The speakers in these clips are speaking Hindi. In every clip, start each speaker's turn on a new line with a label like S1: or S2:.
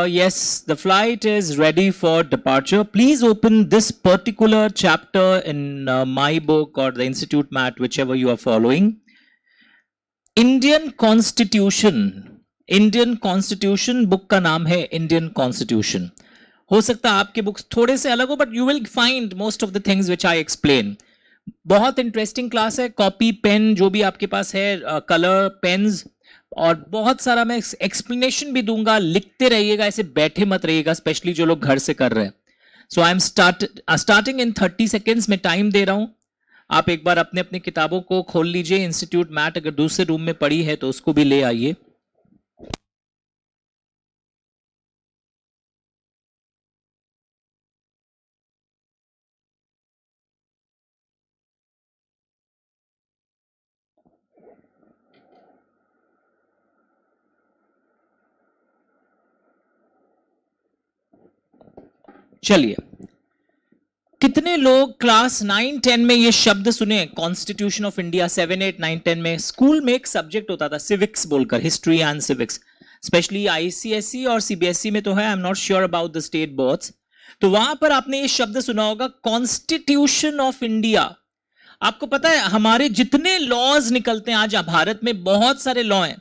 S1: Yes, the flight is ready for departure. Please open this particular chapter in my book or the Institute Mat, whichever you are following. Indian constitution, Indian constitution book का नाम है इंडियन कॉन्स्टिट्यूशन. हो सकता है आपके बुक्स थोड़े से अलग हो, but you will find most of the things which I explain. बहुत इंटरेस्टिंग क्लास है. कॉपी पेन जो भी आपके पास है, कलर पेन्स, और बहुत सारा मैं एक्सप्लेनेशन भी दूंगा. लिखते रहिएगा, ऐसे बैठे मत रहिएगा, स्पेशली जो लोग घर से कर रहे हैं. So I am starting in 30 seconds में टाइम दे रहा हूं. आप एक बार अपने अपनी किताबों को खोल लीजिए. इंस्टीट्यूट मैट अगर दूसरे रूम में पड़ी है तो उसको भी ले आइए. चलिए, कितने लोग क्लास 9 10 में ये शब्द सुने, कॉन्स्टिट्यूशन ऑफ इंडिया? 7 8 9 10 में स्कूल में एक सब्जेक्ट होता था सिविक्स बोलकर, history and civics. Specially ICSE और सीबीएसई में तो है, I am not sure about the state boards. तो वहां पर आपने ये शब्द सुना होगा, कॉन्स्टिट्यूशन ऑफ इंडिया. आपको पता है हमारे जितने लॉज निकलते हैं आज भारत में, बहुत सारे लॉ हैं.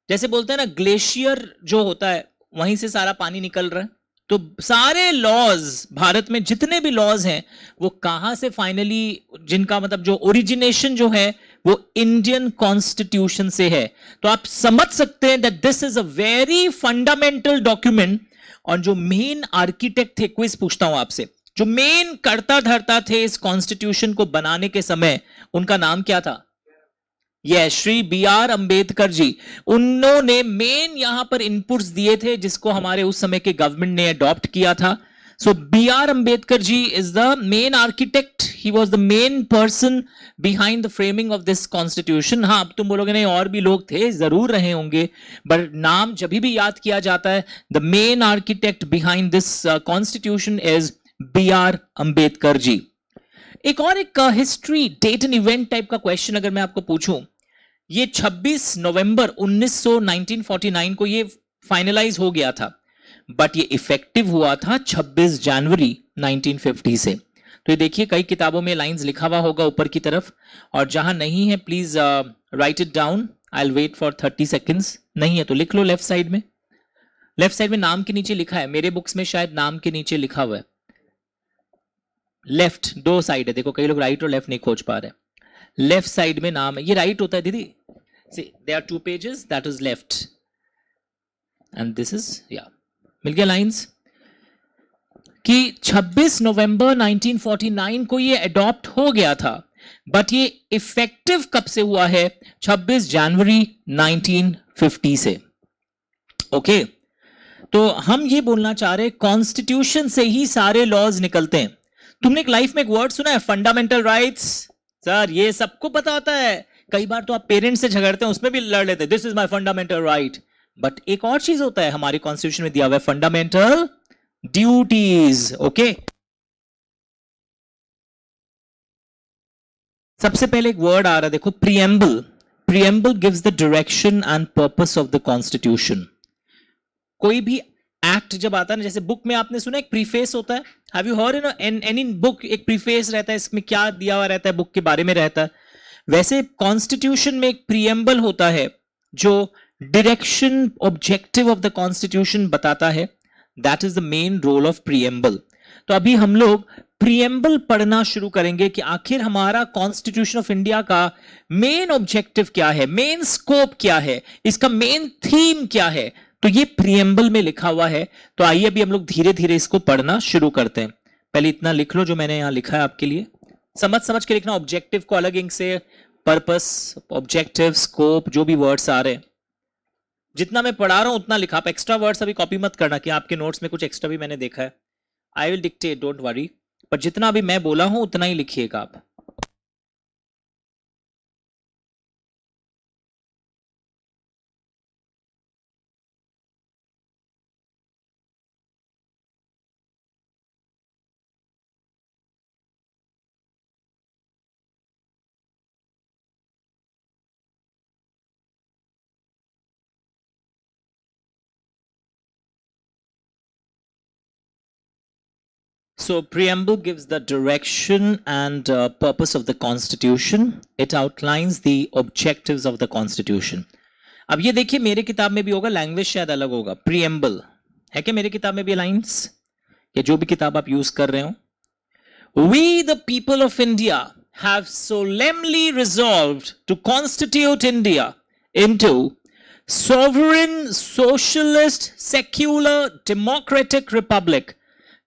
S1: जैसे बोलते हैं ना, ग्लेशियर जो होता है वहीं से सारा पानी निकल रहा है. तो सारे लॉज भारत में जितने भी लॉज हैं, वो कहां से फाइनली, जिनका मतलब जो ओरिजिनेशन जो है वो इंडियन कॉन्स्टिट्यूशन से है. तो आप समझ सकते हैं that this is a very fundamental document. और जो मेन आर्किटेक्ट थे, क्विज पूछता हूं आपसे, जो मेन कर्ता धर्ता थे इस कॉन्स्टिट्यूशन को बनाने के समय, उनका नाम क्या था? ये श्री बी आर अंबेडकर जी. उन्होंने मेन यहां पर इनपुट्स दिए थे जिसको हमारे उस समय के गवर्नमेंट ने अडॉप्ट किया था. So B R Ambedkar ji is the main architect. He was the main person behind the framing of this constitution. हाँ, अब तुम बोलोगे नहीं, और भी लोग थे, जरूर रहे होंगे, बट नाम जब भी याद किया जाता है, the main architect behind this constitution is B R Ambedkar ji. एक और एक history date and event type का क्वेश्चन अगर मैं आपको पूछूं, ये 26 नवंबर 1949 को ये फाइनलाइज हो गया था, बट ये इफेक्टिव हुआ था 26 जनवरी 1950 से. तो ये देखिए, कई किताबों में लाइंस लिखा हुआ होगा ऊपर की तरफ, और जहां नहीं है please write it down. I will wait for 30 seconds. नहीं है तो लिख लो लेफ्ट साइड में. लेफ्ट साइड में नाम के नीचे लिखा है, मेरे बुक्स में शायद नाम के नीचे लिखा हुआ है. लेफ्ट दो साइड है, देखो कई लोग राइट और लेफ्ट नहीं खोज पा रहे. लेफ्ट साइड में नाम है, ये राइट होता है दीदी. See, there are two pages, that is left and this is, yeah, मिल गया लाइंस. कि 26 नवंबर 1949 को ये अडॉप्ट हो गया था, बट ये इफेक्टिव कब से हुआ है? 26 जनवरी 1950 से. ओके, तो हम ये बोलना चाह रहे, कॉन्स्टिट्यूशन से ही सारे लॉज निकलते हैं. तुमने एक लाइफ में एक वर्ड सुना है, फंडामेंटल राइट्स. सर ये सबको पता होता है. कई बार तो आप पेरेंट्स से झगड़ते हैं, उसमें भी लड़ लेते हैं, this is my fundamental right. But एक और चीज होता है, हमारे कॉन्स्टिट्यूशन में दिया हुआ है, फंडामेंटल ड्यूटीज. ओके, सबसे पहले एक वर्ड आ रहा है, देखो, preamble. Preamble gives the direction and purpose of the constitution. कोई भी एक्ट जब आता है ना, जैसे बुक में आपने सुना एक प्रीफेस होता है, have you heard in any book एक प्रीफेस रहता है, इसमें क्या दिया हुआ रहता है, बुक के बारे में रहता है. वैसे कॉन्स्टिट्यूशन में एक प्रीएम्बल होता है जो direction, objective of the constitution बताता है. That is the main role of preamble. तो अभी हम लोग प्रीएम्बल पढ़ना शुरू करेंगे कि आखिर हमारा कॉन्स्टिट्यूशन ऑफ इंडिया का मेन ऑब्जेक्टिव क्या है, मेन स्कोप क्या है, इसका मेन थीम क्या है. तो ये प्रीएम्बल में लिखा हुआ है. तो आइए अभी हम लोग धीरे धीरे इसको पढ़ना शुरू करते हैं. पहले इतना लिख लो जो मैंने यहां लिखा है आपके लिए. समझ समझ के लिखना, ऑब्जेक्टिव को अलग इंक से, पर्पस, ऑब्जेक्टिव, स्कोप, जो भी वर्ड्स आ रहे हैं. जितना मैं पढ़ा रहा हूं उतना लिखा. आप एक्स्ट्रा वर्ड्स अभी कॉपी मत करना कि आपके नोट्स में कुछ एक्स्ट्रा भी मैंने देखा है. I will dictate, don't worry, पर जितना अभी मैं बोला हूं उतना ही लिखिएगा आप. So preamble gives the direction and purpose of the constitution. It outlines the objectives of the constitution. अब ये देखिए मेरे किताब में भी होगा, लैंग्वेज शायद अलग होगा. preamble है क्या मेरे किताब में भी लाइंस, या जो भी किताब आप यूज कर रहे हो. We the people of India have solemnly resolved to constitute India into sovereign, socialist, secular, democratic republic.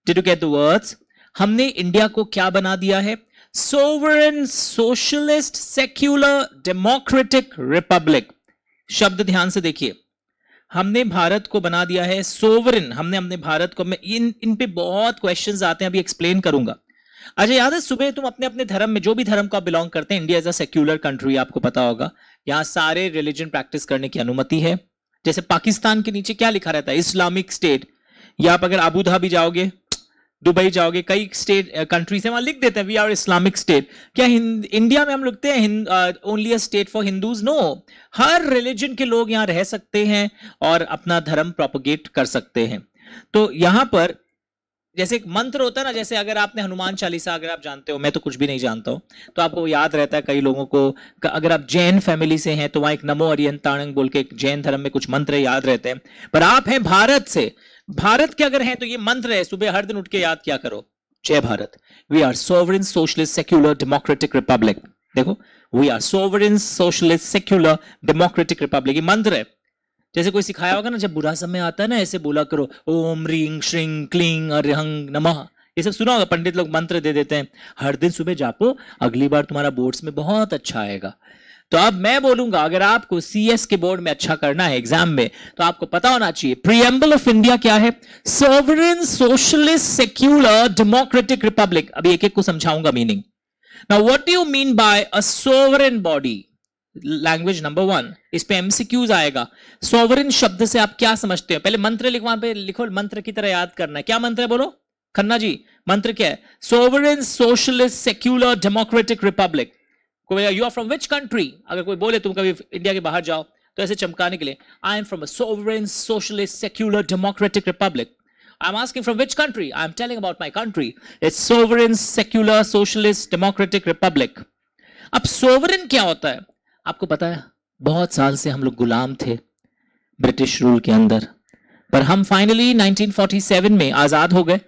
S1: Did you get the words? हमने इंडिया को क्या बना दिया है? Sovereign, socialist, secular, democratic republic. शब्द ध्यान से देखिए, हमने भारत को बना दिया है सोवरेन. हमने अपने भारत को, मैं इन पे बहुत क्वेश्चंस आते हैं, अभी एक्सप्लेन करूंगा. अच्छा याद है, सुबह तुम अपने अपने धर्म में, जो भी धर्म का बिलोंग करते हैं, India is a secular country, आपको पता होगा. यहां सारे रिलीजन प्रैक्टिस करने की अनुमति है. जैसे पाकिस्तान के नीचे क्या लिखा रहता है? Islamic state. या आप अगर अबू धाबी जाओगे, दुबई जाओगे, कई स्टेट कंट्रीज है, वहां लिख देते हैं वी आर इस्लामिक स्टेट. क्या इंडिया में हम लिखते हैं only a state for Hindus? No, हर रिलीजन के लोग यहां रह सकते हैं और अपना धर्म प्रोपोगेट कर सकते हैं. तो यहां पर जैसे एक मंत्र होता है ना, जैसे अगर आपने हनुमान चालीसा अगर आप जानते हो, मैं तो कुछ भी नहीं जानता हूं, तो आपको याद रहता है कई लोगों को. अगर आप जैन फैमिली से हैं तो वहां एक नमो अरियंताणंग बोल के एक जैन धर्म में कुछ मंत्र याद रहते हैं. पर आप हैं भारत से, भारत के अगर हैं तो ये मंत्र है, सुबह हर दिन उठ के याद क्या करो, जय Bharat. We are sovereign, socialist, secular, democratic republic. देखो, we are sovereign, socialist, secular, democratic republic, ये मंत्र है. जैसे कोई सिखाया होगा ना, जब बुरा समय आता है ना, ऐसे बोला करो ओम ह्रीं श्रीं क्लीं अर्हं नमः. ये सब सुना होगा, पंडित लोग मंत्र दे देते हैं. हर दिन सुबह जापो, अगली बार तुम्हारा बोर्ड्स में बहुत अच्छा आएगा. तो अब मैं बोलूंगा, अगर आपको सीएस के बोर्ड में अच्छा करना है एग्जाम में, तो आपको पता होना चाहिए प्रीएम्बल ऑफ इंडिया क्या है. Sovereign, socialist, secular, democratic Republic. अभी एक एक को समझाऊंगा meaning. Now what do you mean bye a sovereign body? Language number 1, इस पे एमसीक्यूज आएगा. सोवरेन शब्द से आप क्या समझते हो? पहले मंत्र लिखो, वहां पे लिखो, मंत्र की तरह याद करना है. क्या मंत्र है बोलो खन्ना जी? मंत्र क्या है? Sovereign, socialist, secular, democratic republic. You are from which country? अगर कोई बोले तुम कभी इंडिया के बाहर जाओ, तो ऐसे चमकाने के लिए, I am from a sovereign, socialist, secular, democratic Republic. I am asking from which country? I am telling about my country. It's sovereign, secular, socialist, democratic Republic. अब सोवरेन क्या होता है आपको पता है? बहुत साल से हम लोग गुलाम थे ब्रिटिश रूल के अंदर, पर हम फाइनली 1947 में आजाद हो गए.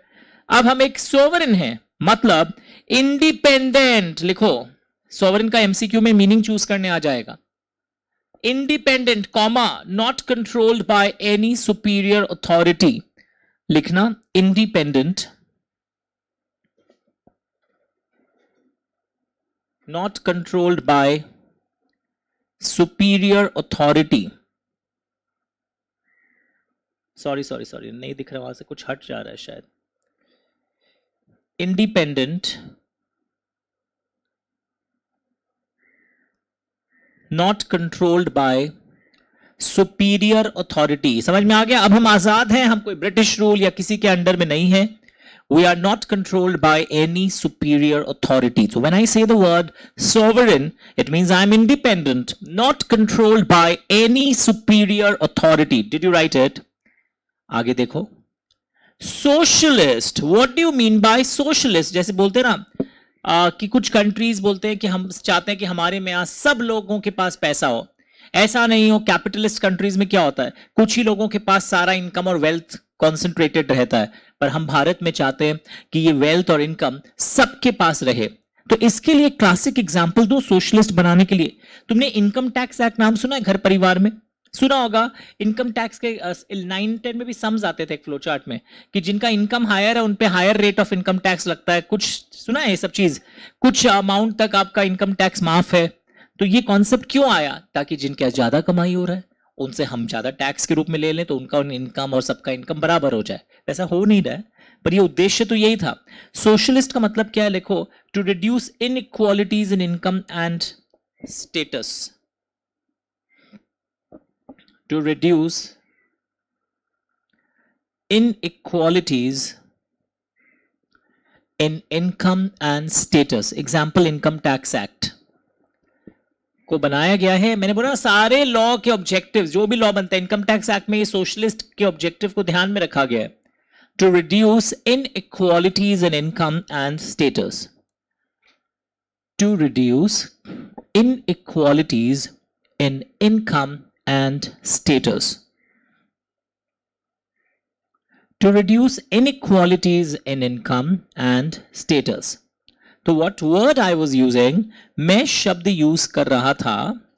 S1: अब हम एक सोवरेन हैं, मतलब इंडिपेंडेंट. लिखो, सोवरेन का एमसीक्यू में मीनिंग चूज करने आ जाएगा. Independent, comma, not controlled by any superior authority. लिखना independent, not controlled by superior authority. Sorry, नहीं दिख रहा, वहां से कुछ हट जा रहा है शायद. Independent, not controlled by superior authority. समझ में आ गया? अब हम आजाद हैं, हम कोई ब्रिटिश रूल या किसी के अंडर में नहीं है. We are not controlled by any superior authority. So when I say the word sovereign, it means I'm independent, not controlled by any superior authority. Did you write it? आगे देखो. Socialist. What do you mean by socialist? जैसे बोलते हैं ना कि कुछ कंट्रीज बोलते हैं कि हम चाहते हैं कि हमारे में यहाँ सब लोगों के पास पैसा हो. ऐसा नहीं हो. कैपिटलिस्ट कंट्रीज में क्या होता है? कुछ ही लोगों के पास सारा इनकम और वेल्थ कॉन्सेंट्रेटेड रहता है, पर हम भारत में चाहते हैं कि ये वेल्थ और इनकम सबके पास रहे. तो इसके लिए क्लासिक एग्जांपल दो सोशलिस्ट बनाने के लिए. तुमने इनकम टैक्स एक्ट नाम सुना है? घर परिवार में सुना होगा. इनकम टैक्स के 9-10 में भी सम्स आते थे एक फ्लो चार्ट में, कि जिनका इनकम हायर है उन पे higher rate of income tax लगता है. कुछ सुना है ये सब चीज? कुछ अमाउंट तक आपका इनकम टैक्स माफ है. तो ये कॉन्सेप्ट क्यों आया? ताकि जिनके ज्यादा कमाई हो रहा है उनसे हम ज्यादा टैक्स के रूप में ले लें, तो उनका इनकम और सबका इनकम बराबर हो जाए. ऐसा हो नहीं रहा है, पर ये उद्देश्य तो यही था. सोशलिस्ट का मतलब क्या है? लिखो, to reduce inequalities in income and status. To reduce inequalities in income and status. Example income tax act को बनाया गया है. मैंने बोला सारे लॉ के ऑब्जेक्टिव, जो भी लॉ बनता है इनकम टैक्स एक्ट में, ये सोशलिस्ट के ऑब्जेक्टिव को ध्यान में रखा गया है. to reduce inequalities in income and status. To reduce inequalities in income and status. To reduce inequalities in income and status. तो what word I was using, मैं शब्द यूज कर रहा था,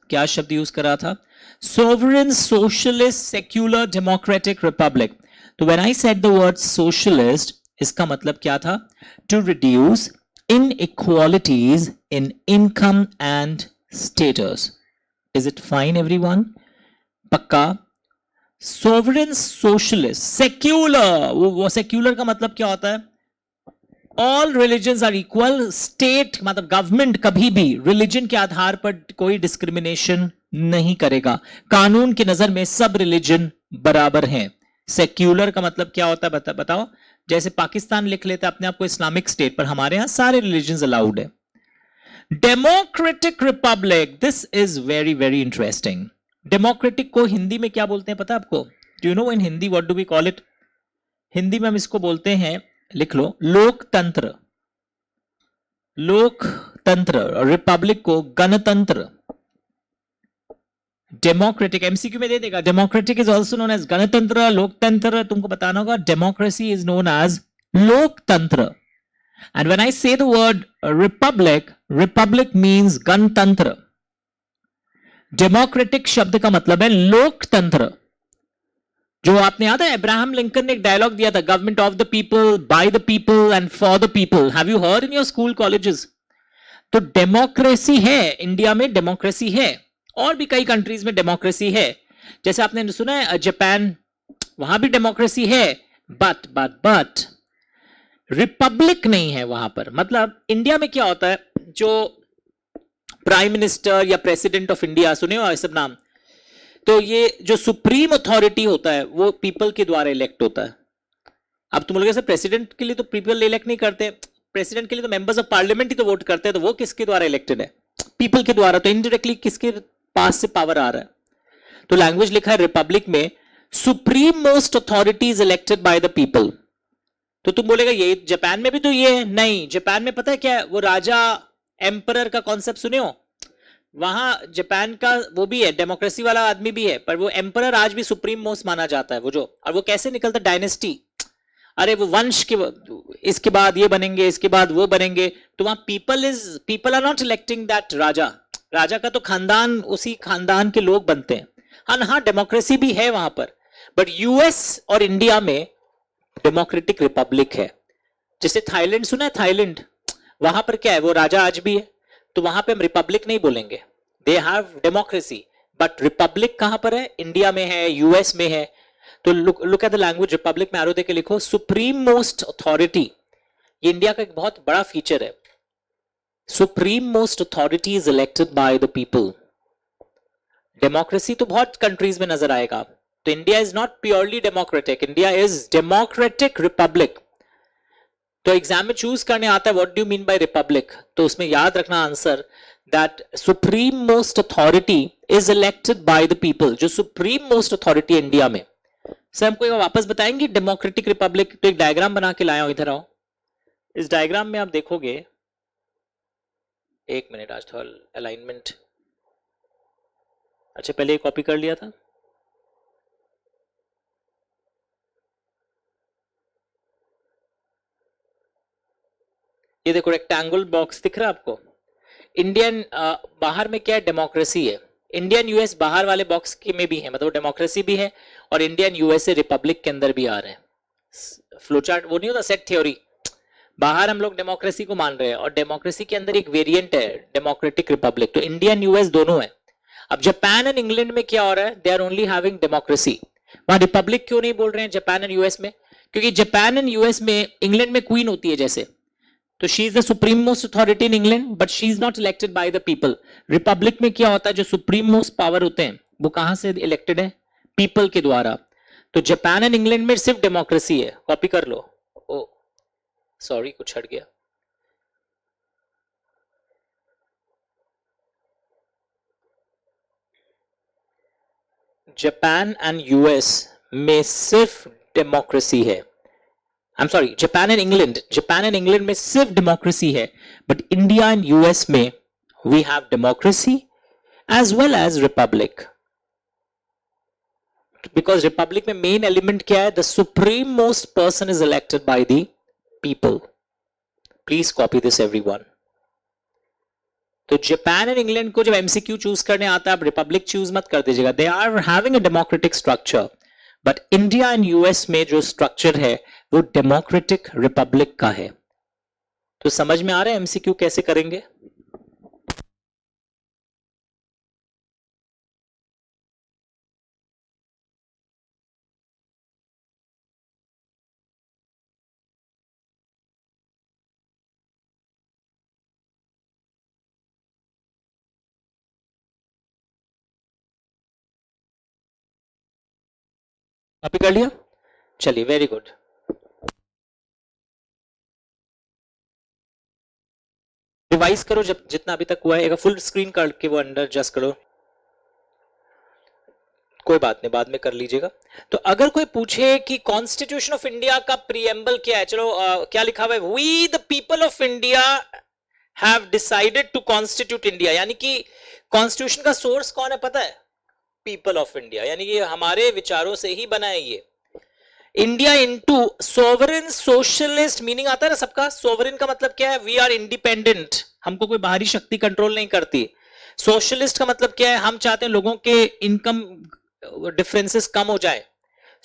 S1: क्या शब्द यूज कर रहा था? Sovereign, socialist, secular, democratic republic. तो when I said the word socialist, इसका मतलब क्या था? To reduce inequalities in income and status. Is it fine, everyone? पक्का? सोवरेन सोशलिस्ट सेक्युलर, वो सेक्युलर का मतलब क्या होता है? All religions are equal. State मतलब गवर्नमेंट कभी भी रिलीजन के आधार पर कोई डिस्क्रिमिनेशन नहीं करेगा. कानून की नजर में सब रिलीजन बराबर हैं. सेक्युलर का मतलब क्या होता है बताओ? जैसे पाकिस्तान लिख लेते अपने आप को इस्लामिक स्टेट, पर हमारे यहां सारे रिलीजन अलाउड है. Democratic republic, this is very very interesting. Democratic को हिंदी में क्या बोलते हैं पता है आपको? Do you know in Hindi what do we call it? Hindi में हम इसको बोलते हैं, लिख लो, लोकतंत्र. लोकतंत्र. और रिपब्लिक को गणतंत्र. डेमोक्रेटिक एमसीक्यू में दे देगा. Democratic is also known as ganatantra, loktantra. तुमको बताना होगा democracy is known as loktantra. And when I say the word republic, republic means ganatantra. Democratic शब्द का मतलब है लोकतंत्र. जो आपने याद है अब्राहम लिंकन ने एक डायलॉग दिया था, government of the people, bye the people and for the people. Have you heard in your school colleges? तो डेमोक्रेसी है इंडिया में, डेमोक्रेसी है. और भी कई कंट्रीज में डेमोक्रेसी है. जैसे आपने सुना है जापान, वहां भी डेमोक्रेसी है. बट रिपब्लिक नहीं है वहां पर. मतलब इंडिया में क्या होता है, जो प्राइम मिनिस्टर या प्रेसिडेंट ऑफ इंडिया, सुने हो सब नाम, तो ये जो सुप्रीम अथॉरिटी होता है वो पीपल के द्वारा इलेक्ट होता है. अब तुम लोग प्रेसिडेंट के लिए तो पीपल इलेक्ट नहीं करते, प्रेसिडेंट के लिए तो मेंबर्स ऑफ पार्लियामेंट ही तो वोट करते हैं. तो वो किसके द्वारा इलेक्टेड है? पीपल के द्वारा. तो इनडायरेक्टली किसके पास से पावर आ रहा है? तो लैंग्वेज लिखा है रिपब्लिक में, supreme most authority is elected by the people. तो तुम बोलेगा ये जापान में भी तो ये है. नहीं, जापान में पता है क्या है, वो राजा एम्परर का कॉन्सेप्ट सुने हो? वहां जापान का वो भी है, डेमोक्रेसी वाला आदमी भी है, पर वो एम्परर आज भी सुप्रीम मोस्ट माना जाता है. वो जो, और वो कैसे निकलता? डायनेस्टी. अरे वो वंश के, इसके बाद ये बनेंगे, इसके बाद वो बनेंगे. तो वहां people are not electing that raja. राजा का तो खानदान, उसी खानदान के लोग बनते हैं. हाँ, डेमोक्रेसी भी है वहां पर. बट यूएस और इंडिया में डेमोक्रेटिक रिपब्लिक है. जैसे थाईलैंड सुना है? थाईलैंड, वहां पर क्या है, वो राजा आज भी है. तो वहां पे हम रिपब्लिक नहीं बोलेंगे. They have democracy, but Republic कहां पर है? इंडिया में है, यूएस में है. तो look at the language. Republic में आरो दे के लिखो सुप्रीम मोस्ट अथॉरिटी. ये इंडिया का एक बहुत बड़ा फीचर है. Supreme most authority is elected by the people. Democracy तो बहुत कंट्रीज में नजर आएगा. तो India is not purely democratic, India is democratic Republic. तो एग्जाम में चूज करने आता है what do you mean bye Republic, तो उसमें याद रखना answer that supreme most authority is elected by the people. जो सुप्रीम मोस्ट अथॉरिटी इंडिया में. सर हमको वापस बताएंगे डेमोक्रेटिक रिपब्लिक? तो एक डायग्राम बना के लाया हूं, इधर आओ. इस डायग्राम में आप देखोगे, एक मिनट, आज थोड़ा अलाइनमेंट, अच्छा पहले कॉपी कर लिया था. ये देखो रेक्टेंगल बॉक्स दिख रहा है आपको. इंडियन बाहर में क्या है? डेमोक्रेसी है. इंडियन यूएस बाहर वाले बॉक्स के में भी है, मतलब डेमोक्रेसी भी है और इंडियन यूएसए रिपब्लिक के अंदर भी आ रहे हैं. फ्लोचार्ट वो नहीं होता, सेट थ्योरी. बाहर हम लोग डेमोक्रेसी को मान रहे हैं और डेमोक्रेसी के अंदर एक वेरिएंट है डेमोक्रेटिक रिपब्लिक. तो इंडियन यूएस दोनों है. अब जापान एंड इंग्लैंड में क्या हो रहा है? They are only having democracy. वहां रिपब्लिक क्यों नहीं बोल रहे हैं जापान एंड यूएस में? क्योंकि जापान एंड यूएस में, इंग्लैंड में क्वीन होती है जैसे, तो she is the supreme most authority in England, but she is not elected by the people. Republic में क्या होता है, जो सुप्रीम मोस्ट पावर होते हैं वो कहां से इलेक्टेड है? पीपल के द्वारा. तो जापान एंड इंग्लैंड में सिर्फ डेमोक्रेसी है. कॉपी कर लो. ओ सॉरी, कुछ हट गया. जापान एंड यूएस में सिर्फ डेमोक्रेसी है. I am sorry, Japan and England, Japan and England में सिर्फ डेमोक्रेसी है, बट इंडिया एंड यूएस में we have democracy as well as republic. Because republic में मेन एलिमेंट क्या है? The supreme most person is elected by the people. Please copy this everyone. तो जापान एंड इंग्लैंड को जब एमसीक्यू चूज करने आता है, आप रिपब्लिक चूज मत कर दीजिएगा. They are having a democratic structure, but India and US में जो स्ट्रक्चर है वो डेमोक्रेटिक रिपब्लिक का है. तो समझ में आ रहा है एमसीक्यू कैसे करेंगे? कॉपी कर लिया? चलिए, वेरी गुड. रिवाइज करो जब जितना अभी तक हुआ है. एक फुल स्क्रीन करके वो अंडर जस्ट करो. कोई बात नहीं, बाद में कर लीजिएगा. तो अगर कोई पूछे कि कॉन्स्टिट्यूशन ऑफ इंडिया का प्रीएम्बल क्या है, चलो क्या लिखा हुआ है? We the people of India have decided to constitute India. यानी कि कॉन्स्टिट्यूशन का सोर्स कौन है पता है? People of India. यानी कि हमारे विचारों से ही बना है ये. India into sovereign socialist, meaning आता है ना सबका. सोवरेन का मतलब क्या है? वी आर इंडिपेंडेंट, हमको कोई बाहरी शक्ति कंट्रोल नहीं करती. सोशलिस्ट का मतलब क्या है? हम चाहते हैं लोगों के इनकम डिफरेंसेस कम हो जाए.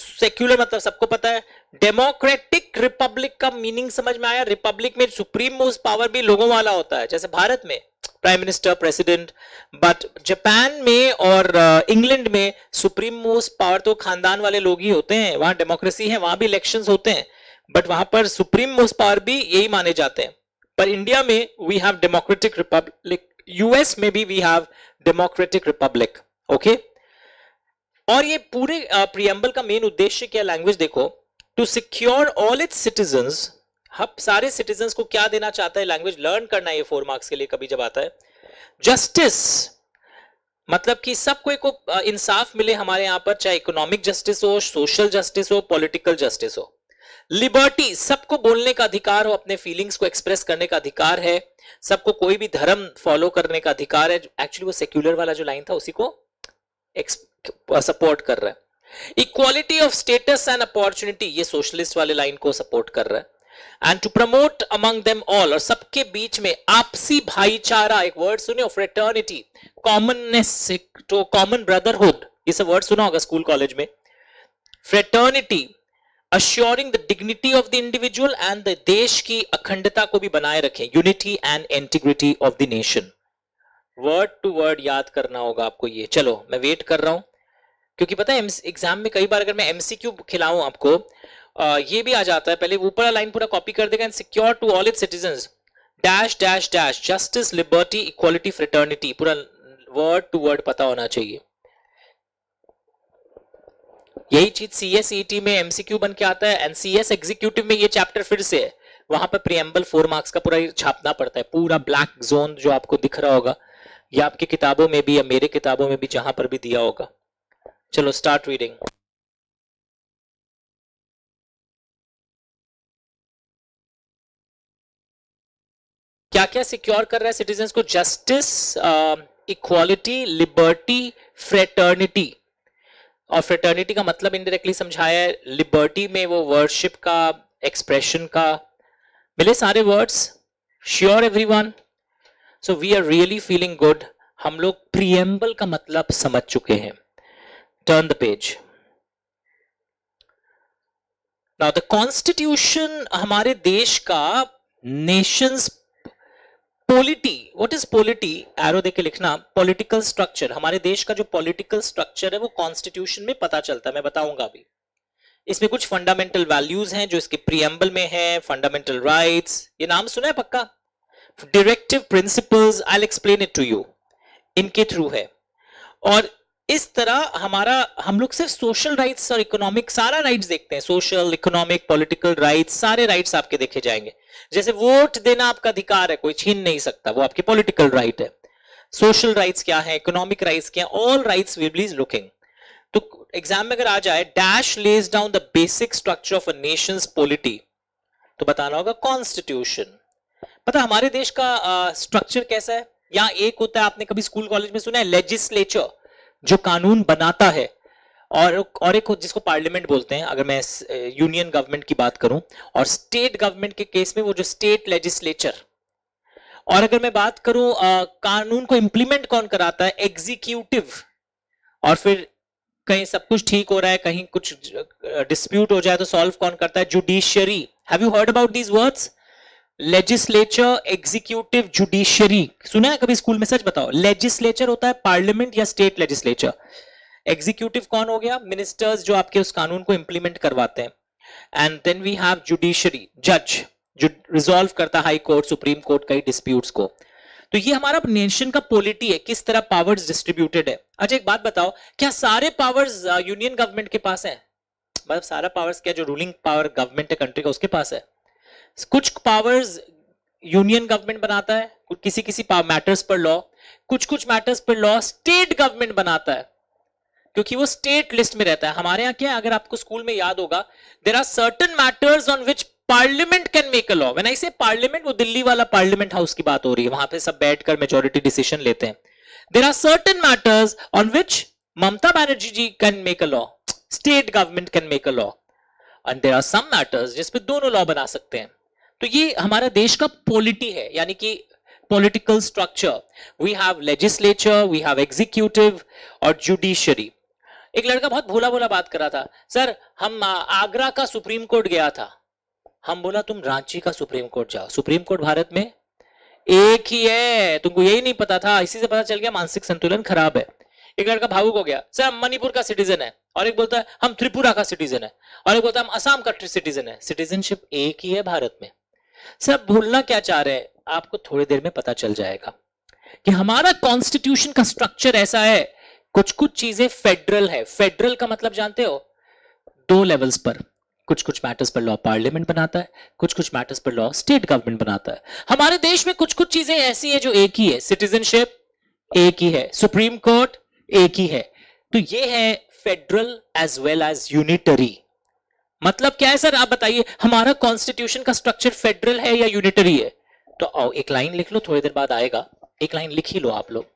S1: सेक्युलर मतलब सबको पता है. डेमोक्रेटिक रिपब्लिक का मीनिंग समझ में आया? रिपब्लिक में सुप्रीम मोस्ट पावर भी लोगों वाला होता है, जैसे भारत में prime minister, president. But Japan में और इंग्लैंड में सुप्रीम मोस्ट पावर तो खानदान वाले लोग ही होते हैं. वहां डेमोक्रेसी है, वहां भी इलेक्शंस होते हैं, बट वहां पर सुप्रीम मोस्ट पावर भी यही माने जाते हैं. पर इंडिया में we have democratic republic. US में भी we have democratic republic. Okay. और ये पूरे प्रियम्बल का मेन उद्देश्य क्या? लैंग्वेज देखो. To secure all its citizens. हम सारे सिटीजन्स को क्या देना चाहता है? लैंग्वेज लर्न करना है ये 4 मार्क्स के लिए कभी जब आता है. जस्टिस मतलब कि सब कोई को इंसाफ मिले हमारे यहां पर, चाहे इकोनॉमिक जस्टिस हो, सोशल जस्टिस हो, पॉलिटिकल जस्टिस हो. लिबर्टी, सबको बोलने का अधिकार हो, अपने फीलिंग्स को एक्सप्रेस करने का अधिकार है. सबको कोई भी धर्म फॉलो करने का अधिकार है. एक्चुअली वो सेक्युलर वाला जो लाइन था उसी को सपोर्ट कर रहा है. Equality of status and opportunity, ये सोशलिस्ट वाले लाइन को सपोर्ट कर रहा है. And to promote among them all, और सबके बीच में आपसी भाईचारा. एक वर्ड सुने, फ्रेटर्निटी, कॉमननेस, तो कॉमन ब्रदरहुड, ये सब वर्ड सुना होगा स्कूल कॉलेज में. Fraternity, assuring the dignity of the individual and the देश की अखंडता को भी बनाए रखें. Unity and integrity of the nation. Word to word याद करना होगा आपको ये. चलो मैं वेट कर रहा हूं, क्योंकि पता है एग्जाम में कई बार अगर मैं एमसीक्यू खिलाऊं आपको, ये भी आ जाता है. पहले ऊपर लाइन पूरा कॉपी कर देगा. And secure to all its citizens dash dash dash justice, liberty, equality, fraternity. पूरा वर्ड टू वर्ड पता होना चाहिए. यही चीज सीएस ईटी में एमसीक्यू बन के आता है. एंड सीएस एग्जीक्यूटिव में ये चैप्टर फिर से है, वहां पर प्रीएम्बल 4 मार्क्स का पूरा छापना पड़ता है. पूरा ब्लैक जोन जो आपको दिख रहा होगा, ये आपकी किताबों में भी या मेरे किताबों में भी जहां पर भी दिया होगा. चलो स्टार्ट रीडिंग. क्या क्या सिक्योर कर रहा है सिटीजन्स को? Justice, equality, liberty, fraternity. और फ्रेटर्निटी का मतलब इनडायरेक्टली समझाया है. लिबर्टी में वो वर्शिप का, एक्सप्रेशन का. मिले सारे words? Sure everyone? So we are really feeling good. हम लोग प्रीएम्बल का मतलब समझ चुके हैं. Turn the page. Now the constitution हमारे देश का, nations polity. What is polity? Arrow देके लिखना. Political structure. हमारे देश का जो पॉलिटिकल स्ट्रक्चर है वो कॉन्स्टिट्यूशन में पता चलता है. मैं बताऊंगा अभी. इसमें कुछ फंडामेंटल वैल्यूज हैं जो इसके प्रीएम्बल में है. फंडामेंटल राइट्स, ये नाम सुना है पक्का. Directive principles, I will explain it to you, इनके थ्रू है. और इस तरह हम लोग सिर्फ सोशल राइट्स और इकोनॉमिक सारा राइट्स देखते हैं. सोशल, इकोनॉमिक, पॉलिटिकल राइट्स, सारे राइट्स आपके देखे जाएंगे. जैसे वोट देना आपका अधिकार है, कोई छीन नहीं सकता, वो आपकी पॉलिटिकल राइट है. सोशल राइट्स क्या है, इकोनॉमिक राइट्स क्या है, all rights will be looking. तो एग्जाम में अगर आ जाए, dash lays down the basic structure of a Nations polity. तो बताना होगा कॉन्स्टिट्यूशन। पता हमारे देश का स्ट्रक्चर कैसा है? यहाँ एक होता है, आपने कभी स्कूल कॉलेज में सुना है, लेजिस्लेचर, जो कानून बनाता है, और एक जिसको पार्लियामेंट बोलते हैं अगर मैं यूनियन गवर्नमेंट की बात करूं, और स्टेट गवर्नमेंट के केस में वो जो स्टेट लेजिस्लेचर। और अगर मैं बात करूं कानून को इंप्लीमेंट कौन कराता है? एग्जीक्यूटिव। और फिर कहीं सब कुछ ठीक हो रहा है, कहीं कुछ डिस्प्यूट हो जाए तो सॉल्व कौन करता है? Judiciary. Have you heard about these words? Legislature, executive, judiciary. सुना है कभी स्कूल में? सच बताओ। लेजिस्लेचर होता है पार्लियामेंट या स्टेट लेजिस्लेचर। एग्जीक्यूटिव कौन हो गया? मिनिस्टर्स, जो आपके उस कानून को इंप्लीमेंट करवाते हैं। And then we have judiciary, जज, जो रिजॉल्व करता है हाई कोर्ट, सुप्रीम कोर्ट कई डिस्प्यूट्स को। तो ये हमारा नेशन का पॉलिटी है, किस तरह पावर्स डिस्ट्रीब्यूटेड है। अच्छा एक बात बताओ, क्या सारे पावर्स यूनियन गवर्नमेंट के पास है? मतलब सारा पावर्स क्या, जो रूलिंग पावर गवर्नमेंट है कंट्री का, उसके पास है? कुछ पावर्स यूनियन गवर्नमेंट बनाता है, किसी किसी मैटर्स पर लॉ, कुछ मैटर्स पर लॉ स्टेट गवर्नमेंट बनाता है, क्योंकि वो स्टेट लिस्ट में रहता है। हमारे यहाँ क्या है, अगर आपको स्कूल में याद होगा, there are certain matters on which parliament can make a law. When I say parliament, वो दिल्ली वाला पार्लियामेंट हाउस की बात हो रही है, वहां पे सब बैठकर मेजॉरिटी डिसीजन लेते हैं। There are certain matters on which Mamata Banerjee ji can make a law, state government can make a law, and there are some matters जिसपे दोनों लॉ बना सकते हैं। तो ये हमारा देश का पॉलिटी है, यानी कि political structure. We have legislature, we have executive और जुडिशियरी। एक लड़का बहुत भोला भोला बात कर रहा था, सर हम आगरा का सुप्रीम कोर्ट गया था। हम बोला तुम रांची का सुप्रीम कोर्ट जाओ, सुप्रीम कोर्ट भारत में एक ही है, तुमको यही नहीं पता था, इसी से पता चल गया मानसिक संतुलन खराब है। एक लड़का भावुक हो गया, सर हम मणिपुर का सिटीजन है, और एक बोलता है हम त्रिपुरा का सिटीजन है, और एक बोलता है हम असम का सिटीजन है। सिटीजनशिप एक ही है भारत में। सर भूलना क्या चाह रहे हैं, आपको थोड़ी देर में पता चल जाएगा कि हमारा कॉन्स्टिट्यूशन का स्ट्रक्चर ऐसा है। कुछ चीजें फेडरल है। फेडरल का मतलब जानते हो? दो लेवल्स पर, कुछ मैटर्स पर लॉ पार्लियामेंट बनाता है, कुछ मैटर्स पर लॉ स्टेट गवर्नमेंट बनाता है। हमारे देश में कुछ चीजें ऐसी है जो एक ही है। सिटीजनशिप एक ही है, सुप्रीम कोर्ट एक ही है। तो ये है federal as well as unitary. मतलब क्या है सर, आप बताइए, हमारा कॉन्स्टिट्यूशन का स्ट्रक्चर फेडरल है या यूनिटरी है? तो आओ एक लाइन लिख लो, थोड़ी देर बाद आएगा, एक लाइन लिख ही लो आप लोग।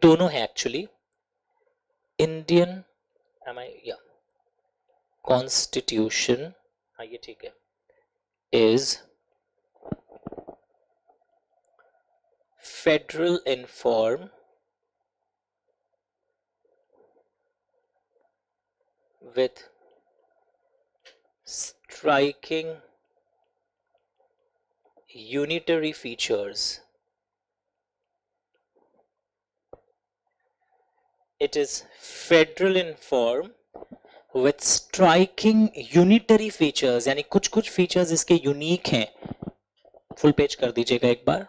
S1: दोनों है एक्चुअली। इंडियन या कॉन्स्टिट्यूशन, हाँ ये ठीक है, is federal in form with striking unitary features. It is federal in form with striking unitary features, यानी कुछ फीचर्स इसके यूनिक हैं। फुल पेज कर दीजिएगा एक बार।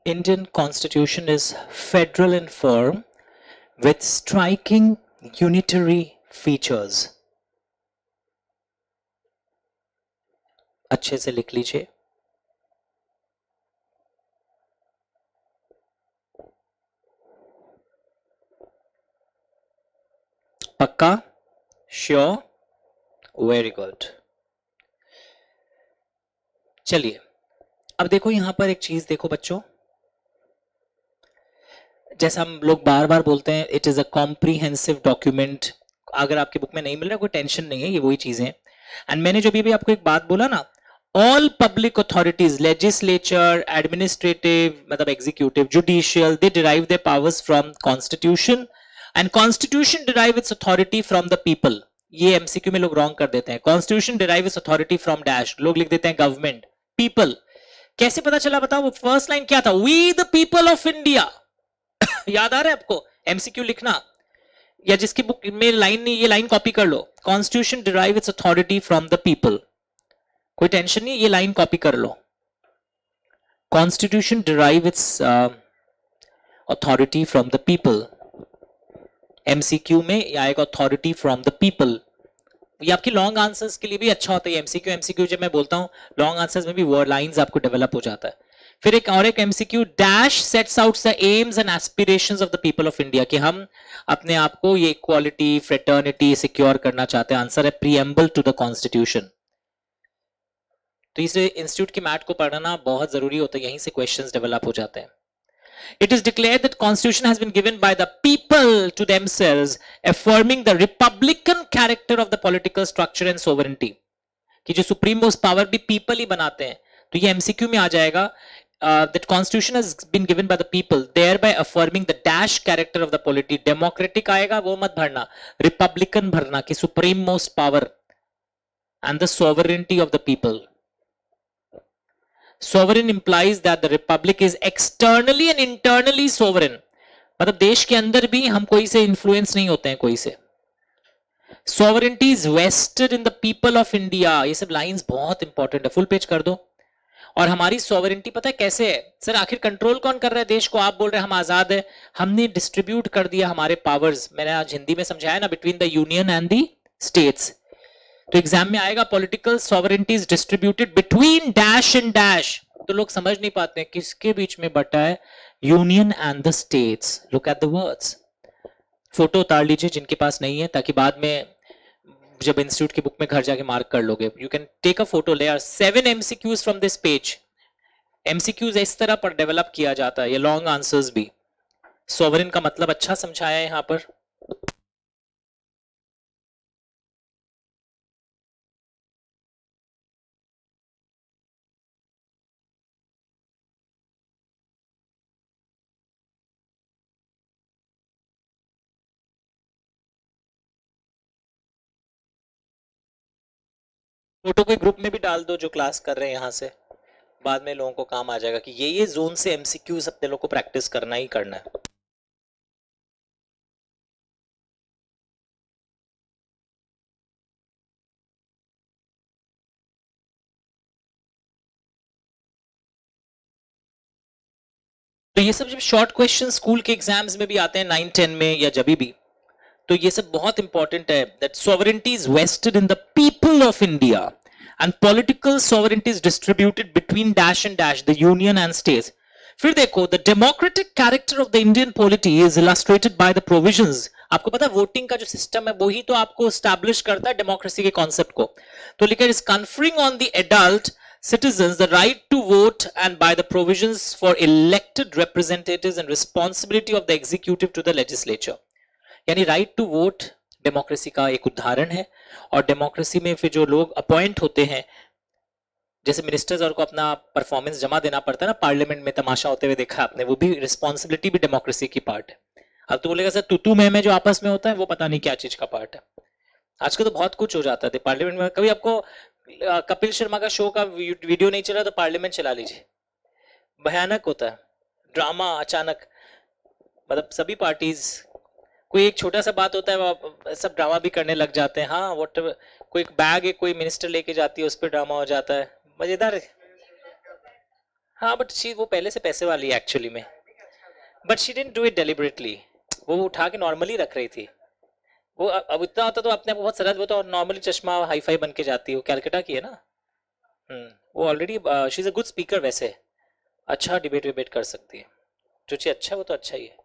S1: Indian Constitution is federal in form with striking unitary features. अच्छे से लिख लीजिए। पक्का? श्योर? Very good. चलिए अब देखो यहां पर एक चीज देखो बच्चों, जैसा हम लोग बार बार बोलते हैं, it is a comprehensive document. अगर आपके बुक में नहीं मिल रहा कोई टेंशन नहीं है, ये वही चीजें हैं। एंड मैंने जो भी आपको एक बात बोला ना, all public authorities, legislature, administrative मतलब executive, judicial, they derive their powers from constitution and constitution derive its authority from the people. ये एमसीक्यू में लोग रॉन्ग कर देते हैं। Constitution derive its authority from dash, लोग लिख देते हैं गवर्नमेंट, पीपल। कैसे पता चला बताओ? वो फर्स्ट लाइन क्या था? We the people of India. याद आ रहा है आपको? एमसीक्यू लिखना, या जिसकी बुक में लाइन नहीं, ये लाइन कॉपी कर लो। Constitution derive its authority from the people. कोई टेंशन नहीं, ये लाइन कॉपी कर लो। Constitution derive its authority from the people. MCQ में ये आएगा अथॉरिटी फ्रॉम द पीपल। ये आपकी लॉन्ग आंसर्स के लिए भी अच्छा होता है। एमसीक्यू एमसीक्यू जब मैं बोलता हूँ लॉन्ग आंसर्स में भी वर्ड लाइंस आपको डेवलप हो जाता है। फिर एक और एक MCQ, dash sets out the AIIMS and aspirations of the people of India, कि हम अपने आप को ये इक्वालिटी फ्रेटर्निटी सिक्योर करना चाहते हैं। आंसर है प्रीएम्बल टू द कॉन्स्टिट्यूशन। तो इसलिए इंस्टीट्यूट की मैथ को पढ़ना बहुत जरूरी होता है, यहीं से क्वेश्चंस डेवलप हो जाते हैं। It is declared that constitution has been given by the people to themselves, affirming the republican character of the political structure and sovereignty, कि जो सुप्रीम मोस्ट पावर भी पीपल ही बनाते हैं। तो ये एमसीक्यू में आ जाएगा, that constitution has been given by the people, thereby affirming the dash character of the polity। democratic आएगा वो मत भरना, republican भरना, कि supreme most power and the sovereignty of the people। Sovereign implies that the republic is externally and internally sovereign, मतलब देश के अंदर भी हम कोई से इन्फ्लुएंस नहीं होते हैं कोई से। Sovereignty is vested in the people of India, ये सब लाइंस बहुत इंपॉर्टेंट है, फुल पेज कर दो। और हमारी सॉवरेंटी पता है कैसे है सर? आखिर कंट्रोल कौन कर रहा है देश को? आप बोल रहे हैं हम आजाद है, हमने डिस्ट्रीब्यूट कर दिया हमारे पावर्स। मैंने आज हिंदी में समझाया ना, between the union and the states. तो एग्जाम में आएगा political sovereignty is distributed between dash and dash. तो लोग समझ नहीं पाते हैं किसके बीच में बटा है, union and the states. Look at the words. Photo उतार लीजिए जिनके पास नहीं है, ताकि बाद में जब इंस्टीट्यूट की बुक में घर जाके मार्क कर लोगे। You can take a photo. ले are 7 MCQs from this page. MCQs इस तरह पर डेवलप किया जाता है, ये लॉन्ग आंसर्स भी। सॉवरेन का मतलब अच्छा समझाया है यहां पर। फोटो कोई ग्रुप में भी डाल दो जो क्लास कर रहे हैं यहां से, बाद में लोगों को काम आ जाएगा कि ये जोन से एमसीक्यूज अपने लोग को प्रैक्टिस करना ही करना है। तो ये सब जब शॉर्ट क्वेश्चन स्कूल के एग्जाम्स में भी आते हैं 9 10 में या जब भी, तो ये सब बहुत इंपॉर्टेंट है। That sovereignty is vested in the people of India and political sovereignty is distributed between dash and dash the union and states. फिर देखो, the democratic character of the Indian polity is illustrated by the provisions. आपको पता है वोटिंग का जो सिस्टम है वही तो आपको स्टैब्लिश करता है डेमोक्रेसी के कॉन्सेप्ट को। तो लिखा है, is conferring on the adult citizens the right to vote and by the provisions for elected representatives and responsibility of the executive to the legislature। यानी राइट टू वोट डेमोक्रेसी का एक उदाहरण है। और डेमोक्रेसी में फिर जो लोग अपॉइंट होते हैं, जैसे मिनिस्टर्स और को अपना परफॉर्मेंस जमा देना पड़ता है ना पार्लियामेंट में, तमाशा होते हुए देखा आपने, वो भी रिस्पॉन्सिबिलिटी भी डेमोक्रेसी की पार्ट है। अब तो बोलेगा सर तू मैं जो आपस में होता है वो पता नहीं क्या चीज का पार्ट है। आजकल तो बहुत कुछ हो जाता है पार्लियामेंट में। कभी आपको कपिल शर्मा का शो का वीडियो नहीं चला तो पार्लियामेंट चला लीजिए, भयानक होता है ड्रामा अचानक। मतलब सभी पार्टीज, कोई एक छोटा सा बात होता है सब ड्रामा भी करने लग जाते हैं। हाँ वट, कोई बैग है कोई मिनिस्टर लेके जाती है उस पर ड्रामा हो जाता है, मजेदार है। हाँ बट शी वो पहले से पैसे वाली है एक्चुअली में, but she didn't do it deliberately. वो उठा के नॉर्मली रख रही थी। वो अब इतना होता तो अपने आप बहुत सरल, वो तो नॉर्मली चश्मा हाई फाई बन के जाती है। वो कैलकाटा की है ना। वो already she is a good speaker. वैसे अच्छा डिबेट कर सकती है। जो चीज अच्छा है वो तो अच्छा ही है।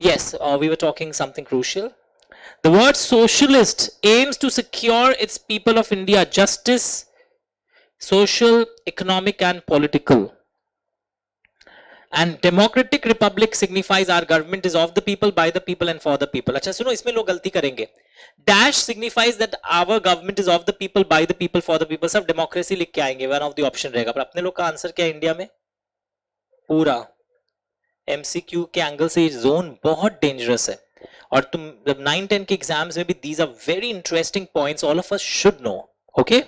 S1: Yes, we were talking something crucial. The word socialist aims to secure its people of India justice, social, economic and political. And democratic republic signifies our government is of the people, by the people and for the people. अच्छा सुनो, इसमें लोग गलती करेंगे। Dash signifies that our government is of the people, by the people, for the people। सब democracy लिख के आएंगे, वन ऑफ द ऑप्शन रहेगा। पर अपने लोग का आंसर क्या है इंडिया में? पूरा एमसीक्यू के एंगल से ये जोन बहुत डेंजरस है। और तुम 9 10 के एग्जाम्स में भी these are very interesting points, all of us should know. Okay,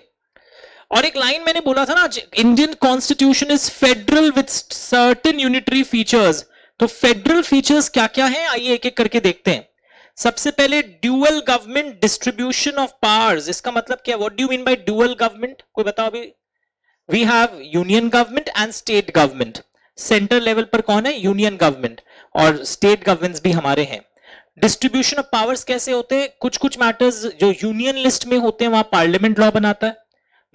S1: और एक लाइन मैंने बोला था ना, Indian constitution is federal with certain unitary features. तो फेडरल फीचर्स क्या क्या है, आइए एक एक करके देखते हैं। सबसे पहले dual government distribution of powers. इसका मतलब क्या, what do you mean by dual government, कोई बताओ अभी। We have union government and state government. Centre level पर कौन है, यूनियन गवर्नमेंट, और स्टेट गवर्नमेंट्स भी हमारे हैं। डिस्ट्रीब्यूशन ऑफ पावर्स कैसे होते हैं, कुछ कुछ मैटर्स जो यूनियन लिस्ट में होते हैं वहां पार्लियामेंट लॉ बनाता है,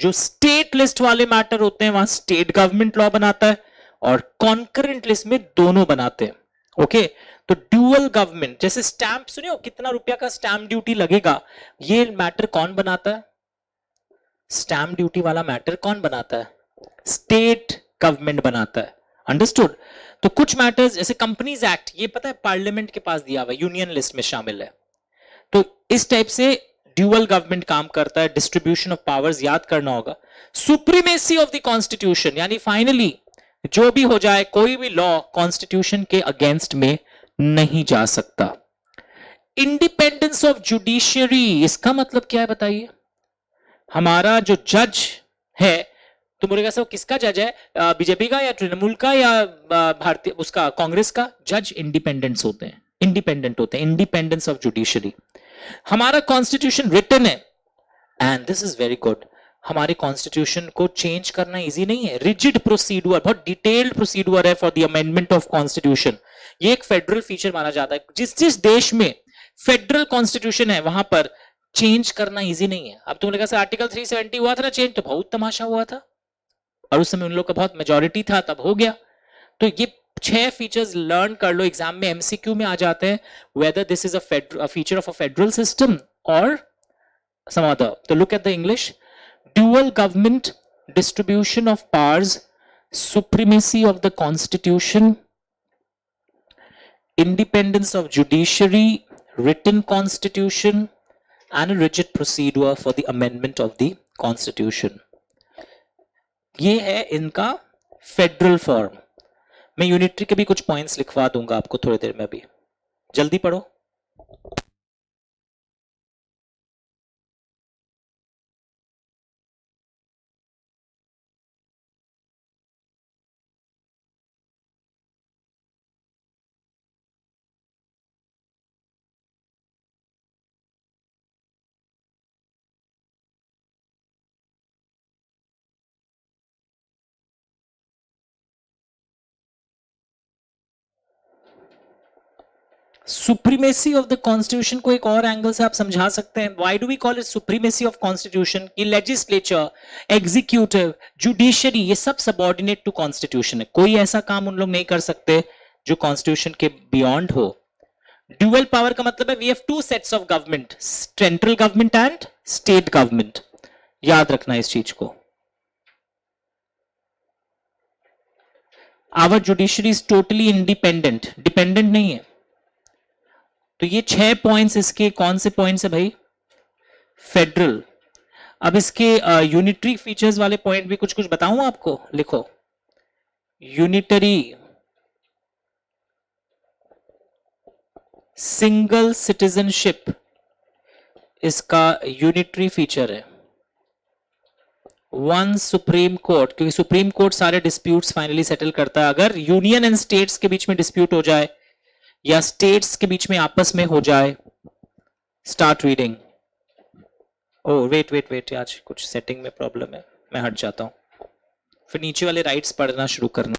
S1: जो स्टेट लिस्ट वाले मैटर होते हैं वहां स्टेट गवर्नमेंट लॉ बनाता है, और कॉन्करेंट लिस्ट में दोनों बनाते हैं। ओके, तो ड्यूअल गवर्नमेंट, जैसे स्टैंप सुनियो, कितना रुपया का स्टैंप ड्यूटी लगेगा, ये मैटर कौन बनाता है, स्टैंप ड्यूटी वाला मैटर कौन बनाता है, स्टेट गवर्नमेंट बनाता है। अंडरस्टूड। तो कुछ मैटर्स जैसे कंपनीज एक्ट, ये पता है पार्लियामेंट के पास दिया हुआ है, यूनियन लिस्ट में शामिल है। तो इस टाइप से ड्यूअल गवर्नमेंट काम करता है। डिस्ट्रीब्यूशन ऑफ पावर्स याद करना होगा। सुप्रीमेसी ऑफ द कॉन्स्टिट्यूशन, यानी फाइनली जो भी हो जाए, कोई भी लॉ कॉन्स्टिट्यूशन के अगेंस्ट में नहीं जा सकता। इंडिपेंडेंस ऑफ जुडिशियरी, इसका मतलब क्या है बताइए। हमारा जो जज है, तो मुझे कैसे, वो किसका जज है, बीजेपी का या तृणमूल का या भारतीय उसका कांग्रेस का, जज इंडिपेंडेंस होते हैं, इंडिपेंडेंट होते हैं। Independence of judiciary. हमारा कॉन्स्टिट्यूशन रिटन है, and this is very good, हमारे कॉन्स्टिट्यूशन को चेंज करना इजी नहीं है। रिजिड प्रोसीडुअर, बहुत डिटेल्ड प्रोसीडुअर है for the amendment of constitution. ये एक फेडरल फीचर माना जाता है। जिस जिस देश में फेडरल कॉन्स्टिट्यूशन है वहां पर चेंज करना इजी नहीं है। अब तुमने कहा आर्टिकल 370 हुआ था ना चेंज, तो बहुत तमाशा हुआ था, और उस समय उन लोग का बहुत मेजोरिटी था, तब हो गया। तो ये 6 फीचर्स लर्न कर लो, एग्जाम में एमसीक्यू में आ जाते हैं, whether this is a feature of a federal system और some other. So look at the English. Dual government, distribution of powers, supremacy of the constitution, independence of judiciary, written constitution, and a rigid procedure for the amendment of the constitution. ये है इनका फेडरल फॉर्म। मैं यूनिटरी के भी कुछ पॉइंट्स लिखवा दूंगा आपको थोड़ी देर में, अभी जल्दी पढ़ो। सुप्रीमेसी ऑफ द कॉन्स्टिट्यूशन को एक और एंगल से आप समझा सकते हैं। Why do we call it supremacy of constitution, कि लेजिस्लेचर, एग्जीक्यूटिव, जुडिशरी, ये सब सबऑर्डिनेट टू कॉन्स्टिट्यूशन है। कोई ऐसा काम उन लोग नहीं कर सकते जो कॉन्स्टिट्यूशन के बियॉन्ड हो। ड्यूअल पावर का मतलब है we have two sets of government, central government and state government. याद रखना इस चीज को। Our judiciary is totally independent, dependent नहीं है। तो ये 6 पॉइंट्स इसके कौन से पॉइंट्स है भाई, फेडरल। अब इसके यूनिटरी फीचर्स वाले पॉइंट भी कुछ कुछ बताऊं आपको, लिखो। यूनिटरी, सिंगल सिटीजनशिप इसका यूनिटरी फीचर है। वन सुप्रीम कोर्ट, क्योंकि सुप्रीम कोर्ट सारे डिस्प्यूट्स फाइनली सेटल करता है। अगर यूनियन एंड स्टेट्स के बीच में डिस्प्यूट हो जाए या स्टेट्स के बीच में आपस में हो जाए, start reading. Oh wait wait wait, आज कुछ सेटिंग में प्रॉब्लम है, मैं हट जाता हूं, फिर नीचे वाले राइट्स पढ़ना शुरू करना।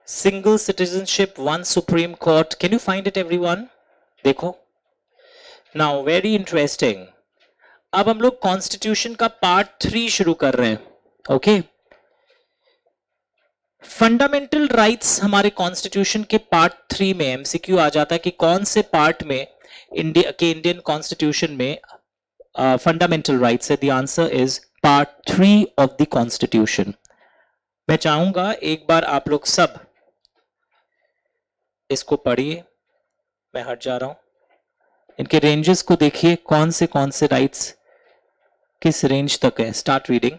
S1: Single citizenship, one supreme court. Can you find it everyone? देखो नाउ वेरी इंटरेस्टिंग. अब हम लोग कॉन्स्टिट्यूशन का पार्ट 3 शुरू कर रहे हैं. ओके, फंडामेंटल राइट्स हमारे कॉन्स्टिट्यूशन के पार्ट 3 में एमसीक्यू आ जाता है कि कौन से पार्ट में इंडियन कॉन्स्टिट्यूशन में फंडामेंटल राइट्स है. The answer is part 3 of the constitution. मैं चाहूंगा एक बार आप लोग सब इसको पढ़िए. मैं हट जा रहा हूं. इनके रेंजेस को देखिए, कौन से राइट्स किस रेंज तक है. Start reading.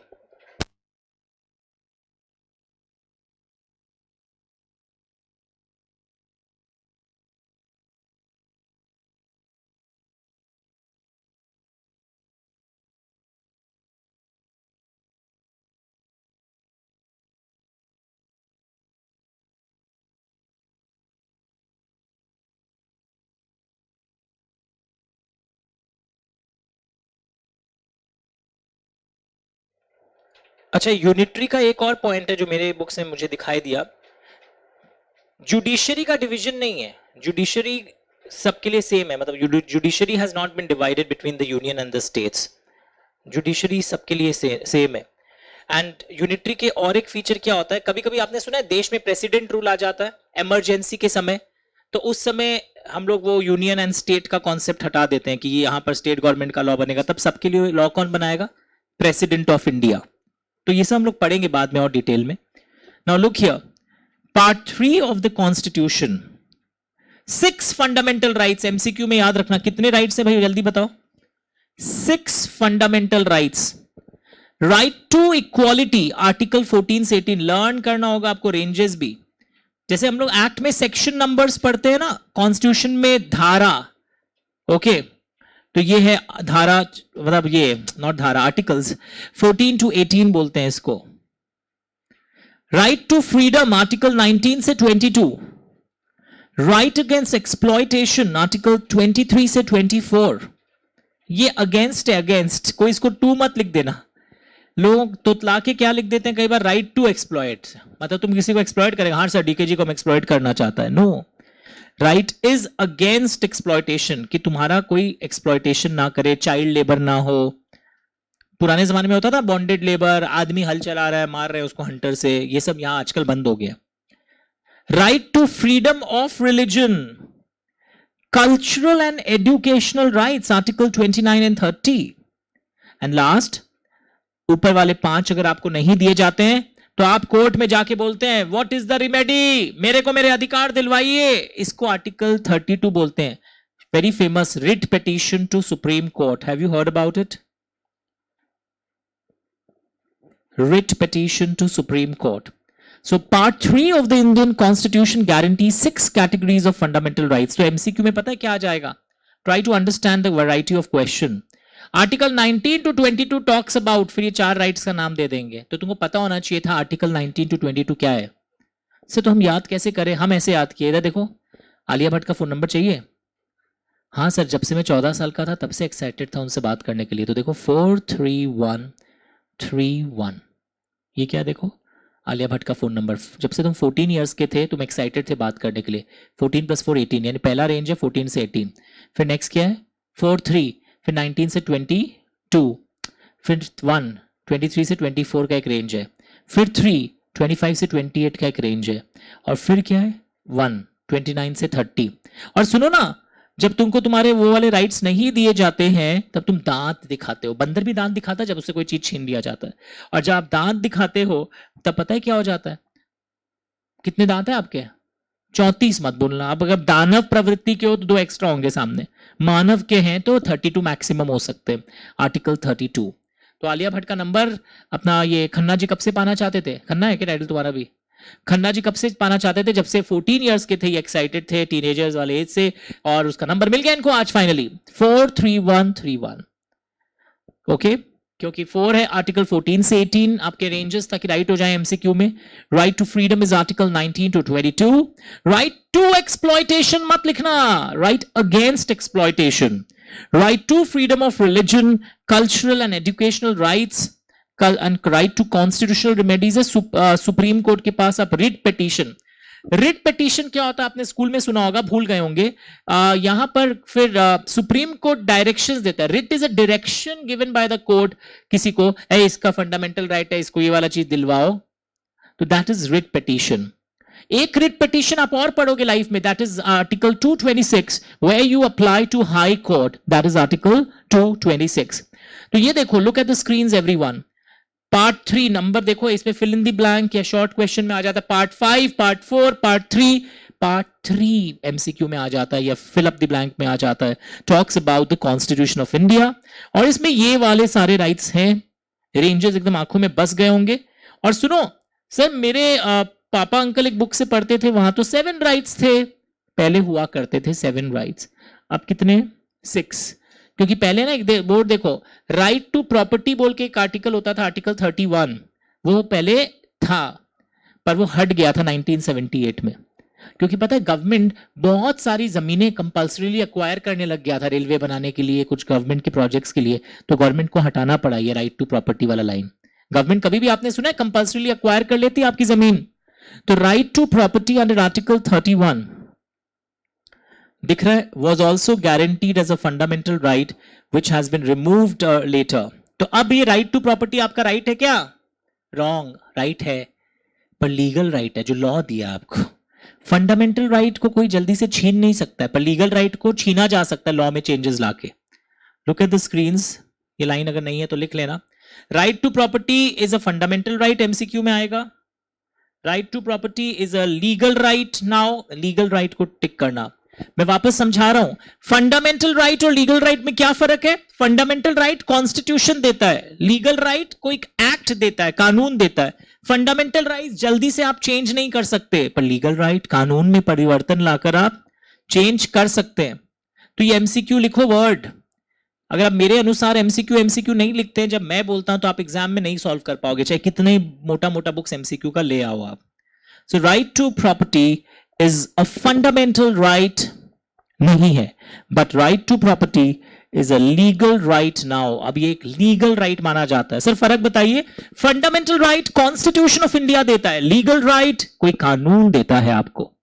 S1: अच्छा, यूनिटरी का एक और पॉइंट है जो मेरे बुक्स में मुझे दिखाई दिया. जुडिशरी का डिवीजन नहीं है. जुडिशरी सबके लिए सेम है. मतलब judiciary has not been divided between the union and the states. Judiciary सबके लिए सेम है. एंड यूनिटरी के और एक फीचर क्या होता है, कभी कभी आपने सुना है देश में प्रेसिडेंट रूल आ जाता है इमरजेंसी के समय. तो उस समय हम लोग वो यूनियन एंड स्टेट का कॉन्सेप्ट हटा देते हैं कि ये यहां पर स्टेट गवर्नमेंट का लॉ बनेगा. तब सबके लिए लॉ कौन बनाएगा? President of India. तो ये सब हम लोग पढ़ेंगे बाद में और डिटेल में. Now look here, part 3 of the constitution. 6 fundamental rights. MCQ में याद रखना कितने राइट्स है भाई, जल्दी बताओ. 6 fundamental rights. Right to equality, article 14 से 18. लर्न करना होगा आपको रेंजेस भी. जैसे हम लोग एक्ट में सेक्शन नंबर्स पढ़ते हैं ना, कॉन्स्टिट्यूशन में धारा. ओके, तो ये है धारा, मतलब ये नॉट धारा, आर्टिकल्स 14 to 18 बोलते हैं इसको. राइट टू फ्रीडम, आर्टिकल 19 से 22. राइट अगेंस्ट एक्सप्लॉयटेशन, आर्टिकल 23 से 24. ये अगेंस्ट है, अगेंस्ट. कोई इसको टू मत लिख देना. लोग तोतला के क्या लिख देते हैं कई बार, राइट टू एक्सप्लॉयट. मतलब तुम किसी को एक्सप्लॉयट करेगा. हाँ सर, डीकेजी को हम एक्सप्लॉयट करना चाहता है. No, right is against exploitation, कि तुम्हारा कोई एक्सप्लॉयटेशन ना करे, चाइल्ड लेबर ना हो. पुराने जमाने में होता था बॉन्डेड लेबर, आदमी हल चला रहा है, मार रहे हैं उसको हंटर से. ये सब यहां आजकल बंद हो गया. Right to freedom of religion, cultural and educational rights, article 29 and 30. And last, ऊपर वाले 5 अगर आपको नहीं दिए जाते हैं तो आप कोर्ट में जाके बोलते हैं व्हाट इज द रिमेडी, मेरे को मेरे अधिकार दिलवाइए. इसको आर्टिकल 32 बोलते हैं. Very famous, writ petition to supreme court. Have you heard about it? Writ petition to Supreme Court. So part 3 of the Indian Constitution guarantees 6 categories of fundamental rights. तो MCQ में पता है क्या आ जाएगा? Try to understand the variety of question. Article 19 to 22 talks about, फिर ये 4 rights का नाम दे देंगे. तो तुमको पता होना चाहिए था Article 19 to 22 क्या है. से तो हम याद कैसे करें? हम ऐसे याद किए. इधर देखो, आलिया भट्ट का फोन नंबर चाहिए. हाँ सर, जब से मैं 14 साल का था तब से एक्साइटेड था उनसे बात करने के लिए. तो देखो 43131. ये क्या देखो, आलिया भट्ट का फोन नंबर. जब से तुम 14 इयर्स के थे तुम एक्साइटेड थे बात करने के लिए. 14 + 4 18, यानी पहला रेंज है 14 से 18. फिर नेक्स्ट क्या है 43, फिर 19 से 22, फिर 1 23 से 24 का एक रेंज है. फिर 3 25 से 28 का एक रेंज है. और फिर क्या है 1 29 से 30. और सुनो ना, जब तुमको तुम्हारे वो वाले राइट्स नहीं दिए जाते हैं तब तुम दांत दिखाते हो. बंदर भी दांत दिखाता है जब उससे कोई चीज छीन लिया जाता है. और जब आप दांत दिखाते हो तब पता है क्या हो जाता है? कितने दांत है आपके? 34 मत बोलना. अब अगर दानव प्रवृत्ति के हो तो 2 एक्स्ट्रा होंगे सामने. मानव के हैं तो 32 मैक्सिमम हो सकते हैं. आर्टिकल 32. तो आलिया भट्ट का नंबर अपना ये खन्ना जी कब से पाना चाहते थे? खन्ना है क्या टाइटल तुम्हारा भी? खन्ना जी कब से पाना चाहते थे? जब से 14 इयर्स के थे, ये एक्साइटेड थे टीनेजर्स वाले एज से. और उसका नंबर मिल गया इनको आज फाइनली 43131. ओके, क्योंकि 4 है आर्टिकल 14 से 18 आपके रेंजेस ताकि राइट हो जाए एमसीक्यू में. Right to freedom is article 19 to 22. Right to exploitation मत लिखना, right against exploitation. Right to freedom of religion, cultural and educational rights and right to constitutional remedies है सुप्रीम कोर्ट के पास. आप रिट पिटीशन, रिट पिटीशन क्या होता है आपने स्कूल में सुना होगा, भूल गए होंगे। यहां पर फिर सुप्रीम कोर्ट डायरेक्शंस देता है। Writ is a direction given by the court किसी को, इसका फंडामेंटल राइट है, इसको ये वाला चीज दिलवाओ, तो दैट इज रिट पिटीशन। एक रिट पिटीशन आप और पढ़ोगे लाइफ में, that is article 226 where you apply to high court, that is article 226। तो ये देखो, look at the screens everyone. Part 3 number देखो, इसमें फिल इन द ब्लैंक या शॉर्ट क्वेश्चन में आ जाता है part 5, part 4, part 3। Part 3 MCQ में आ जाता है या फिल अप द ब्लैंक में आ जाता है, talks about the constitution of India. और इसमें ये वाले सारे राइट्स हैं। रेंजर्स एकदम आंखों में बस गए होंगे। और सुनो सर, मेरे पापा अंकल एक बुक से पढ़ते थे, वहां तो 7 राइट्स थे, पहले हुआ करते थे 7 राइट्स, अब कितने 6। क्योंकि पहले ना एक बोर्ड देखो, राइट टू प्रॉपर्टी बोल के एक आर्टिकल होता था, आर्टिकल 31, वो पहले था पर वो हट गया था 1978 में। क्योंकि पता है गवर्नमेंट बहुत सारी जमीनें कंपल्सरीली एक्वायर करने लग गया था रेलवे बनाने के लिए, कुछ गवर्नमेंट के प्रोजेक्ट्स के लिए, तो गवर्नमेंट को हटाना पड़ा ये राइट टू प्रॉपर्टी वाला लाइन। गवर्नमेंट कभी भी आपने सुना है कंपल्सरीली एक्वायर कर लेती है आपकी जमीन? तो right to property under article 31 दिख रहा है, was also guaranteed as a fundamental right which has been removed later। तो अब ये राइट टू प्रॉपर्टी आपका राइट है क्या? रॉन्ग, राइट है पर लीगल राइट है जो लॉ दिया आपको। फंडामेंटल राइट को कोई जल्दी से छीन नहीं सकता है, पर लीगल राइट को छीना जा सकता है लॉ में चेंजेस लाके। लुक एट द स्क्रीन्स, ये लाइन अगर नहीं है तो लिख लेना। Right to property is a fundamental right, MCQ में आएगा। Right to property is a legal right. Now legal right को टिक करना। मैं वापस समझा रहा हूं, फंडामेंटल राइट और लीगल राइट में क्या फर्क है? फंडामेंटल राइट कॉन्स्टिट्यूशन देता है, लीगल राइट कोई एक्ट देता है, कानून देता है। फंडामेंटल राइट जल्दी से आप चेंज नहीं कर सकते, पर लीगल राइट कानून में परिवर्तन लाकर आप चेंज कर सकते हैं। तो ये एमसीक्यू लिखो वर्ड। अगर आप मेरे अनुसार एमसीक्यू एमसीक्यू नहीं लिखते हैं जब मैं बोलता हूं, तो आप एग्जाम में नहीं सॉल्व कर पाओगे, चाहे कितने मोटा मोटा बुक्स एमसीक्यू का ले आओ आप। So right to property is a fundamental right नहीं है, but right to property is a legal right now। अब ये एक legal right माना जाता है। सर फर्क बताइए, fundamental right constitution of India देता है, legal right कोई कानून देता है आपको।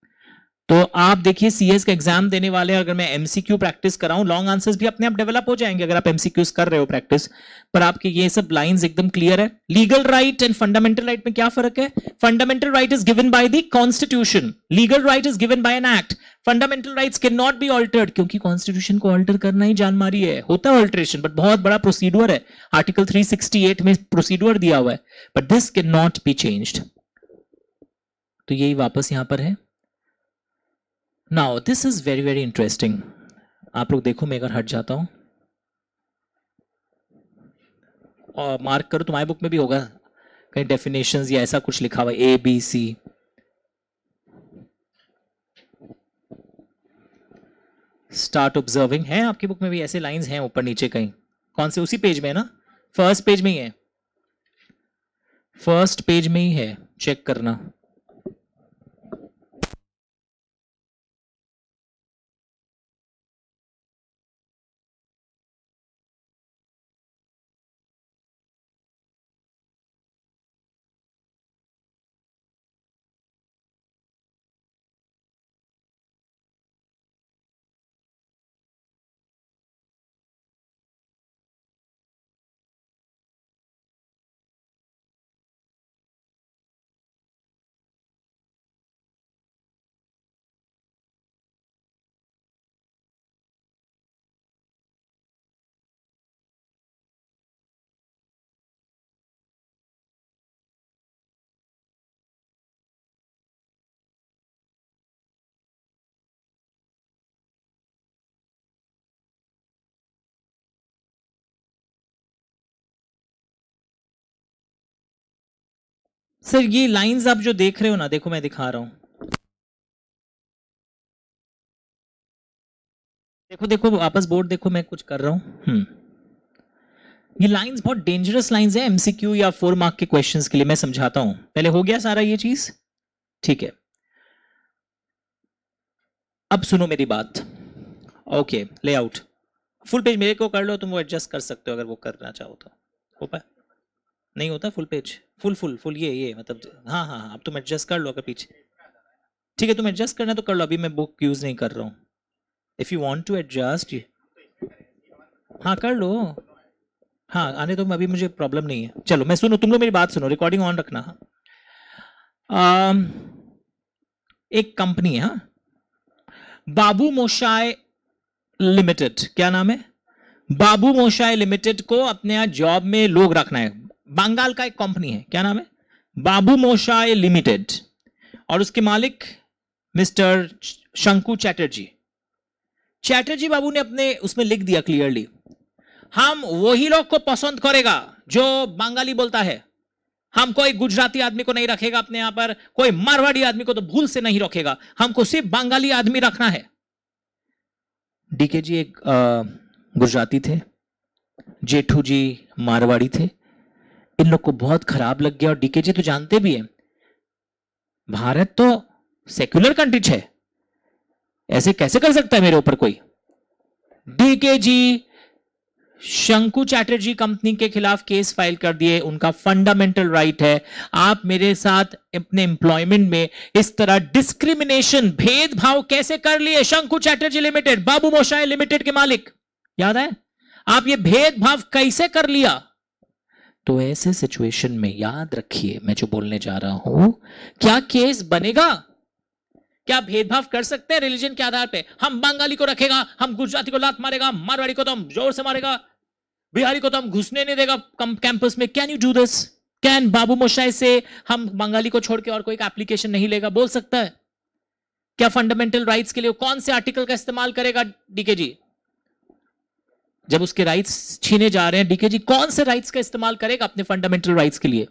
S1: तो आप देखिए सीएस का एग्जाम देने वाले, अगर मैं एमसीक्यू प्रैक्टिस कराऊं, लॉन्ग आंसर्स भी अपने आप डेवलप हो जाएंगे अगर आप एमसीक्यूज कर रहे हो प्रैक्टिस, पर आपके ये सब लाइंस एकदम क्लियर है। Legal right and fundamental right में क्या फर्क है? Fundamental right is given by the constitution, legal right is given by an act. Fundamental rights can not be altered, क्योंकि कॉन्स्टिट्यूशन को ऑल्टर करना ही जानमारी है। होता है ऑल्टरेशन, बट बहुत बड़ा प्रोसीड्यूर है, आर्टिकल 368 में प्रोसीड्यूर दिया हुआ है, but this can not be changed. तो यही वापस यहां पर है। Now this is very very interesting. आप लोग देखो, मैं अगर हट जाता हूं और मार्क करो, तुम्हारी बुक में भी होगा कहीं डेफिनेशंस या ऐसा कुछ लिखा हुआ है, ABC। स्टार्ट ऑब्जर्विंग है आपकी बुक में भी, ऐसे लाइंस हैं ऊपर नीचे कहीं। कौन से? उसी पेज में है ना, फर्स्ट पेज में ही है, फर्स्ट पेज में ही है, चेक करना। सर ये लाइंस आप जो देख रहे हो ना, देखो मैं दिखा रहा हूं, देखो देखो वापस बोर्ड देखो, मैं कुछ कर रहा हूं। ये लाइंस बहुत डेंजरस लाइंस है एमसीक्यू या 4 मार्क के क्वेश्चंस के लिए। मैं समझाता हूं, पहले हो गया सारा ये चीज, ठीक है। अब सुनो मेरी बात, ओके। लेआउट फुल पेज मेरे को कर लो, तुम वो एडजस्ट कर सकते हो अगर वो करना चाहो तो। हो पाए? नहीं होता full page, full full full ये मतलब, हाँ हाँ हाँ, अब तुम एडजस्ट कर लो अगर पीछे। ठीक है, तुम एडजस्ट करना तो कर लो, अभी मैं बुक यूज नहीं कर रहा हूँ. If you want to adjust, हाँ कर लो. हाँ आने तो अभी मुझे प्रॉब्लम नहीं है. चलो मैं सुनो, तुम लोग मेरी बात सुनो, रिकॉर्डिंग ऑन रखना. um, एक कंपनी है, हाँ, बाबू मोशाय लिमिटेड. क्या नाम है? बाबू मोशाय लिमिटेड को अपने यहाँ जॉब में लोग रखना है. बंगाल का एक कंपनी है, क्या नाम है? बाबू मोशाय लिमिटेड. और उसके मालिक मिस्टर शंकु चैटर्जी. चैटर्जी बाबू ने अपने उसमें लिख दिया क्लियरली, हम वही लोग को पसंद करेगा जो बंगाली बोलता है. हम कोई गुजराती आदमी को नहीं रखेगा अपने यहां पर, कोई मारवाड़ी आदमी को तो भूल से नहीं रखेगा, हमको सिर्फ बंगाली आदमी रखना है. डीके जी एक गुजराती थे, जेठू जी मारवाड़ी थे. इन लोग को बहुत खराब लग गया. और डीके जी तो जानते भी हैं, भारत तो सेक्युलर कंट्री है, ऐसे कैसे कर सकता है मेरे ऊपर कोई. डीके जी शंकु चैटर्जी कंपनी के खिलाफ केस फाइल कर दिए. उनका फंडामेंटल राइट है. आप मेरे साथ अपने एम्प्लॉयमेंट में इस तरह डिस्क्रिमिनेशन, भेदभाव कैसे कर लिए? शंकु चैटर्जी लिमिटेड, बाबू मोशाय लिमिटेड के मालिक, याद है? आप ये भेदभाव कैसे कर लिया? तो ऐसे सिचुएशन में याद रखिए मैं जो बोलने जा रहा हूं, क्या केस बनेगा? क्या भेदभाव कर सकते हैं रिलीजन के आधार पे? हम बंगाली को रखेगा, हम गुजराती को लात मारेगा, मारवाड़ी को तो हम जोर से मारेगा, बिहारी को तो हम घुसने नहीं देगा कैंपस में. Can you do this? Can Babu Moshai से हम बंगाली को छोड़ के और कोई एप्लीकेशन नहीं लेगा? बोल सकता है क्या? फंडामेंटल राइट्स के लिए कौन से आर्टिकल का इस्तेमाल करेगा डीके जी? जब उसके राइट्स छीने जा रहे हैं, डीके जी कौन से राइट्स का इस्तेमाल करेगा अपने फंडामेंटल राइट्स के लिए?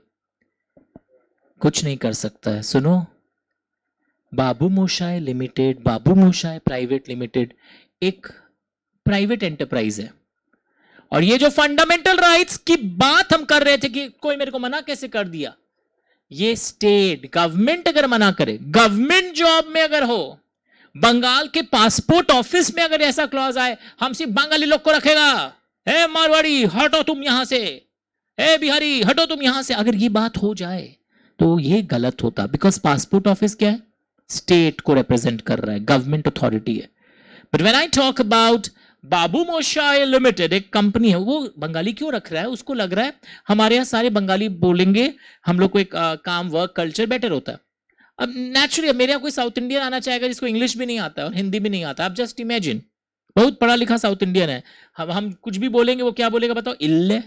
S1: कुछ नहीं कर सकता है. सुनो, बाबू मोशाय लिमिटेड, बाबू मोशाय प्राइवेट लिमिटेड एक प्राइवेट एंटरप्राइज है. और ये जो फंडामेंटल राइट्स की बात हम कर रहे थे कि कोई मेरे को मना कैसे कर दिया, ये स्टेट गवर्नमेंट अगर मना करे, गवर्नमेंट जॉब में अगर हो, बंगाल के पासपोर्ट ऑफिस में अगर ऐसा क्लॉज आए, हम सिर्फ बंगाली लोग को रखेगा, ए मारवाड़ी हटो तुम यहां से, ए बिहारी हटो तुम यहां से, अगर ये बात हो जाए तो ये गलत होता. बिकॉज पासपोर्ट ऑफिस क्या है? स्टेट को रिप्रेजेंट कर रहा है, गवर्नमेंट अथॉरिटी है. But when I talk about Babu Moshai limited, एक कंपनी है, वो बंगाली क्यों रख रहा है? उसको लग रहा है हमारे यहाँ सारे बंगाली बोलेंगे, हम लोग को एक काम वर्क कल्चर बेटर होता है. अब नेचुरली मेरे यहाँ कोई साउथ इंडियन आना चाहेगा जिसको इंग्लिश भी नहीं आता और हिंदी भी नहीं आता. आप जस्ट इमेजिन, बहुत पढ़ा लिखा साउथ इंडियन है, हम कुछ भी बोलेंगे, वो क्या बोलेगा बताओ? इल्ले.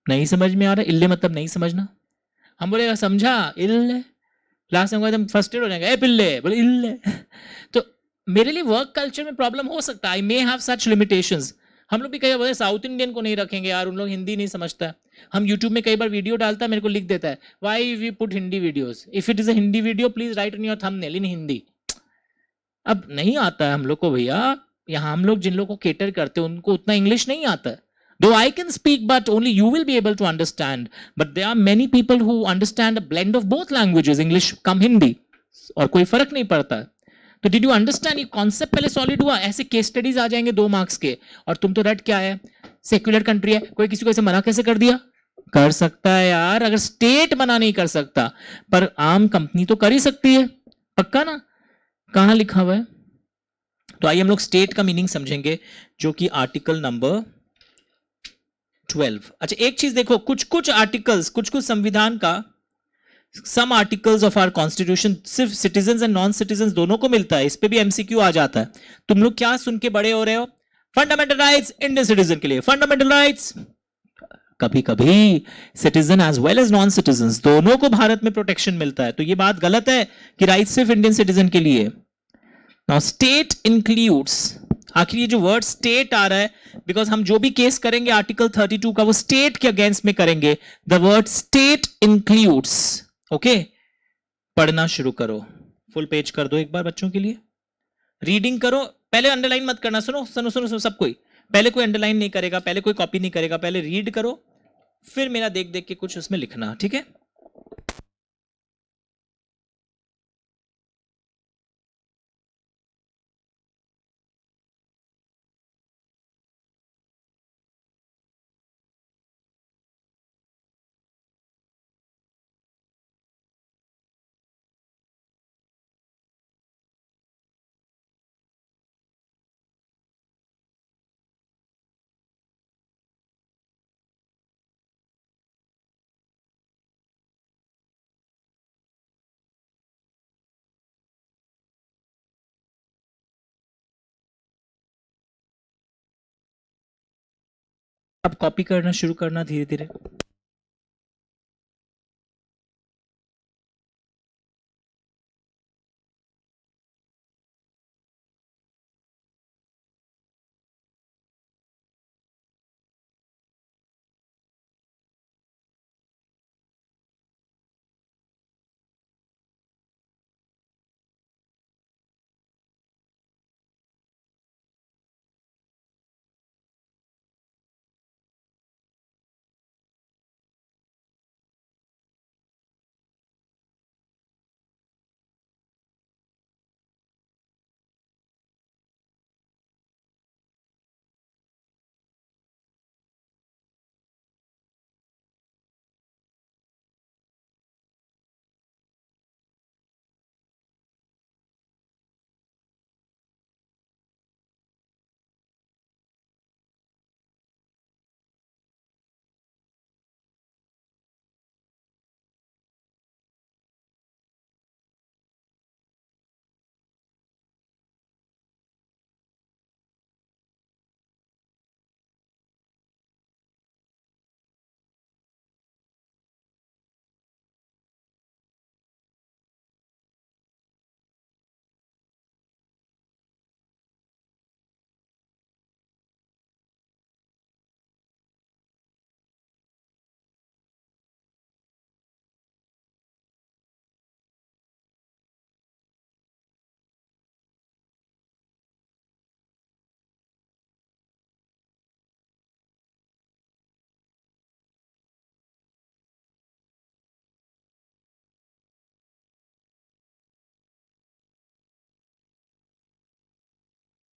S1: नहीं समझ में आ रहा? इल्ले मतलब नहीं समझना. हम बोलेगा समझा, इल्ले. लास्ट में एकदम फ्रस्ट्रेट हो जाएगा, ए पिल्ले, बोले इल्ले. तो मेरे लिए वर्क कल्चर में प्रॉब्लम हो सकता है. आई मे हैव सच लिमिटेशंस. हम लोग भी कई बार साउथ इंडियन को नहीं रखेंगे यार, उन लोग हिंदी नहीं समझता. हम यूट्यूब में कई बार वीडियो डालता है, मेरे को लिख देता है why we put Hindi videos, if it is a Hindi video please write in your thumbnail in Hindi. अब नहीं आता है हम लोग को भैया. यहाँ हम लोग जिन लोगों को केटर करते हैं उनको उतना इंग्लिश नहीं आता है. Though I can speak, but only you will be able to understand. But there are many people who understand a blend of both languages, English कम हिंदी, और कोई फर्क नहीं पड़ता. तो डिड यू अंडरस्टैंड? ये कॉन्सेप्ट पहले सॉलिड हुआ. ऐसे केस स्टडीज आ जाएंगे 2 मार्क्स के, और तुम तो रट क्या है, सेक्युलर कंट्री है, कोई किसी को ऐसे मना कैसे कर दिया? कर सकता है यार, अगर स्टेट मना नहीं कर सकता, पर आम कंपनी तो कर ही सकती है. पक्का ना? कहां लिखा हुआ है? तो आइए हम लोग स्टेट का मीनिंग समझेंगे, जो कि आर्टिकल नंबर 12. अच्छा एक चीज देखो, कुछ कुछ आर्टिकल्स, कुछ कुछ संविधान का, some articles of our constitution सिर्फ सिटीजन एंड नॉन सिटीजन दोनों को मिलता है. इस पे भी एमसीक्यू आ जाता है. तुम लोग क्या सुन के बड़े हो रहे हो? फंडामेंटल राइट्स इंडियन सिटीजन के लिए, फंडामेंटल राइट्स. कभी कभी citizen as well as non citizen दोनों को भारत में प्रोटेक्शन मिलता है. तो ये बात गलत है कि राइट सिर्फ इंडियन सिटीजन के लिए. नाउ स्टेट इंक्लूड्स, आखिर ये जो वर्ड स्टेट आ रहा है, बिकॉज हम जो भी केस करेंगे आर्टिकल 32 का वो स्टेट के अगेंस्ट में करेंगे. The word state includes. Okay, पढ़ना शुरू करो. फुल पेज कर दो एक बार बच्चों के लिए. रीडिंग करो, पहले अंडरलाइन मत करना. सुनो सुनो सुनो सुनो सब कोई, पहले कोई अंडरलाइन नहीं करेगा, पहले कोई कॉपी नहीं करेगा, पहले रीड करो, फिर मेरा देख देख के कुछ उसमें लिखना. ठीक है? अब कॉपी करना शुरू करना धीरे धीरे।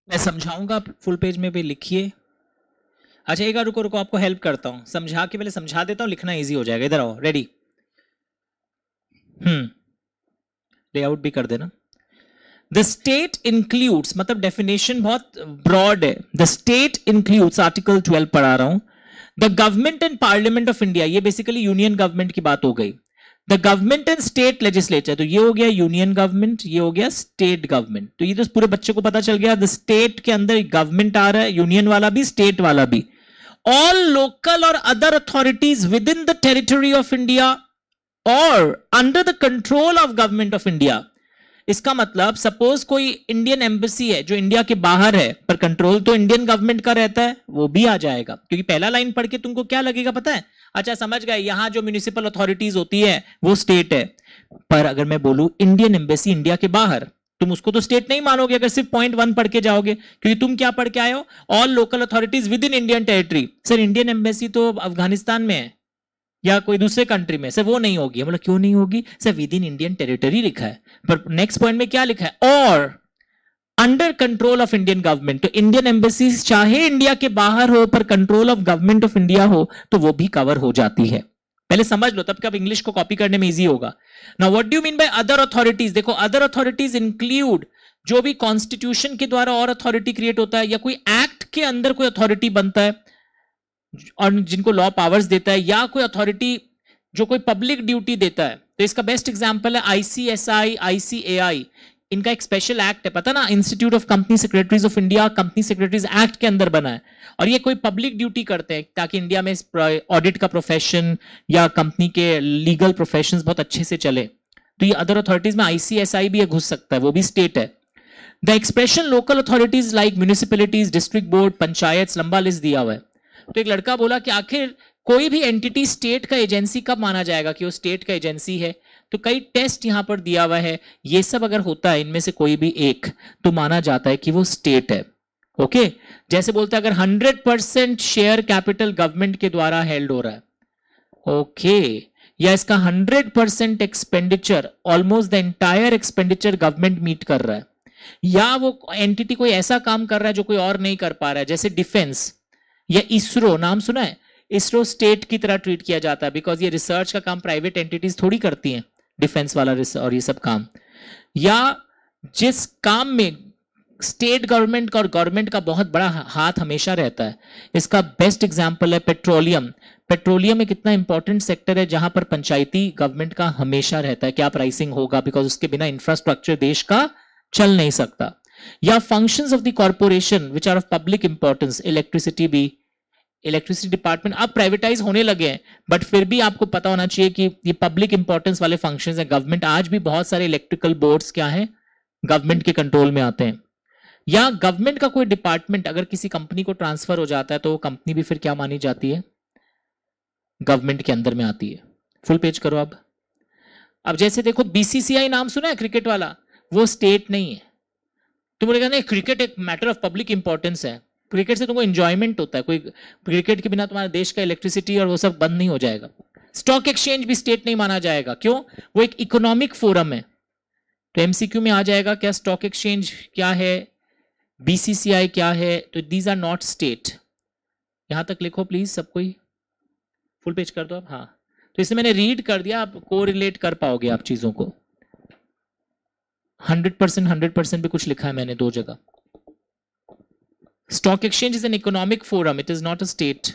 S1: मैं समझाऊंगा, फुल पेज में भी लिखिए। अच्छा एक बार रुको रुको, आपको हेल्प करता हूं, समझा के पहले समझा देता हूं, लिखना इजी हो जाएगा। इधर आओ, रेडी। लेआउट भी कर देना। द स्टेट इंक्लूड्स, मतलब डेफिनेशन बहुत ब्रॉड है। द स्टेट इंक्लूड्स, आर्टिकल 12 पढ़ा रहा हूं। The government and parliament of India, ये बेसिकली यूनियन गवर्नमेंट की बात हो गई। The government and state legislature, तो ये हो गया यूनियन गवर्नमेंट, ये हो गया स्टेट गवर्नमेंट। तो ये तो पूरे बच्चे को पता चल गया, द स्टेट के अंदर गवर्नमेंट आ रहा है, यूनियन वाला भी स्टेट वाला भी। ऑल लोकल और other authorities within the territory of India और under the control of government of India. इसका मतलब सपोज कोई इंडियन एम्बेसी है जो इंडिया के बाहर है, पर कंट्रोल तो इंडियन गवर्नमेंट का रहता है, वो भी आ जाएगा। क्योंकि पहला लाइन पढ़ के तुमको क्या लगेगा पता है? अच्छा समझ गए, यहां जो म्युनिसिपल अथॉरिटीज होती है वो स्टेट है। पर अगर मैं बोलूं इंडियन एम्बेसी इंडिया के बाहर, तुम उसको तो स्टेट नहीं मानोगे अगर सिर्फ पॉइंट 1 पढ़ के जाओगे। क्योंकि तुम क्या पढ़ के आए हो? All local authorities within Indian territory. Sir Indian embassy तो अफगानिस्तान में है या कोई दूसरे कंट्री में, सर वो नहीं होगी। मतलब क्यों नहीं होगी? Sir with in Indian territory लिखा है, पर नेक्स्ट पॉइंट में क्या लिखा है? और under control of Indian government. तो इंडियन एम्बेसी चाहे इंडिया के बाहर हो पर control of government of India हो तो वो भी कवर हो जाती है। पहले समझ लो, तब कब इंग्लिश को कॉपी करने में इजी होगा। Now what do you mean by other authorities? देखो अदर अथॉरिटीज इंक्लूड जो भी कॉन्स्टिट्यूशन के द्वारा और अथॉरिटी क्रिएट होता है, या कोई एक्ट के अंदर कोई अथॉरिटी बनता है और जिनको लॉ पावर्स देता है, या कोई अथॉरिटी जो कोई पब्लिक ड्यूटी देता है। तो इसका बेस्ट एग्जांपल है आईसीएसआई, आईसीएआई। इनका एक स्पेशल एक्ट है, पता ना, institute of company secretaries of India, company secretaries act के अंदर बना है। और ये कोई पब्लिक ड्यूटी करते हैं ताकि इंडिया में ऑडिट का प्रोफेशन या कंपनी के लीगल प्रोफेशंस बहुत अच्छे से चले। तो ये अदर अथॉरिटीज में आईसीएसआई भी घुस सकता है, वो भी स्टेट है। The expression local authorities like municipalities, district board, panchayat, लंबा लिस्ट दिया हुआ है। तो एक लड़का बोला कि आखिर कोई भी एंटिटी स्टेट का एजेंसी कब माना जाएगा कि वो स्टेट का एजेंसी है? तो कई टेस्ट यहां पर दिया हुआ है, ये सब अगर होता है इनमें से कोई भी एक, तो माना जाता है कि वो स्टेट है। ओके, जैसे बोलते हैं अगर 100% शेयर कैपिटल गवर्नमेंट के द्वारा हेल्ड हो रहा है, ओके, या इसका 100% expenditure, almost the entire expenditure government meet कर रहा है, या वो एंटिटी कोई ऐसा काम कर रहा है जो कोई और नहीं कर पा रहा है, जैसे डिफेंस या इसरो, नाम सुना है? इसरो स्टेट की तरह ट्रीट किया जाता है बिकॉज ये रिसर्च का काम प्राइवेट एंटिटीज थोड़ी करती हैं, डिफेंस वाला और ये सब काम। या जिस काम में स्टेट गवर्नमेंट का और गवर्नमेंट का बहुत बड़ा हाथ हमेशा रहता है, इसका बेस्ट एग्जांपल है पेट्रोलियम। पेट्रोलियम एक इतना इंपॉर्टेंट सेक्टर है जहां पर पंचायती गवर्नमेंट का हमेशा रहता है क्या प्राइसिंग होगा, बिकॉज उसके बिना इंफ्रास्ट्रक्चर देश का चल नहीं सकता। या functions of the corporation which are of public importance, electricity भी, इलेक्ट्रिसिटी डिपार्टमेंट अब प्राइवेटाइज होने लगे हैं, बट फिर भी आपको पता होना चाहिए कि ये पब्लिक इंपॉर्टेंस वाले फंक्शंस हैं। गवर्नमेंट आज भी बहुत सारे इलेक्ट्रिकल बोर्ड्स क्या हैं, गवर्नमेंट के कंट्रोल में आते हैं। या गवर्नमेंट का कोई डिपार्टमेंट अगर किसी कंपनी को ट्रांसफर हो जाता है तो वो कंपनी भी फिर क्या मानी जाती है, गवर्नमेंट के अंदर में आती है। फुल पेज करो अब जैसे देखो बीसीसीआई नाम सुना है क्रिकेट वाला, वो स्टेट नहीं है। तुम बोलेगा नहीं क्रिकेट एक मैटर ऑफ पब्लिक इंपॉर्टेंस है, क्रिकेट से तुमको एंजॉयमेंट होता है, कोई क्रिकेट के बिना तुम्हारे देश का इलेक्ट्रिसिटी और वो सब बंद नहीं हो जाएगा। स्टॉक एक्सचेंज भी स्टेट नहीं माना जाएगा, क्यों? वो एक इकोनॉमिक फोरम है। तो एमसीक्यू में आ जाएगा क्या, स्टॉक एक्सचेंज क्या है, बीसीसीआई क्या है, तो दीज आर नॉट स्टेट। यहां तक लिखो प्लीज सब कोई, फुल पेज कर दो आप। हाँ, तो इसे मैंने रीड कर दिया, आप कोरिलेट कर पाओगे आप चीजों को। 100% भी कुछ लिखा है मैंने दो जगह। Stock exchange is an economic forum, it is not a state.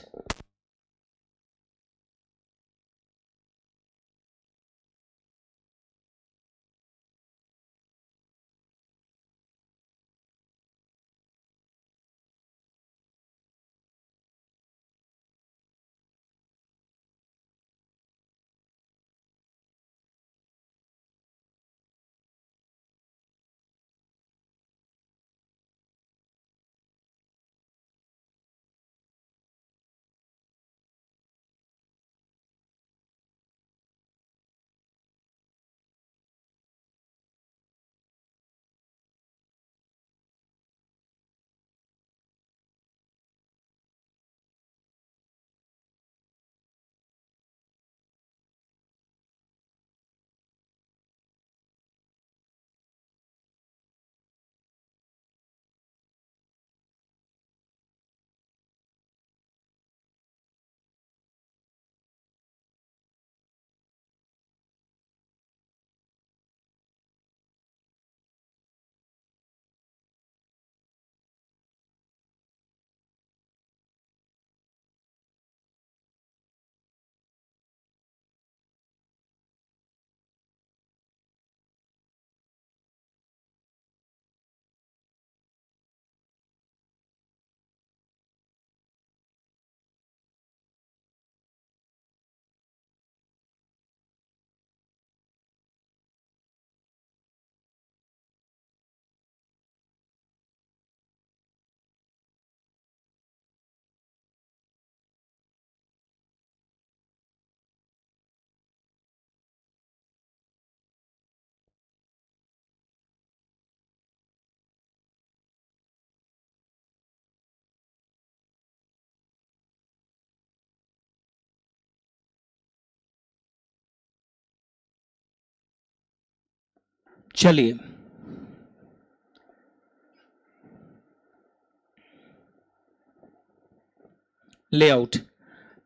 S1: चलिए, लेआउट।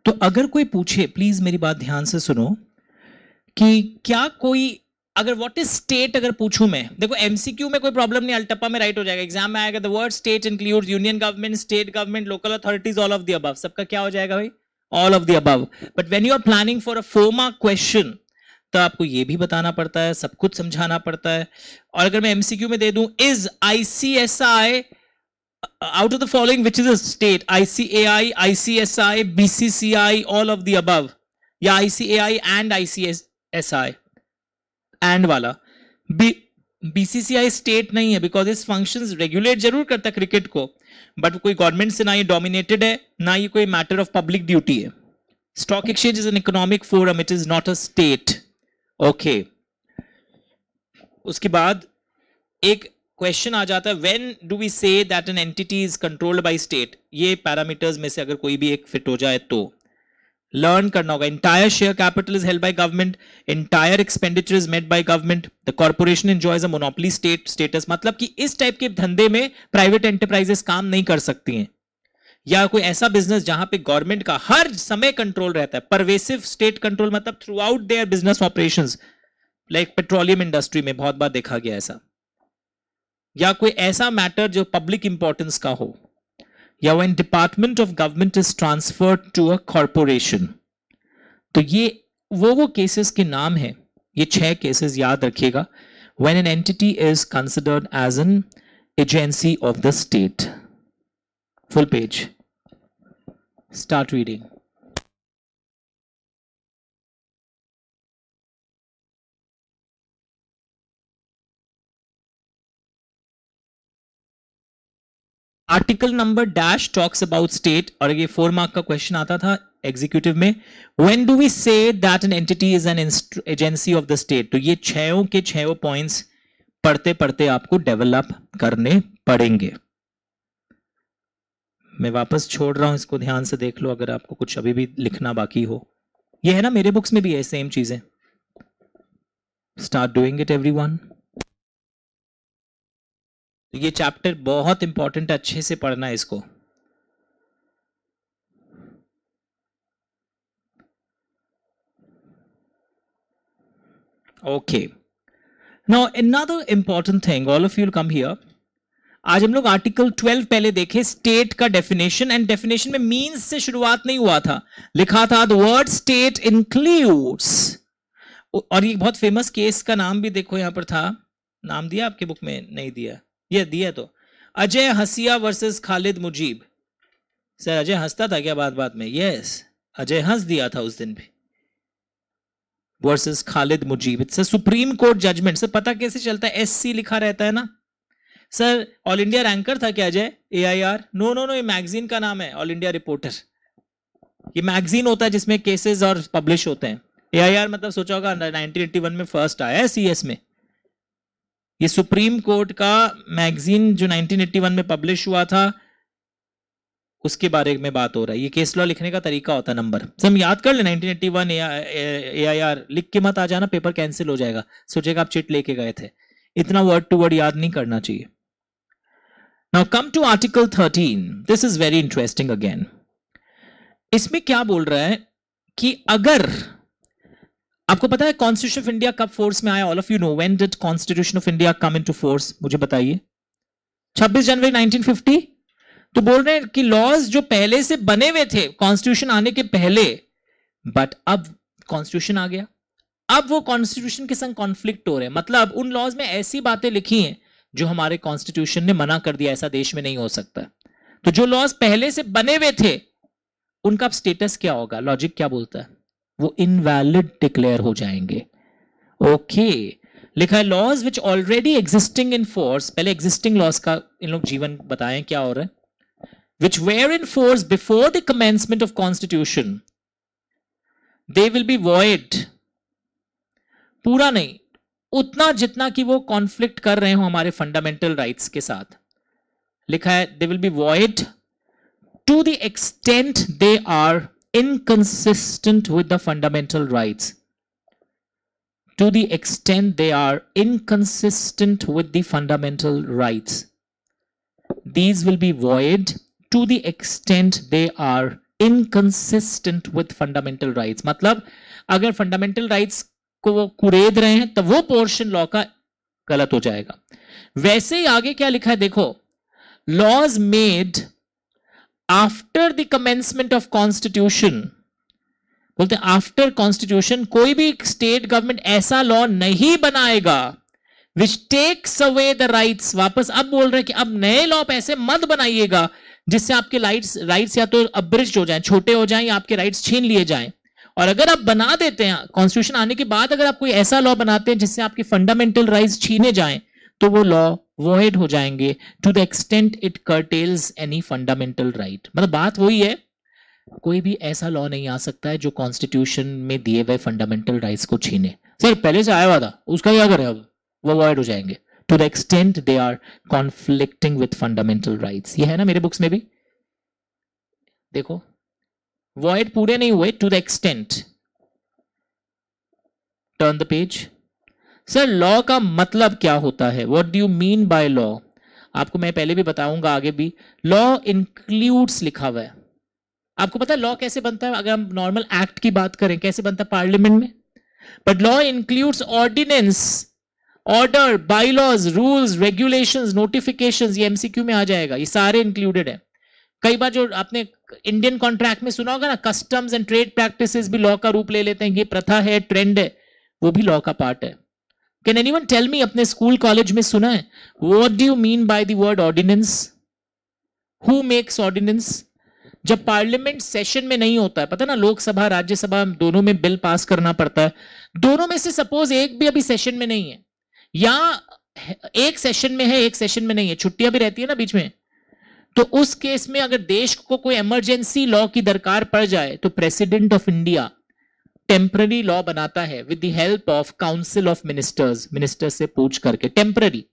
S1: तो अगर कोई पूछे, प्लीज मेरी बात ध्यान से सुनो, कि क्या कोई अगर व्हाट इज स्टेट अगर पूछूं मैं, देखो एमसीक्यू में कोई प्रॉब्लम नहीं, अल्टप्पा में राइट हो जाएगा। एग्जाम में आएगा the word state includes union government, state government, local authorities, all of the above. सबका क्या हो जाएगा भाई, all of the above. But when you are planning for a 4 mark question तो आपको ये भी बताना पड़ता है, सब कुछ समझाना पड़ता है। और अगर मैं एमसीक्यू में दे दूं is ICSI out of the following which is a state, ICAI, ICSI, BCCI, all of the above, या ICAI and ICSI and वाला। BCCI स्टेट नहीं है बिकॉज इस फंक्शंस रेगुलेट जरूर करता है क्रिकेट को, बट कोई गवर्नमेंट से ना ये डोमिनेटेड है ना ये कोई मैटर ऑफ पब्लिक ड्यूटी है। Stock exchange is an economic forum, it is not a state. Okay, उसके बाद एक क्वेश्चन आ जाता है, when do we say that an entity is controlled by state. ये पैरामीटर्स में से अगर कोई भी एक फिट हो जाए तो लर्न करना होगा। Entire share capital is held by government, entire expenditure is made by government, the corporation enjoys a monopoly status. मतलब कि इस टाइप के धंधे में प्राइवेट एंटरप्राइजेस काम नहीं कर सकती हैं, या कोई ऐसा बिजनेस जहां पे गवर्नमेंट का हर समय कंट्रोल रहता है। परवेसिव स्टेट कंट्रोल मतलब through out their business operations, like petroleum industry में बहुत बार देखा गया ऐसा। या कोई ऐसा मैटर जो पब्लिक इंपॉर्टेंस का हो, या when department of government is transferred to a corporation. तो ये वो केसेस के नाम है, ये 6 केसेस याद रखिएगा। When an entity is considered as an agency of the state. Full page, Start reading. Article number dash talks about state, और ये 4 मार्क का क्वेश्चन आता था एग्जीक्यूटिव में. When do we say that an entity is an agency of the state? तो ये छयों के छयों पॉइंट्स पढ़ते पढ़ते आपको डेवलप करने पड़ेंगे. मैं वापस छोड़ रहा हूं, इसको ध्यान से देख लो अगर आपको कुछ अभी भी लिखना बाकी हो. ये है ना, मेरे बुक्स में भी है सेम चीजें. Start doing it everyone. ये चैप्टर बहुत इंपॉर्टेंट है, अच्छे से पढ़ना है इसको. Okay, now another important thing, all of you will come here. आज हम लोग आर्टिकल 12 पहले देखे, स्टेट का डेफिनेशन. एंड डेफिनेशन में मीन्स से शुरुआत नहीं हुआ था, लिखा था द वर्ड स्टेट इंक्लूड्स. और ये बहुत फेमस केस का नाम भी देखो यहां पर था. नाम दिया आपके बुक में? नहीं दिया. ये दिया तो अजय हंसिया वर्सेस खालिद मुजीब. सर अजय हंसता था क्या बात बात में? यस, अजय हंस दिया था उस दिन भी. Versus Khalid Mujib. It's a supreme court judgement. Sir पता कैसे चलता है? एससी लिखा रहता है ना. सर ऑल इंडिया रैंकर था क्या Ajay? AIR? No no no, ये मैगजीन का नाम है, ऑल इंडिया रिपोर्टर. ये मैगजीन होता है जिसमें केसेस और पब्लिश होते हैं. एआईआर मतलब सोचा होगा 1981 में फर्स्ट आया है सीएस में. ये सुप्रीम कोर्ट का मैगजीन जो 1981 में पब्लिश हुआ था, उसके बारे में बात हो रहा है. ये केस लॉ लिखने का तरीका होता है, नंबर सब हम याद कर ले. 1981 एआईआर लिख के मत आ जाना, पेपर कैंसिल हो जाएगा, सोचेगा आप चिट लेके गए थे. इतना वर्ड टू वर्ड याद नहीं करना चाहिए. Now come to article 13. This is very interesting again. इसमें क्या बोल रहा है कि अगर आपको पता है कॉन्स्टिट्यूशन ऑफ इंडिया कब फोर्स में आया? All of you know. When did constitution of India come into force? मुझे बताइए. 26 जनवरी 1950. तो बोल रहे हैं कि लॉज जो पहले से बने हुए थे कॉन्स्टिट्यूशन आने के पहले, बट अब कॉन्स्टिट्यूशन आ गया, अब वो कॉन्स्टिट्यूशन के संग कॉन्फ्लिक्ट हो रहे हैं. मतलब उन लॉज में ऐसी बातें लिखी हैं जो हमारे कॉन्स्टिट्यूशन ने मना कर दिया, ऐसा देश में नहीं हो सकता. तो जो लॉज पहले से बने हुए थे उनका स्टेटस क्या होगा? लॉजिक क्या बोलता है? वो इनवैलिड डिक्लेयर हो जाएंगे. ओके, लिखा है laws which already existing in force. पहले एग्जिस्टिंग लॉज का इन लोग जीवन बताएं क्या हो रहा है. Which were in force before the commencement of constitution, they will be void. पूरा नहीं, उतना जितना कि वो कॉन्फ्लिक्ट कर रहे हो हमारे फंडामेंटल राइट्स के साथ. लिखा है they will be void to the extent they are inconsistent with the fundamental rights. To the extent they are inconsistent with the fundamental rights, these will be void to the extent they are inconsistent with fundamental rights. मतलब अगर fundamental rights को वो कुरेद रहे हैं तो वो पोर्शन लॉ का गलत हो जाएगा. वैसे ही आगे क्या लिखा है देखो, laws made after the commencement of constitution. बोलते हैं आफ्टर कॉन्स्टिट्यूशन कोई भी स्टेट गवर्नमेंट ऐसा लॉ नहीं बनाएगा which takes away the rights. वापस अब बोल रहे हैं कि अब नए लॉ ऐसे मत बनाइएगा जिससे आपके राइट्स या तो अब्रिज्ड हो जाएं, छोटे हो जाएं, या आपके राइट्स छीन लिए जाएं. और अगर आप बना देते हैं कॉन्स्टिट्यूशन आने के बाद, अगर आप कोई ऐसा लॉ बनाते हैं जिससे आपके फंडामेंटल राइट्स छीने जाएं, तो वो लॉ void हो जाएंगे to the extent it curtails any fundamental right. मतलब बात वही है, कोई भी ऐसा लॉ नहीं आ सकता है जो कॉन्स्टिट्यूशन में दिए हुए फंडामेंटल राइट्स को छीने. सर पहले से आया हुआ था, उसका क्या करें? अब वो void हो जाएंगे to the extent they are conflicting with fundamental rights. ये है ना मेरे बुक्स में भी, देखो void पूरे नहीं हुए, to the extent. Turn the page. Sir law का मतलब क्या होता है? What do you mean by law? आपको मैं पहले भी बताऊंगा, आगे भी. लॉ इंक्लूड्स लिखा हुआ है. आपको पता है लॉ कैसे बनता है? अगर हम नॉर्मल एक्ट की बात करें कैसे बनता है पार्लियामेंट में, but law includes ordinance, order, bylaws, rules, regulations, notifications. ये एमसीक्यू में आ जाएगा, ये सारे इंक्लूडेड है. कई बार जो आपने इंडियन कॉन्ट्रैक्ट में सुना होगा ना, कस्टम्स एंड ट्रेड प्रैक्टिसेस भी लॉ का रूप ले लेते हैं. ये प्रथा है, ट्रेंड है, वो भी लॉ का पार्ट है. Can anyone tell me, अपने स्कूल कॉलेज में सुना है, what do you mean by the word ordinance? Who makes ordinance? जब पार्लियामेंट सेशन में नहीं होता है, पता ना, लोकसभा राज्यसभा दोनों में बिल पास करना पड़ता है, दोनों में से सपोज एक भी अभी सेशन में नहीं है, या एक सेशन में है एक सेशन में नहीं है, छुट्टियां भी रहती है ना बीच में, तो उस केस में अगर देश को कोई इमरजेंसी लॉ की दरकार पड़ जाए तो president of India temporary law बनाता है with the help of council of ministers, minister से पूछ करके टेम्पररी।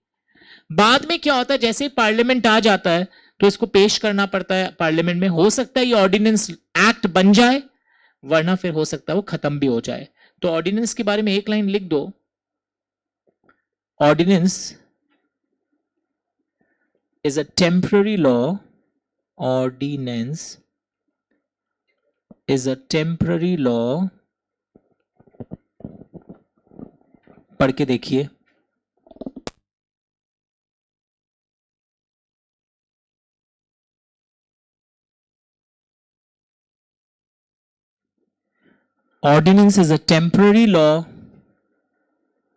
S1: बाद में क्या होता है, जैसे पार्लियामेंट आ जाता है तो इसको पेश करना पड़ता है पार्लियामेंट में, हो सकता है ये ऑर्डिनेंस एक्ट बन जाए, वरना फिर हो सकता है वो खत्म भी हो जाए। तो ऑर्डिनेंस के बारे में एक लाइन लिख दो, ordinance is a temporary law, ordinance is a temporary law, पढ़ के देखिए। Ordinance is a temporary law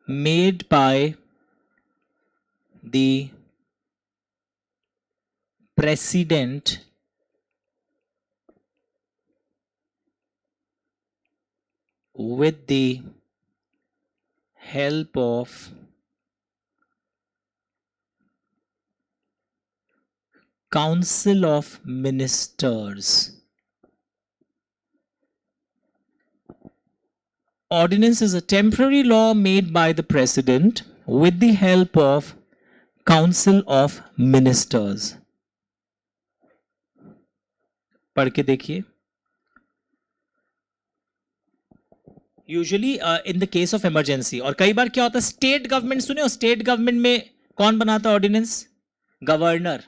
S1: made by the president with the help of council of ministers. Ordinance is a temporary law made by the president with the help of council of ministers. पढ़ के देखिए। Usually in the case of emergency, और कई बार क्या होता है, स्टेट गवर्नमेंट सुने हो, स्टेट गवर्नमेंट में कौन बनाता है ordinance? Governor.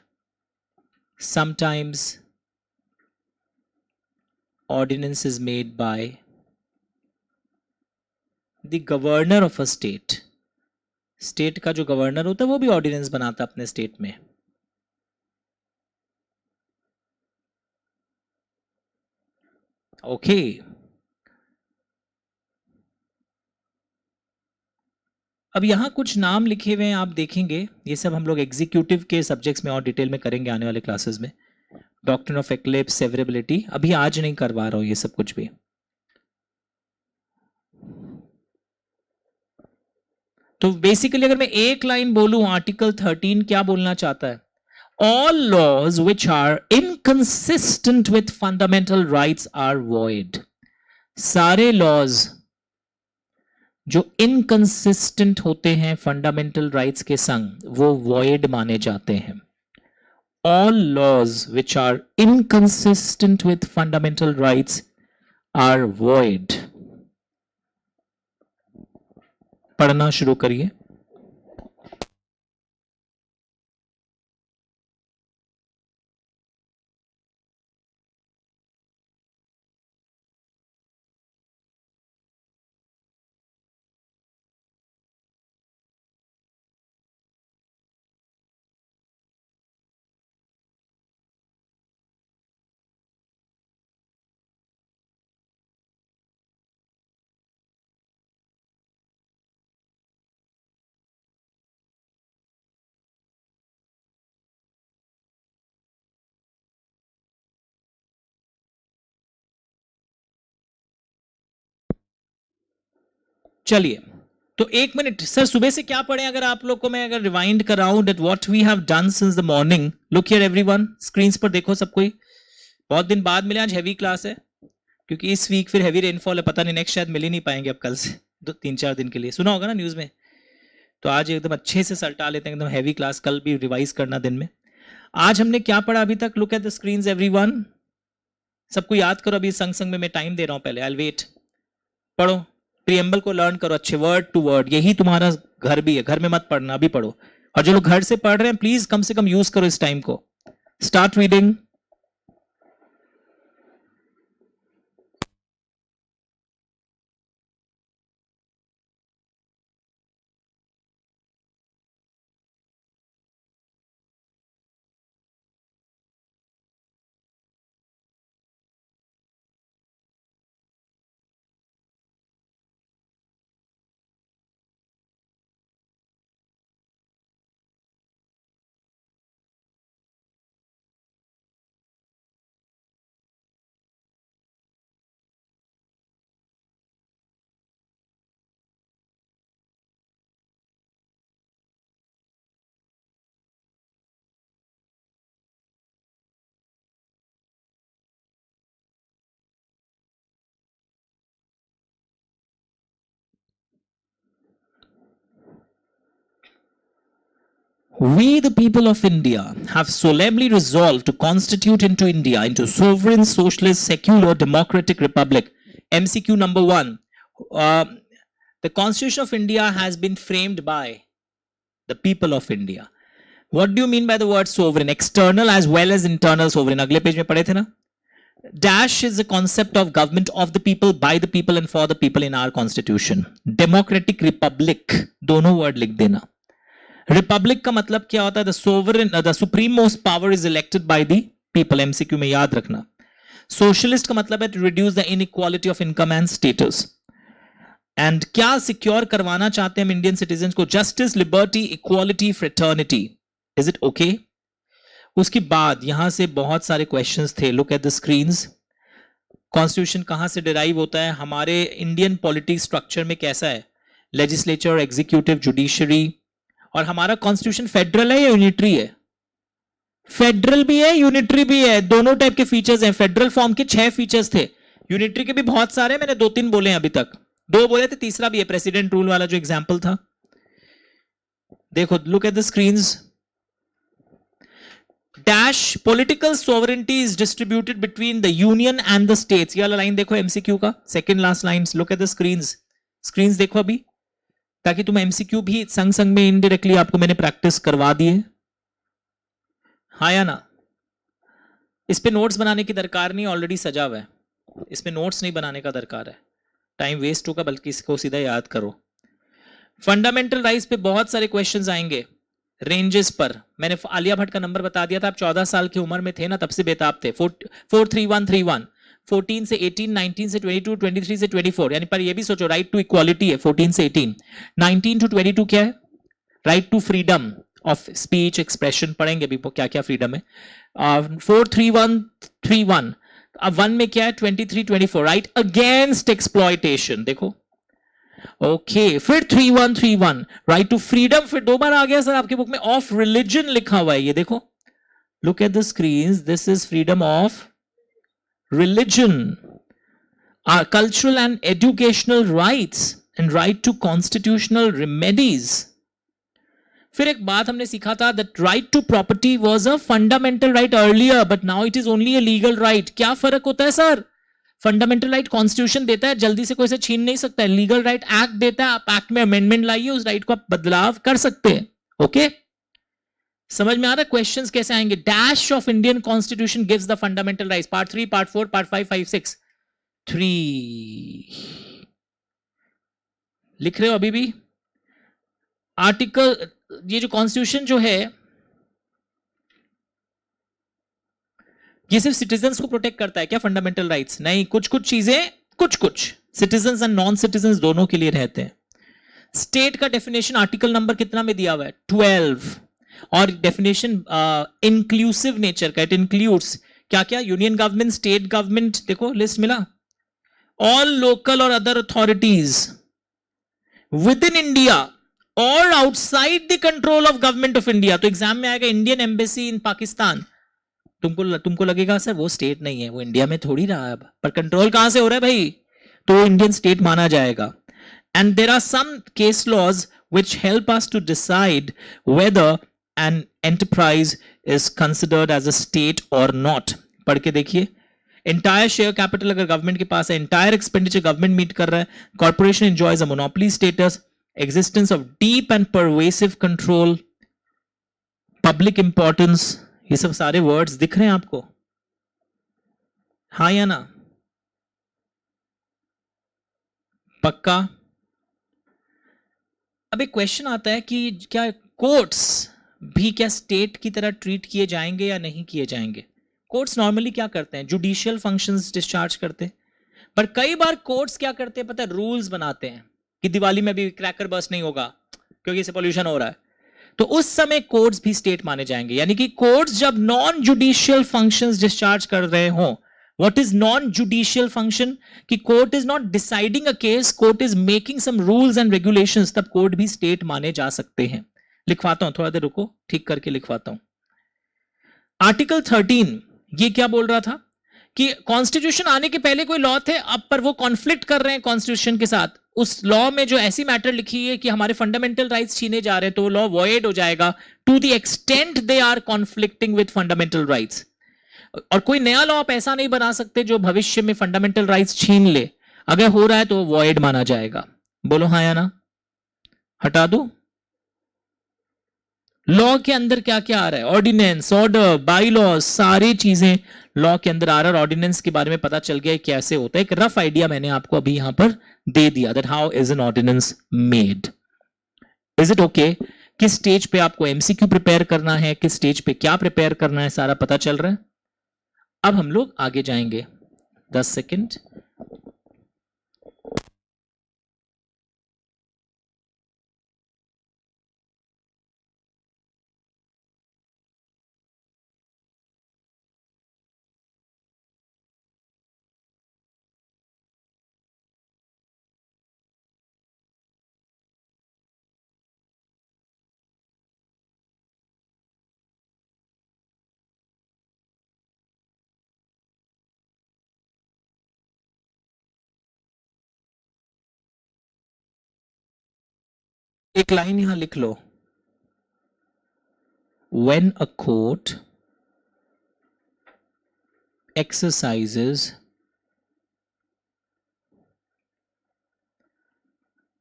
S1: Sometimes ordinance is made by the governor of a state. State का जो गवर्नर होता है वो भी ऑर्डिनेंस बनाता है अपने स्टेट में। ओके अब यहां कुछ नाम लिखे हुए हैं, आप देखेंगे, ये सब हम लोग एग्जीक्यूटिव के सब्जेक्ट्स में और डिटेल में करेंगे आने वाले क्लासेस में। डॉक्ट्रिन ऑफ एक्लिप्स, सेवरेबिलिटी, अभी आज नहीं करवा रहा हूं ये सब कुछ भी। तो बेसिकली अगर मैं एक लाइन बोलूं, आर्टिकल 13 क्या बोलना चाहता है? All laws which are inconsistent with fundamental rights are void. सारे लॉज जो इनकंसिस्टेंट होते हैं फंडामेंटल राइट्स के संग, वो वॉइड माने जाते हैं। all laws which are inconsistent with fundamental rights are void। पढ़ना शुरू करिए। चलिए, तो एक मिनट सर, सुबह से क्या पढ़े? अगर आप लोग को मैं अगर रिवाइंड कराऊं that what we have done since the morning. Look here everyone, screens पर देखो सब कोई। बहुत दिन बाद मिले, आज हैवी क्लास है क्योंकि इस वीक फिर हैवी रेनफॉल है, पता नहीं नेक्स्ट शायद मिल ही नहीं पाएंगे अब कल से, 2-3-4 दिन के लिए, सुना होगा ना न्यूज में। तो आज एकदम अच्छे से सल्टा लेते हैं, एकदम हैवी क्लास, कल भी रिवाइज करना दिन में। आज हमने क्या पढ़ा अभी तक? Look at the screens everyone, सबको याद करो, अभी संग संग में मैं टाइम दे रहा हूं, पहले आई विल वेट। पढ़ो, प्रियम्बल को लर्न करो अच्छे, वर्ड टू वर्ड, यही तुम्हारा घर भी है, घर में मत पढ़ना, अभी पढ़ो। और जो लोग घर से पढ़ रहे हैं प्लीज कम से कम यूज करो इस टाइम को। Start reading. We, the people of India, have solemnly resolved to constitute into India into sovereign, socialist, secular, democratic republic. MCQ number 1. The Constitution of India has been framed by the people of India. What do you mean by the word sovereign? External as well as internal sovereign. अगले पेज में पढ़े थे ना? Dash is the concept of government of the people, by the people and for the people in our constitution. Democratic republic, दोनों word लिख देना. Republic का मतलब क्या होता है? The sovereign, the supreme most power is elected by the people. MCQ में याद रखना. Socialist का मतलब है to reduce the inequality of income and status. And क्या सिक्योर करवाना चाहते हैं हम इंडियन सिटीजन को? Justice, liberty, equality, fraternity. Is it okay? उसके बाद यहां से बहुत सारे क्वेश्चंस थे. Look at the screens. Constitution कहां से डिराइव होता है? हमारे इंडियन पॉलिटिक्स स्ट्रक्चर में कैसा है? Legislature, executive, judiciary. और हमारा कॉन्स्टिट्यूशन फेडरल है या यूनिटरी है? फेडरल भी है, यूनिटरी भी है. दोनों टाइप के फीचर्स हैं. फेडरल फॉर्म के 6 फीचर्स थे. यूनिटरी के भी बहुत सारे, मैंने 2-3 बोले हैं अभी तक. 2 बोले थे, तीसरा भी है, प्रेसिडेंट रूल वाला जो एग्जाम्पल था. देखो, look at the screens. Dash political sovereignty is distributed between the union and the states. ये वाला लाइन देखो MCQ का, second last line. Look at the screens. Screens देखो अभी, ताकि तुम MCQ भी संग संग में इनडायरेक्टली आपको मैंने प्रैक्टिस करवा दिए. हाँ या ना? इस पे नोट्स बनाने की दरकार नहीं, ऑलरेडी सजा हुआ है. इस पे नोट्स नहीं बनाने का दरकार है, टाइम वेस्ट होगा, बल्कि इसको सीधा याद करो. फंडामेंटल राइट्स पे बहुत सारे क्वेश्चंस आएंगे. रेंजेस पर मैंने आलिया भट्ट का नंबर बता दिया था. आप 14 साल की उम्र में थे ना, तब से बेताब थे. 43131. 14 से 18, 19 से 22, 23 से 24. यानी पर ये भी सोचो, राइट टू इक्वालिटी है 14 से 18. 19 to 22 क्या है? Right to freedom of speech, expression. पढ़ेंगे भी क्या क्या फ्रीडम है. 43131. अब 1 में क्या है? 23, 24. Right against exploitation. देखो, ओके. फिर 3131, राइट टू फ्रीडम. फिर 2 बार आ गया सर आपके बुक में. ऑफ रिलीजन लिखा हुआ है, ये देखो. Look at the screens. This is freedom of religion. Cultural and educational rights and right to constitutional remedies. फिर एक बात हमने सीखा था, that right to property was a fundamental right earlier, but now it is only a legal right. क्या फर्क होता है सर? फंडामेंटल राइट कॉन्स्टिट्यूशन देता है, जल्दी से कोई से छीन नहीं सकता है. लीगल राइट एक्ट देता है, आप एक्ट में अमेंडमेंट लाइए, उस राइट को आप बदलाव कर सकते हैं. ओके, समझ में आ रहा है क्वेश्चंस कैसे आएंगे? Dash of Indian constitution gives the fundamental rights. Part 3, part 4, part 5, 5, 6. 3 लिख रहे हो अभी भी? आर्टिकल, ये जो कॉन्स्टिट्यूशन जो है, ये सिर्फ सिटीजन्स को प्रोटेक्ट करता है क्या? फंडामेंटल राइट्स नहीं. कुछ कुछ चीजें, कुछ सिटीजन्स एंड नॉन सिटीजन्स दोनों के लिए रहते हैं. स्टेट का डेफिनेशन आर्टिकल नंबर कितना में दिया हुआ है? 12. और डेफिनेशन इंक्लूसिव नेचर का. इट इंक्लूड्स क्या क्या? Union government, state government. देखो लिस्ट मिला. ऑल लोकल और other authorities within India और outside the control of government of India. तो एग्जाम में आएगा इंडियन एम्बेसी इन पाकिस्तान. तुमको लगेगा सर वो स्टेट नहीं है, वो इंडिया में थोड़ी रहा है, पर कंट्रोल कहां से हो रहा है भाई? तो इंडियन स्टेट माना जाएगा. And there are some case laws which help us to decide whether an enterprise is considered as a state और नॉट. पढ़ के देखिए. एंटायर शेयर कैपिटल अगर गवर्नमेंट के पास है, एंटायर एक्सपेंडिचर गवर्नमेंट मीट कर रहा है, corporation enjoys a monopoly status, existence of deep and pervasive control, public importance. ये सब सारे वर्ड्स दिख रहे हैं आपको? हाँ या ना? पक्का? अब एक क्वेश्चन आता है कि क्या कोर्ट्स भी क्या स्टेट की तरह ट्रीट किए जाएंगे या नहीं किए जाएंगे? कोर्ट्स नॉर्मली क्या करते हैं? जुडिशियल फंक्शंस डिस्चार्ज करते हैं. पर कई बार कोर्ट्स क्या करते हैं पता है? रूल्स बनाते हैं कि दिवाली में भी क्रैकर बर्स्ट नहीं होगा क्योंकि इससे पोल्यूशन हो रहा है. तो उस समय कोर्ट्स भी स्टेट माने जाएंगे. यानी कि कोर्ट्स जब नॉन जुडिशियल फंक्शंस डिस्चार्ज कर रहे हो. What is non judicial function? कि court is not deciding a case, court is making some rules and regulations. तब कोर्ट भी स्टेट माने जा सकते हैं. लिखवाता हूं, थोड़ा देर रुको, ठीक करके लिखवाता हूं. आर्टिकल 13 ये क्या बोल रहा था? कि कॉन्स्टिट्यूशन आने के पहले कोई लॉ थे, अब पर वो कॉन्फ्लिक्ट कर रहे हैं कॉन्स्टिट्यूशन के साथ. उस लॉ में जो ऐसी मैटर लिखी है कि हमारे फंडामेंटल राइट्स छीने जा रहे हैं, तो वो लॉ वॉइड हो जाएगा to the extent they are conflicting with fundamental rights. और कोई नया लॉ आप ऐसा नहीं बना सकते जो भविष्य में फंडामेंटल राइट्स छीन ले। अगर हो रहा है तो वॉइड माना जाएगा। बोलो हाँ या ना? हटा दो। लॉ के अंदर क्या क्या आ रहा है? ऑर्डिनेंस, ऑर्डर, बाई लॉ, सारी चीजें लॉ के अंदर आ रहा है। ऑर्डिनेंस के बारे में पता चल गया कैसे होता है। एक रफ आइडिया मैंने आपको अभी यहां पर दे दिया, that how is an ordinance made. Is it okay? किस स्टेज पे आपको एमसीक्यू प्रिपेयर करना है, किस स्टेज पे क्या प्रिपेयर करना है, सारा पता चल रहा है। अब हम लोग आगे जाएंगे। 10 सेकेंड। एक लाइन यहां लिख लो, when a court exercises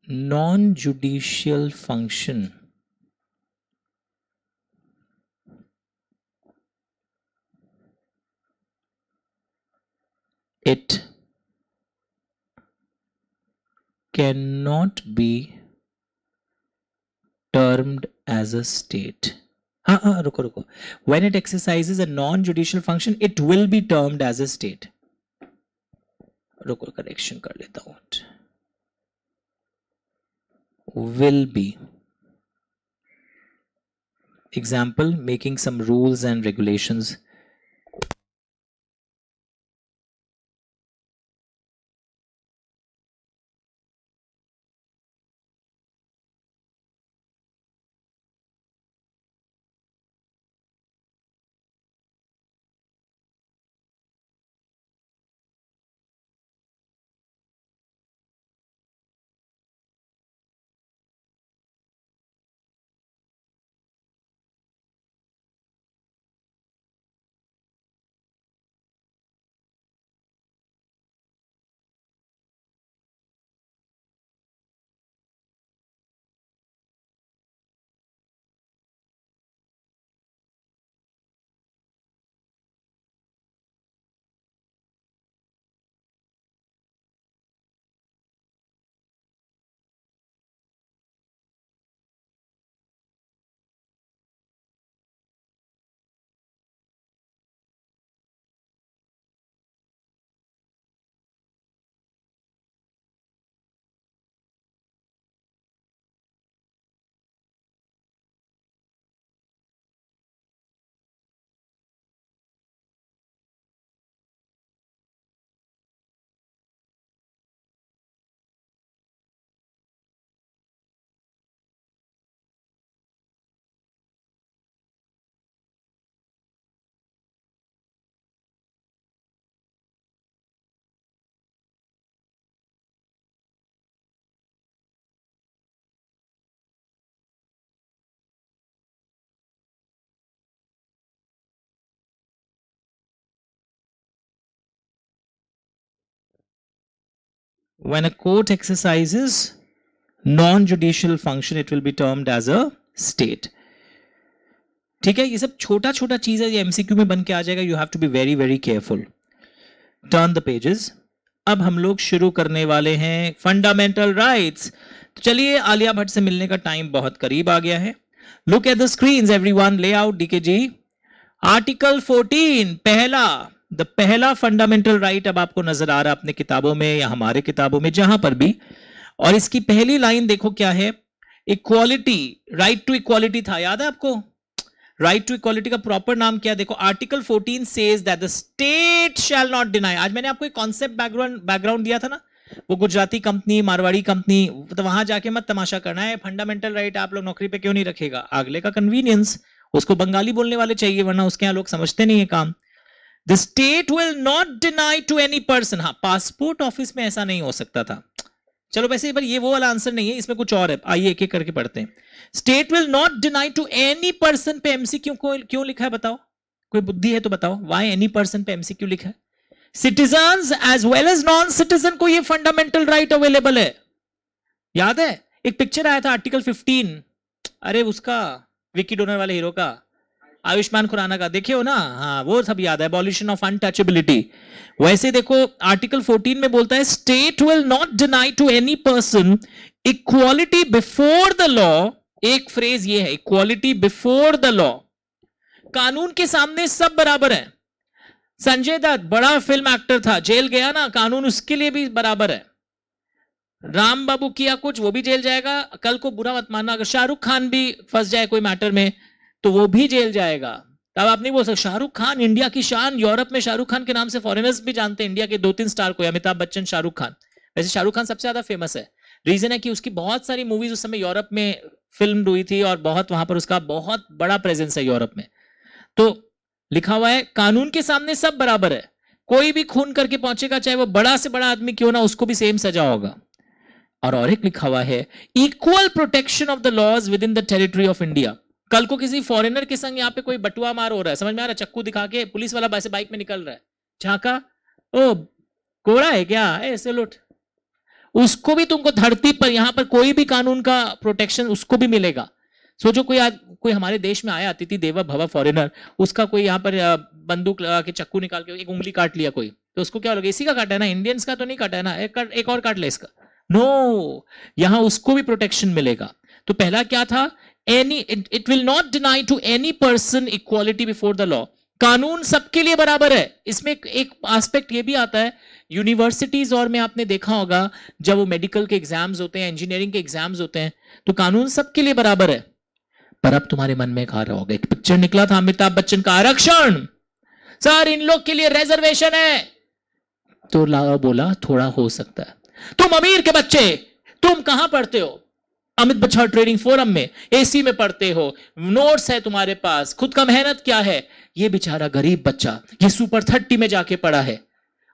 S1: non-judicial function, it cannot be termed as a state. हाँ रुको रुको, when it exercises a non-judicial function it will be termed as a state. रुको करेक्शन कर लेता हूं, will be. Example, making some rules and regulations. When a court exercises non-judicial function, it will be termed as a state. ठीक है, ये सब छोटा छोटा चीज है, ये एमसीक्यू में बन के आ जाएगा. You have to be very very careful. Turn the pages. अब हम लोग शुरू करने वाले हैं फंडामेंटल राइट्स. तो चलिए, आलिया भट्ट से मिलने का टाइम बहुत करीब आ गया है. Look at the screens everyone. Layout DK ji. Article 14 पहला फंडामेंटल राइट अब आपको नजर आ रहा है अपने किताबों में या हमारे किताबों में, जहां पर भी. और इसकी पहली लाइन देखो क्या है. इक्वालिटी, राइट टू इक्वालिटी था, याद है आपको? राइट टू इक्वालिटी का प्रॉपर नाम क्या? देखो, article 14 says that the state shall not deny. आज मैंने आपको एक कॉन्सेप्ट बैकग्राउंड दिया था ना, वो गुजराती कंपनी, मारवाड़ी कंपनी, तो वहां जाके मत तमाशा करना है. फंडामेंटल राइट आप लोग नौकरी पे क्यों नहीं रखेगा? अगले का कन्वीनियंस. उसको बंगाली बोलने वाले चाहिए, वरना उसके यहां लोग समझते नहीं है काम. The state will not deny to any person. हाँ, पासपोर्ट ऑफिस में ऐसा नहीं हो सकता था. चलो वैसे पर ये वो वाला आंसर नहीं है, इसमें कुछ और है, आइए एक एक करके पढ़ते हैं. State will not deny to any person पे एमसीक्यू क्यों लिखा है बताओ, कोई बुद्धि है तो बताओ, व्हाई एनी पर्सन पे एमसीक्यू लिखा है? Citizens as well as non citizen को ये फंडामेंटल राइट अवेलेबल है. याद है एक पिक्चर आया था आर्टिकल 15, अरे उसका विकी डोनर वाले हीरो का, आयुष्मान खुराना का, देखे हो ना? हाँ वो सब याद है, एबॉलिशन ऑफ अनटचेबिलिटी. वैसे देखो आर्टिकल 14 में बोलता है state will not deny to any person equality before the law. एक फ्रेज ये है, इक्वालिटी बिफोर द लॉ, कानून के सामने सब बराबर है. संजय दत्त बड़ा फिल्म एक्टर था, जेल गया ना, कानून उसके लिए भी बराबर है. राम बाबू किया कुछ, वो भी जेल जाएगा. कल को बुरा मत मानना, अगर शाहरुख खान भी फंस जाए कोई मैटर में तो वो भी जेल जाएगा. तब आप नहीं बोल सकते शाहरुख खान इंडिया की शान, यूरोप में शाहरुख खान के नाम से फॉरेनर्स भी जानते हैं इंडिया के 2-3 स्टार को, अमिताभ बच्चन, शाहरुख खान. वैसे शाहरुख खान सबसे ज्यादा फेमस है, रीजन है कि उसकी बहुत सारी मूवीज उस समय यूरोप में फिल्म हुई थी और बहुत वहां पर उसका बहुत बड़ा प्रेजेंस है यूरोप में. तो लिखा हुआ है कानून के सामने सब बराबर है, कोई भी खून करके पहुंचेगा चाहे वो बड़ा से बड़ा आदमी क्यों ना, उसको भी सेम सजा होगा. और एक लिखा हुआ है equal protection of the laws within the territory of India. कल को किसी फॉरेनर के संग यहाँ पे कोई बटुआ मार हो रहा है, समझ में आ रहा है, चक्कू दिखा के पुलिस वाला से बाइक में निकल रहा है, झांका, ओ कोड़ा है क्या, ऐसे लुट, उसको भी तुमको धरती पर यहाँ पर कोई भी कानून का प्रोटेक्शन उसको भी मिलेगा. सोचो कोई हमारे देश में आया, अतिथि देवा भव फॉरेनर, उसका कोई यहाँ पर बंदूक लगा के चक्कू निकाल के एक उंगली काट लिया कोई, तो उसको क्या लगे, इसी का काटा है ना, इंडियंस का तो नहीं काटा है ना, एक और काट ले इसका. नो, यहां उसको भी प्रोटेक्शन मिलेगा. तो पहला क्या था, it will not deny to any person equality before the law. कानून सबके लिए बराबर है. इसमें एक एस्पेक्ट ये भी आता है, यूनिवर्सिटीज और में आपने देखा होगा जब वो मेडिकल के एग्जाम्स होते हैं, इंजीनियरिंग के एग्जाम्स होते हैं, तो कानून सबके लिए बराबर है. पर अब तुम्हारे मन में एक आ रहा होगा, एक पिक्चर निकला था अमिताभ बच्चन का, आरक्षण, सर इन लोग के लिए रिजर्वेशन है. तो लाओ बोला थोड़ा हो सकता है, तुम अमीर के बच्चे, तुम कहां पढ़ते हो, अमित बछाड़ ट्रेडिंग फोरम में, एसी में पढ़ते हो, नोट्स है तुम्हारे पास, खुद का मेहनत क्या है. ये बेचारा गरीब बच्चा ये सुपर 30 में जाके पढ़ा है,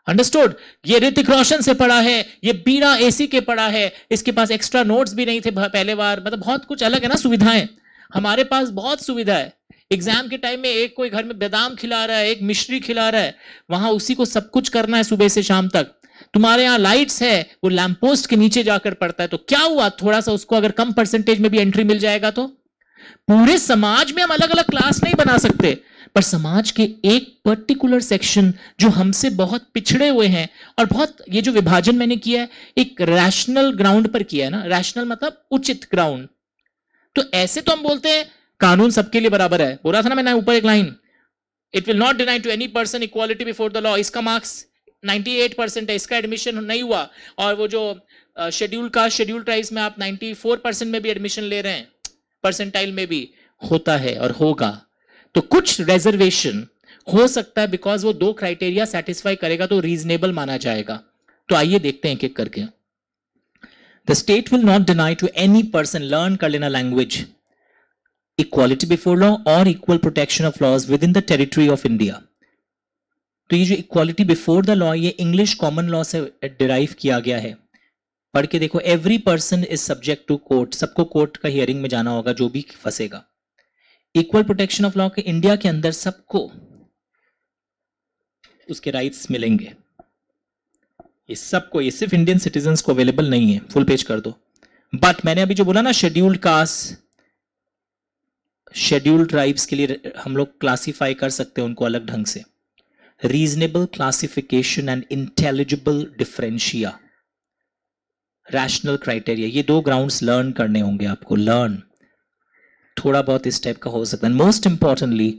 S1: अंडरस्टूड, ये ऋतिक रोशन से पढ़ा है, ये बीड़ा एसी के पढ़ा है, इसके पास एक्स्ट्रा नोट्स भी नहीं थे पहले बार, मतलब बहुत कुछ अलग है ना सुविधाएं. हमारे पास बहुत सुविधा है. एग्जाम के टाइम में एक कोई घर में बादाम खिला रहा है, एक मिश्री खिला रहा है, वहां उसी को सब कुछ करना है सुबह से शाम तक. तुम्हारे यहाँ लाइट्स है, वो लैंप पोस्ट के नीचे जाकर पड़ता है, तो क्या हुआ, थोड़ा सा उसको अगर कम परसेंटेज में भी एंट्री मिल जाएगा तो. पूरे समाज में हम अलग अलग क्लास नहीं बना सकते, पर समाज के एक पर्टिकुलर सेक्शन जो हमसे बहुत पिछड़े हुए हैं, और बहुत ये जो विभाजन मैंने किया है एक रैशनल ग्राउंड पर किया है ना, रैशनल मतलब उचित ग्राउंड. तो ऐसे तो हम बोलते हैं कानून सबके लिए बराबर है. बोला था ना मैंने ऊपर एक line, it will not deny to any person equality before the law. इसका मार्क्स 98% है, इसका एडमिशन नहीं हुआ, और वो जो शेड्यूल कास्ट शेड्यूल ट्राइब्स में आप 94% में भी एडमिशन ले रहे हैं, परसेंटाइल में भी होता है और होगा. तो कुछ रिजर्वेशन हो सकता है बिकॉज वो 2 क्राइटेरिया सेटिस्फाई करेगा तो रीजनेबल माना जाएगा. तो आइए देखते हैं एक एक करके. The state will not deny to any person, learn कर लेना लैंग्वेज, इक्वालिटी बिफोर लॉ और equal protection of laws within the territory of India. तो ये जो इक्वालिटी बिफोर द लॉ, ये इंग्लिश कॉमन लॉ से डिराइव किया गया है. पढ़ के देखो, every person is subject to court, सबको कोर्ट का हियरिंग में जाना होगा जो भी फंसेगा. इक्वल प्रोटेक्शन ऑफ लॉ के इंडिया के अंदर सबको उसके राइट्स मिलेंगे, ये सबको, ये सिर्फ इंडियन सिटीजन्स को अवेलेबल नहीं है. फुल पेज कर दो. बट मैंने अभी जो बोला ना, शेड्यूल्ड कास्ट शेड्यूल्ड ट्राइब्स के लिए हम लोग क्लासीफाई कर सकते हैं उनको अलग ढंग से. Reasonable classification and intelligible differentia, rational criteria, ये 2 ग्राउंड्स लर्न करने होंगे आपको. लर्न थोड़ा बहुत इस टाइप का हो सकता है. मोस्ट इंपॉर्टेंटली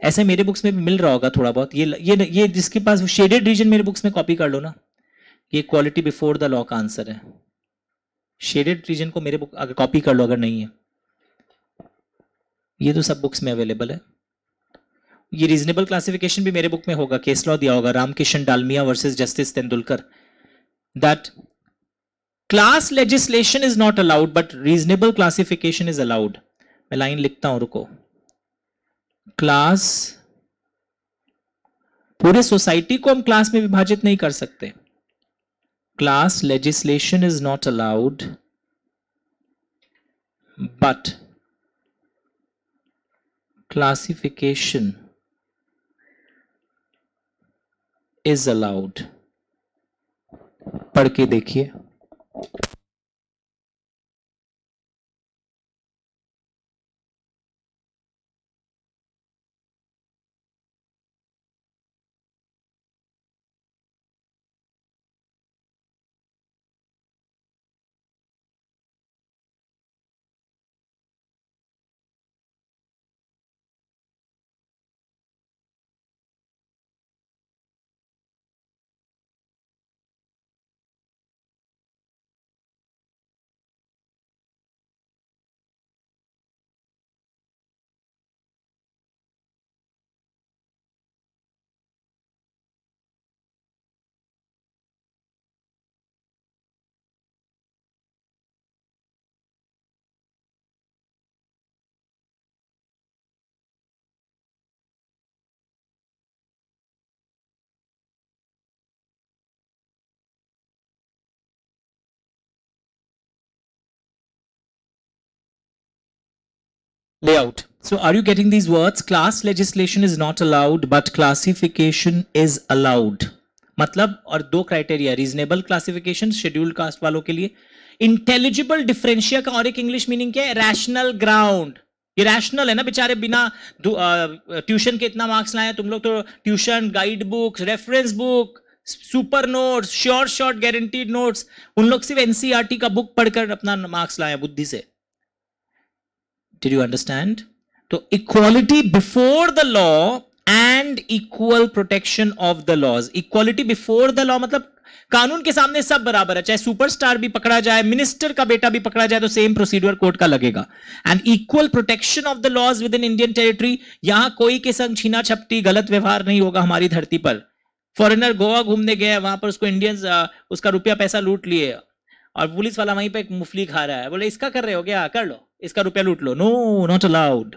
S1: ऐसे मेरे बुक्स में भी मिल रहा होगा थोड़ा बहुत, ये जिसके पास शेडेड रीजन मेरे बुक्स में कॉपी कर लो ना, ये इक्वालिटी बिफोर द लॉ का आंसर है. शेडेड रीजन को मेरे बुक अगर कॉपी कर लो, अगर नहीं है, ये तो सब बुक्स में अवेलेबल है. ये रीजनेबल क्लासिफिकेशन भी मेरे बुक में होगा, केस लॉ दिया होगा, Ramkishan Dalmia versus justice Tendulkar, that class legislation is not allowed but reasonable classification is allowed. मैं लाइन लिखता हूं, रुको. क्लास, पूरे सोसाइटी को हम क्लास में विभाजित नहीं कर सकते, class legislation is not allowed, but classification is allowed. पढ़ के देखिए. Layout. So are you getting these words? Class legislation is not allowed, but classification is allowed. मतलब और दो criteria, reasonable classification scheduled caste वालों के लिए, इंटेलिजिबल डिफरेंशिया का और एक इंग्लिश मीनिंग क्या है? Rational ground. ये रैशनल है ना, बेचारे बिना ट्यूशन के इतना मार्क्स लाए तुम लोग तो tuition, guide books, reference book, super notes, sure short guaranteed notes, उन लोग सिर्फ एनसीईआरटी का बुक पढ़कर अपना मार्क्स लाए बुद्धि से. Did you understand? तो equality before the law and equal protection of the laws. Equality before the law मतलब कानून के सामने सब बराबर है, चाहे सुपरस्टार भी पकड़ा जाए, मिनिस्टर का बेटा भी पकड़ा जाए तो सेम प्रोसीड्यूर कोर्ट का लगेगा. And equal protection of the laws within Indian territory. यहां कोई के संग छीना छपटी गलत व्यवहार नहीं होगा हमारी धरती पर. फॉरेनर गोवा घूमने गया, वहां पर उसको इंडियंस उसका रुपया पैसा लूट लिए और पुलिस वाला वहीं पे एक मुफली खा रहा है, बोले इसका कर रहे हो क्या, कर लो, इसका रुपया लूट लो. No, not allowed.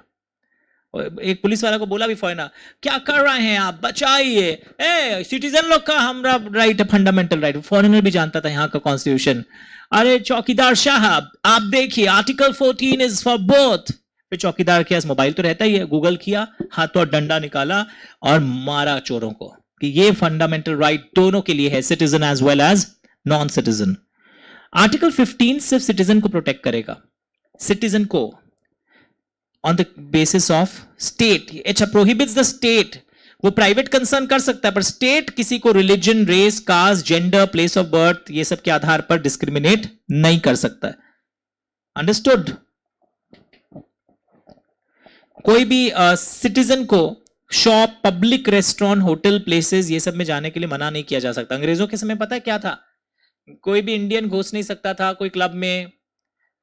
S1: एक पुलिस वाला को बोला भी फॉरेनर, क्या कर रहे हैं आप, बचाइए, ए सिटीजन लोग का हमारा राइट है, फंडामेंटल राइट. फॉरेनर भी जानता था यहाँ का कॉन्स्टिट्यूशन. अरे चौकीदार साहब आप देखिए आर्टिकल 14 इज फॉर बोथ. फिर चौकीदार के पास मोबाइल तो रहता ही है, गूगल किया, हाथों डंडा निकाला और मारा चोरों को कि ये फंडामेंटल राइट दोनों के लिए है, citizen as well as non citizen. Article 15 सिर्फ सिटीजन को प्रोटेक्ट करेगा, सिटीजन को on the basis of state. अच्छा, प्रोहिबिट्स द स्टेट. वो प्राइवेट कंसर्न कर सकता है पर स्टेट किसी को religion, race, caste, gender, place of birth ये सब के आधार पर डिस्क्रिमिनेट नहीं कर सकता है. अंडरस्टूड? कोई भी सिटीजन को shop, public restaurant, hotel, places ये सब में जाने के लिए मना नहीं किया जा सकता. अंग्रेजों के समय पता है क्या था? कोई भी इंडियन घुस नहीं सकता था. कोई क्लब में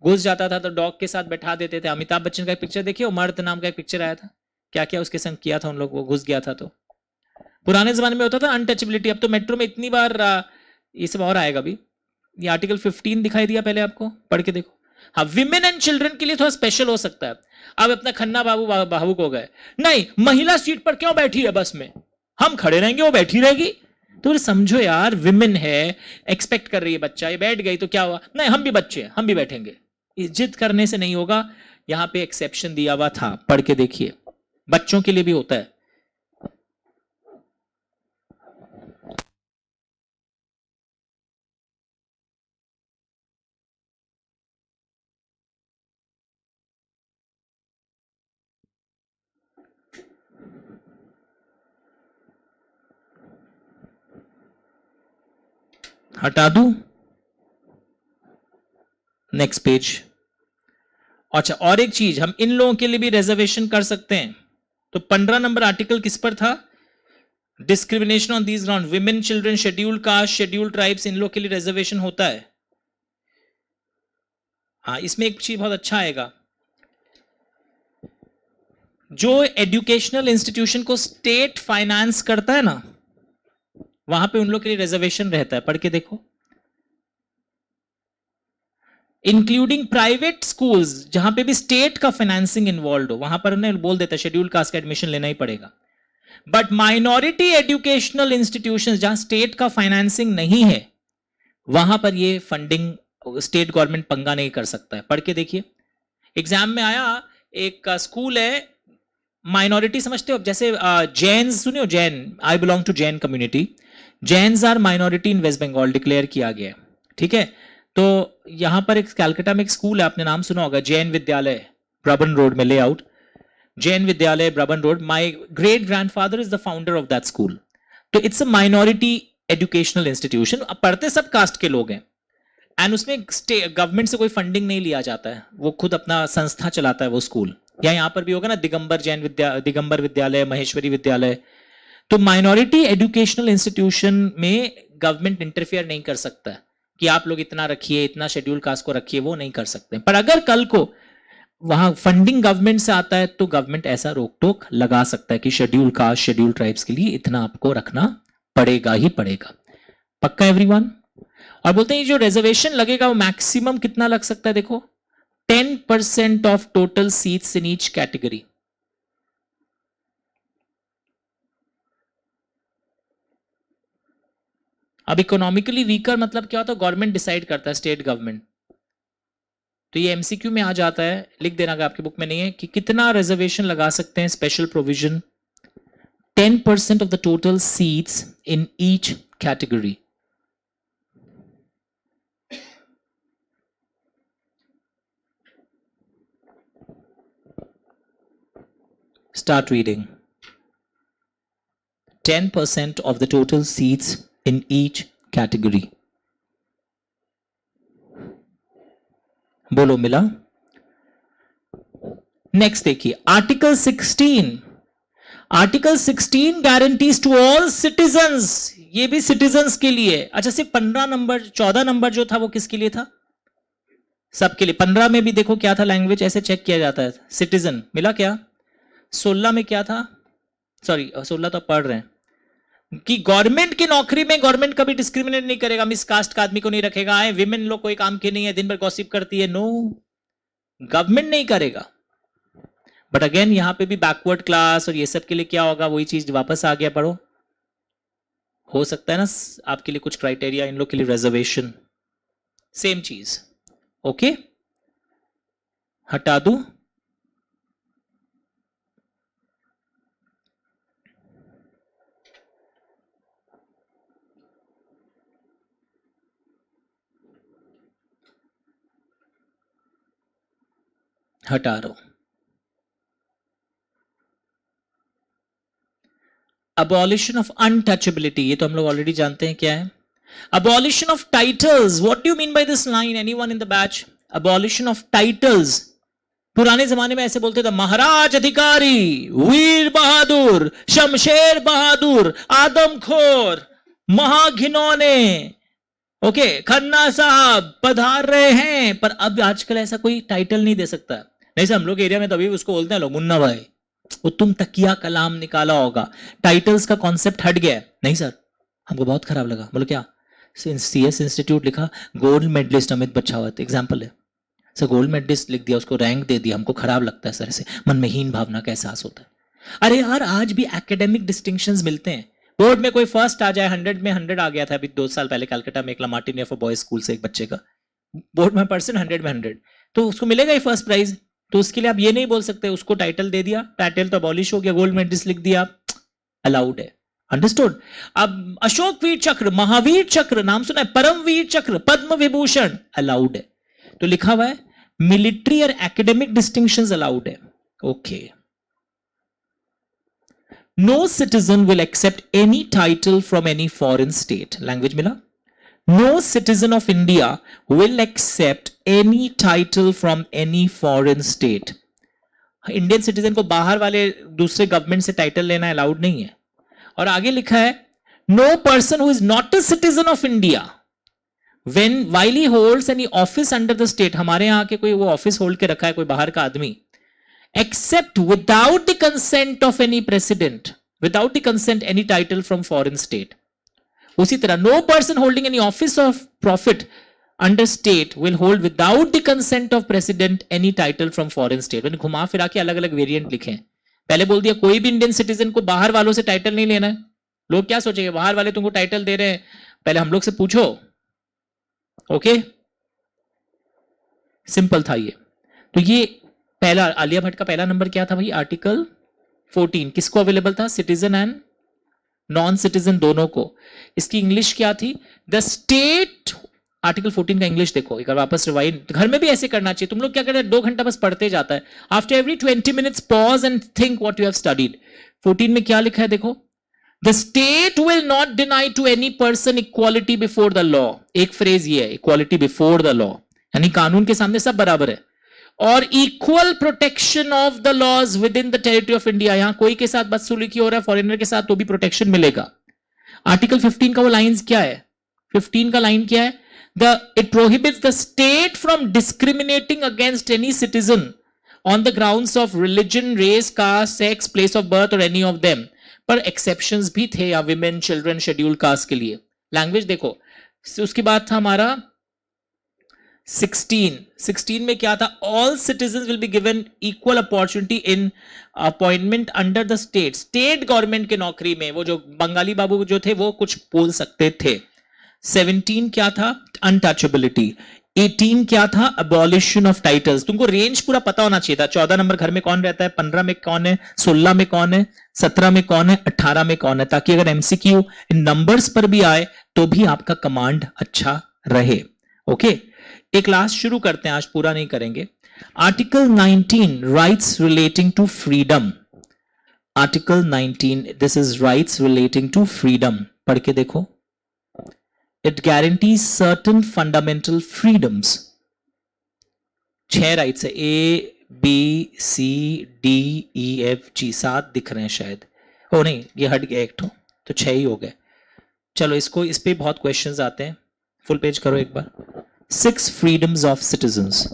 S1: घुस जाता था तो डॉग के साथ बैठा देते थे. अमिताभ बच्चन का एक पिक्चर देखिए, मर्द नाम का एक पिक्चर आया था, क्या क्या उसके संग किया था उन लोग, वो घुस गया था. तो पुराने जमाने में होता था अनटचेबिलिटी. अब तो मेट्रो में इतनी बार ये सब और आएगा भी. ये आर्टिकल 15 दिखाई दिया पहले आपको, पढ़ के देखो. हाँ, विमेन एंड चिल्ड्रन के लिए थोड़ा स्पेशल हो सकता है. अब अपना खन्ना बाबू भावुक हो गए, नहीं महिला सीट पर क्यों बैठी है बस में, हम खड़े रहेंगे वो बैठी रहेगी. तो समझो यार, विमेन है, एक्सपेक्ट कर रही है बच्चा, ये बैठ गई तो क्या हुआ, नहीं हम भी बच्चे हैं, हम भी बैठेंगे. जिद करने से नहीं होगा. यहां पे एक्सेप्शन दिया हुआ था, पढ़ के देखिए, बच्चों के लिए भी होता है. हटा दूं? Next page. अच्छा, और एक चीज, हम इन लोगों के लिए भी रिजर्वेशन कर सकते हैं. तो 15 नंबर आर्टिकल किस पर था? Discrimination on these ground. Women, children, scheduled caste, scheduled tribes, इन लोग के लिए रिजर्वेशन होता है. हाँ, इसमें एक चीज बहुत अच्छा आएगा, जो एजुकेशनल इंस्टीट्यूशन को स्टेट फाइनेंस करता है ना, वहां पे उन लोग के लिए रिजर्वेशन रहता है. पढ़ के देखो. इंक्लूडिंग प्राइवेट स्कूल्स, जहां पे भी स्टेट का फाइनेंसिंग इन्वॉल्व हो, वहां पर उन्हें बोल देता है शेड्यूल कास्ट का एडमिशन लेना ही पड़ेगा. बट माइनॉरिटी एजुकेशनल इंस्टीट्यूशंस, जहां स्टेट का फाइनेंसिंग नहीं है, वहां पर ये फंडिंग स्टेट गवर्नमेंट पंगा नहीं कर सकता है। पढ़ के देखिए, एग्जाम में आया, एक स्कूल है, माइनॉरिटी समझते हो, जैसे जैन सुने हो, Jain, I belong to Jain community, Jains are minority in West Bengal declare किया गया है, ठीक है। तो यहां पर एक कैलकाटा में एक स्कूल है, आपने नाम सुना होगा, जैन विद्यालय, ब्रबन रोड में layout, Jain Vidyalaya Brabourne road. My great grandfather is the founder of that school. तो it's a minority educational institution, अब पढ़ते सब कास्ट के लोग हैं, एंड उसमें गवर्नमेंट से कोई फंडिंग नहीं लिया जाता है, वो खुद अपना संस्था चलाता है वो स्कूल। या यहाँ पर भी होगा ना, दिगंबर विद्यालय, महेश्वरी विद्यालय। तो माइनॉरिटी एजुकेशनल इंस्टीट्यूशन में गवर्नमेंट इंटरफियर नहीं कर सकता है कि आप लोग इतना रखिए, इतना शेड्यूल कास्ट को रखिए, वो नहीं कर सकते। पर अगर कल को वहां फंडिंग गवर्नमेंट से आता है तो गवर्नमेंट ऐसा रोक टोक लगा सकता है कि शेड्यूल कास्ट, शेड्यूल ट्राइब्स के लिए इतना आपको रखना पड़ेगा ही पड़ेगा। पक्का एवरीवन? और बोलते हैं जो रिजर्वेशन लगेगा वो मैक्सिमम कितना लग सकता है, देखो 10% of total seats in each category. अब इकोनॉमिकली वीकर मतलब क्या होता है, गवर्नमेंट डिसाइड करता है, स्टेट गवर्नमेंट। तो ये एमसीक्यू में आ जाता है, लिख देना अगर आपकी बुक में नहीं है, कि कितना रिजर्वेशन लगा सकते हैं, special provision 10% of the total seats in each category. Start reading. 10% of the total seats in each category. बोलो मिला? नेक्स्ट देखिए, article 16। Article 16 guarantees to all citizens, ये भी सिटीजन्स के लिए। अच्छा, सिर्फ 15 नंबर, 14 नंबर जो था वो किसके लिए था? सबके लिए। 15 में भी देखो क्या था, लैंग्वेज ऐसे चेक किया जाता है, सिटीजन मिला क्या? 16 में क्या था, सॉरी 16 तो पढ़ रहे हैं, कि गवर्नमेंट की नौकरी में गवर्नमेंट कभी डिस्क्रिमिनेट नहीं करेगा, मिस कास्ट का आदमी को नहीं रखेगा, आए विमेन लोग कोई काम की नहीं है, दिन भर गॉसिप करती है, नो, गवर्नमेंट नहीं करेगा। बट अगेन यहां पे भी बैकवर्ड क्लास और ये सब के लिए क्या होगा, वही चीज वापस आ गया, पढ़ो। हो सकता है ना आपके लिए कुछ क्राइटेरिया, इन लोग के लिए रिजर्वेशन, सेम चीज। ओके, हटा दू? हटा रहा हूं। अबॉलिशन ऑफ अनटचेबिलिटी, ये तो हम लोग ऑलरेडी जानते हैं क्या है। Abolition of titles, what do you mean by this line, anyone in the batch? Abolition of titles, पुराने जमाने में ऐसे बोलते थे, महाराज अधिकारी, वीर बहादुर, शमशेर बहादुर, आदमखोर, महाघिनौने, ओके, खन्ना साहब पधार रहे हैं। पर अब आजकल ऐसा कोई टाइटल नहीं दे सकता। नहीं सर, हम लोग एरिया में तो अभी उसको बोलते हैं लोग, मुन्ना भाई, वो तुम तकिया कलाम निकाला होगा, टाइटल्स का कॉन्सेप्ट हट गया है। नहीं सर, हमको बहुत खराब लगा। बोलो क्या? सीएस इंस्टीट्यूट लिखा, gold medallist Amit Bachhawat, example है सर, गोल्ड मेडलिस्ट लिख दिया, उसको रैंक दे दिया, हमको खराब लगता है सर, ऐसे मन में हीन भावना का एहसास होता है। अरे यार, आज भी एकेडमिक डिस्टिंक्शंस मिलते हैं, बोर्ड में कोई फर्स्ट आ जाए, 100 में 100 आ गया था अभी 2 साल पहले कलकत्ता में, एक लामार्टिन फॉर बॉयज स्कूल से एक बच्चे का बोर्ड में पर्सन 100 में 100, तो उसको मिलेगा ही फर्स्ट प्राइज। तो उसके लिए आप ये नहीं बोल सकते उसको टाइटल दे दिया, टाइटल तो अबॉलिश हो गया, गोल्ड मेडलिस्ट लिख दिया, अलाउड है, अंडरस्टूड। अब अशोक वीर चक्र, महावीर चक्र नाम सुना है, परमवीर चक्र, पद्म विभूषण अलाउड है। तो लिखा हुआ है मिलिट्री और एकेडमिक डिस्टिंक्शंस अलाउड है, okay. No citizen will accept any title from any foreign state. Language मिला? No citizen of India will accept any title from any foreign state. Indian citizen को बाहर वाले दूसरे गवर्नमेंट से टाइटल लेना अलाउड नहीं है। और आगे लिखा है, no person who is not a citizen of India when while he holds any office under the state, हमारे यहाँ के कोई वो ऑफिस होल्ड के रखा है कोई बाहर का आदमी, except without the consent of any president, without the consent any title from foreign state. उसी तरह no person holding any office of profit under state will hold without the consent of president any title from foreign state. मैंने घुमा फिरा के अलग अलग वेरिएंट लिखे हैं। पहले बोल दिया कोई भी इंडियन सिटीजन को बाहर वालों से टाइटल नहीं लेना है। लोग क्या सोचेंगे, बाहर वाले तुमको टाइटल दे रहे हैं, पहले हम लोग से पूछो। ओके, सिंपल था ये। तो ये पहला आलिया भट्ट का पहला नंबर क्या था भाई? आर्टिकल 14 किसको अवेलेबल था? सिटीजन एंड नॉन सिटीजन दोनों को। इसकी इंग्लिश क्या थी? द स्टेट, आर्टिकल 14 का इंग्लिश देखो एक बार वापस रिवाइंड, घर में भी ऐसे करना चाहिए। तुम लोग क्या करते हैं, 2 घंटा बस पढ़ते जाता है। After every 20 minutes pause and think what you have studied. 14 में क्या लिखा है देखो, the state will not deny to any person equality before the law. एक फ्रेज ये है, इक्वालिटी बिफोर द लॉ, यानी कानून के सामने सब बराबर है। और equal protection of the laws within the territory of India. यहां कोई के साथ बदसलूकी हो रहा है फॉरेनर के साथ तो भी प्रोटेक्शन मिलेगा। आर्टिकल 15 का वो लाइंस क्या है? 15 का लाइन क्या है? It prohibits the state from discriminating against any citizen on the grounds of religion, race, caste, sex, place of birth or any of them. पर exceptions भी थे या women, children, scheduled caste के लिए। लैंग्वेज देखो, उसके बाद था हमारा 16 में क्या था? All citizens will be given equal opportunity in appointment under the state. State government के नौकरी में वो जो बंगाली बाबू जो थे वो कुछ बोल सकते थे। 17 क्या था? अनटचेबिलिटी। 18 क्या था? Abolition of titles. तुमको रेंज पूरा पता होना चाहिए था। 14 नंबर घर में कौन रहता है, 15 में कौन है, 16 में कौन है, 17 में कौन है, 18 में कौन है, ताकि अगर एमसीक्यू इन नंबर्स पर भी आए तो भी आपका कमांड अच्छा रहे। ओके, एक क्लास शुरू करते हैं, आज पूरा नहीं करेंगे। Article 19 rights relating to freedom. Article 19 this is rights relating to freedom. पढ़ के देखो। It guarantees certain fundamental freedoms. 6 rights है, A, B, C, D, E, F, G, 7 दिख रहे हैं शायद। ओ नहीं, ये हट गया एक तो 6 ही हो गए। चलो इसको, इस पे बहुत क्वेश्चंस आते हैं। फुल पेज करो एक बार। 6 freedoms of citizens.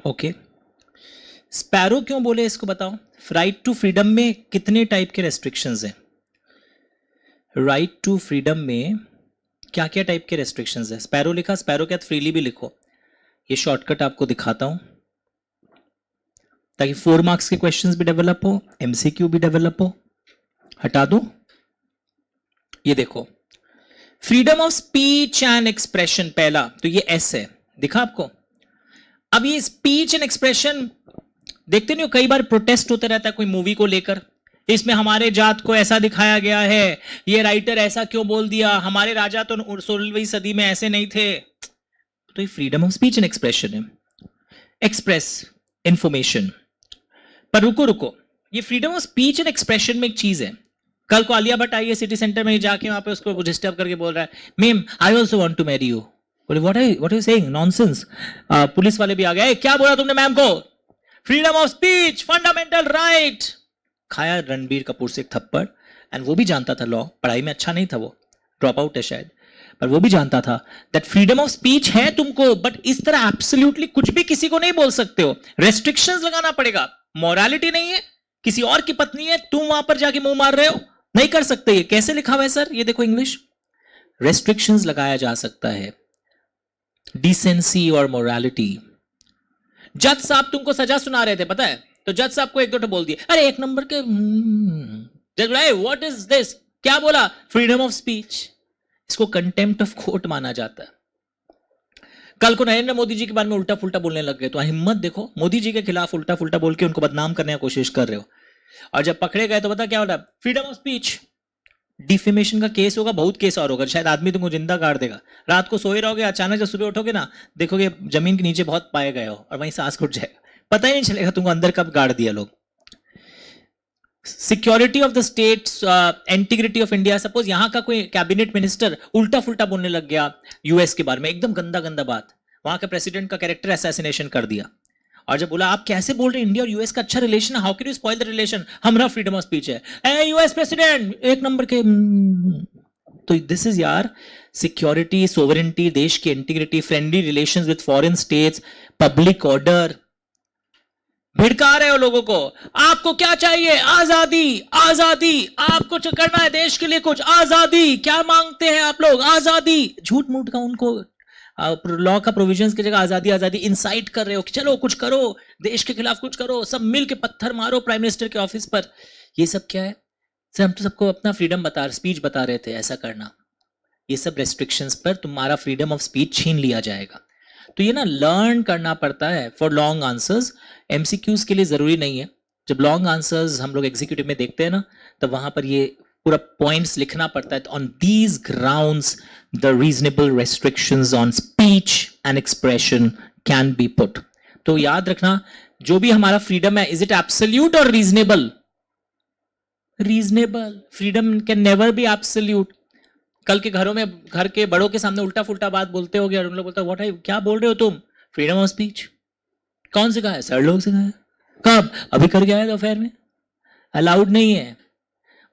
S1: Okay, sparrow क्यों बोले इसको बताओ। राइट टू फ्रीडम में कितने टाइप के रेस्ट्रिक्शंस हैं? राइट टू फ्रीडम में क्या क्या टाइप के रेस्ट्रिक्शंस है? स्पैरो लिखा, स्पैरो क्या फ्रीली भी लिखो। ये शॉर्टकट आपको दिखाता हूं ताकि 4 मार्क्स के क्वेश्चंस भी डेवलप हो, एमसीक्यू भी डेवलप हो। हटा दो, ये देखो, freedom of speech and expression पहला तो ये एस है, दिखा आपको। अब ये स्पीच एंड एक्सप्रेशन देखते नहीं हो, कई बार प्रोटेस्ट होते रहता है कोई मूवी को लेकर, इसमें हमारे जात को ऐसा दिखाया गया है, ये राइटर ऐसा क्यों बोल दिया, हमारे राजा तो 16वीं सदी में ऐसे नहीं थे। तो ये freedom of speech and expression है, एक्सप्रेस इंफॉर्मेशन। पर रुको, ये freedom of speech and expression में एक चीज है। कल को आलिया भट्ट आई है सिटी सेंटर में जाके वहां पे उसको डिस्टर्ब करके बोल रहा है, ma'am I also want to marry you. बोले what are you saying, nonsense. Police वाले भी आ गए, क्या बोला तुमने मैम को? Freedom of speech, fundamental right. खाया रणबीर कपूर से एक थप्पड़, एंड वो भी जानता था लॉ, पढ़ाई में अच्छा नहीं था वो, ड्रॉप आउट है शायद। पर वो भी जानता था दैट फ्रीडम ऑफ स्पीच है तुमको, बट इस तरह एब्सोल्युटली कुछ भी किसी को नहीं बोल सकते हो, रेस्ट्रिक्शंस लगाना पड़ेगा। मॉरालिटी नहीं है, किसी और की पत्नी है, तुम वहां पर जाके मुंह मार रहे हो, नहीं कर सकते। ये कैसे लिखा हुआ है सर, ये देखो इंग्लिश, रेस्ट्रिक्शंस लगाया जा सकता है, डिसेंसी और मोरालिटी। जज साहब तुमको सजा सुना रहे थे, पता है, तो जज साहब को एक दो बोल दिए, अरे एक नंबर के जज, व्हाट इज दिस, क्या बोला, फ्रीडम ऑफ स्पीच। इसको कंटेम्प्ट ऑफ कोर्ट माना जाता है। कल को नरेंद्र मोदी जी के बारे में उल्टा फुल्टा बोलने लग गए तो हिम्मत देखो, मोदी जी के खिलाफ उल्टा फुल्टा बोल के उनको बदनाम करने की कोशिश कर रहे हो, और जब पकड़े गए तो पता क्या होता, फ्रीडम ऑफ स्पीच, डिफेमेशन का केस होगा, बहुत केस और होगा, शायद आदमी तुमको जिंदा गाड़ देगा। रात को सोए रहोगे, अचानक जब सुबह उठोगे ना, देखोगे जमीन के नीचे बहुत पाए गए हो और वहीं सांस घुट जाएगा, पता ही नहीं चलेगा तुमको अंदर कब गाड़ दिया लोग। Security of the state, integrity of India, suppose यहां का कोई कैबिनेट मिनिस्टर उल्टा फुल्टा बोलने लग गया यूएस के बारे में, एकदम गंदा गंदा बात, वहां के प्रेसिडेंट का कैरेक्टर असैसिनेशन कर दिया, और जब बोला आप कैसे बोल रहे हैं, इंडिया और यूएस का अच्छा रिलेशन है, how can you spoil the relation, हमारा फ्रीडम ऑफ स्पीच है, ए यूएस प्रेसिडेंट एक नंबर के। तो दिस इज यार सिक्योरिटी, सोवरेंटी, देश की integrity, friendly relations with foreign states, public order. भिड़का रहे हो लोगों को, आपको क्या चाहिए, आजादी, आजादी, आपको करना है देश के लिए कुछ, आजादी, क्या मांगते हैं आप लोग, आजादी, झूठ मूठ का उनको लॉ का प्रोविजंस की जगह आजादी आजादी इंसाइट कर रहे हो कि चलो कुछ करो, देश के खिलाफ कुछ करो, सब मिल के पत्थर मारो प्राइम मिनिस्टर के ऑफिस पर। ये सब क्या है सर, हम तो सबको अपना फ्रीडम स्पीच बता रहे थे ऐसा करना, ये सब रेस्ट्रिक्शंस पर तुम्हारा फ्रीडम ऑफ स्पीच छीन लिया जाएगा। तो ये ना लर्न करना पड़ता है फॉर लॉन्ग आंसर्स, एमसीक्यूज के लिए जरूरी नहीं है। जब लॉन्ग आंसर्स हम लोग एग्जीक्यूटिव में देखते हैं ना, तब वहां पर ये पूरा पॉइंट्स लिखना पड़ता है, on these grounds the reasonable restrictions on speech and expression can be put. तो याद रखना, जो भी हमारा फ्रीडम है, इज इट एब्सोल्यूट और reasonable? Reasonable. Freedom can never be absolute. कल के घरों में घर के बड़ों के सामने उल्टा फुल्टा बात बोलते होगे और उन लोग बोलते हैं व्हाट है, क्या बोल रहे हो तुम, फ्रीडम ऑफ स्पीच। कौन सिखाया? सर लोग सिखाया। कब? अभी करके आए दोपहर में। अलाउड नहीं है।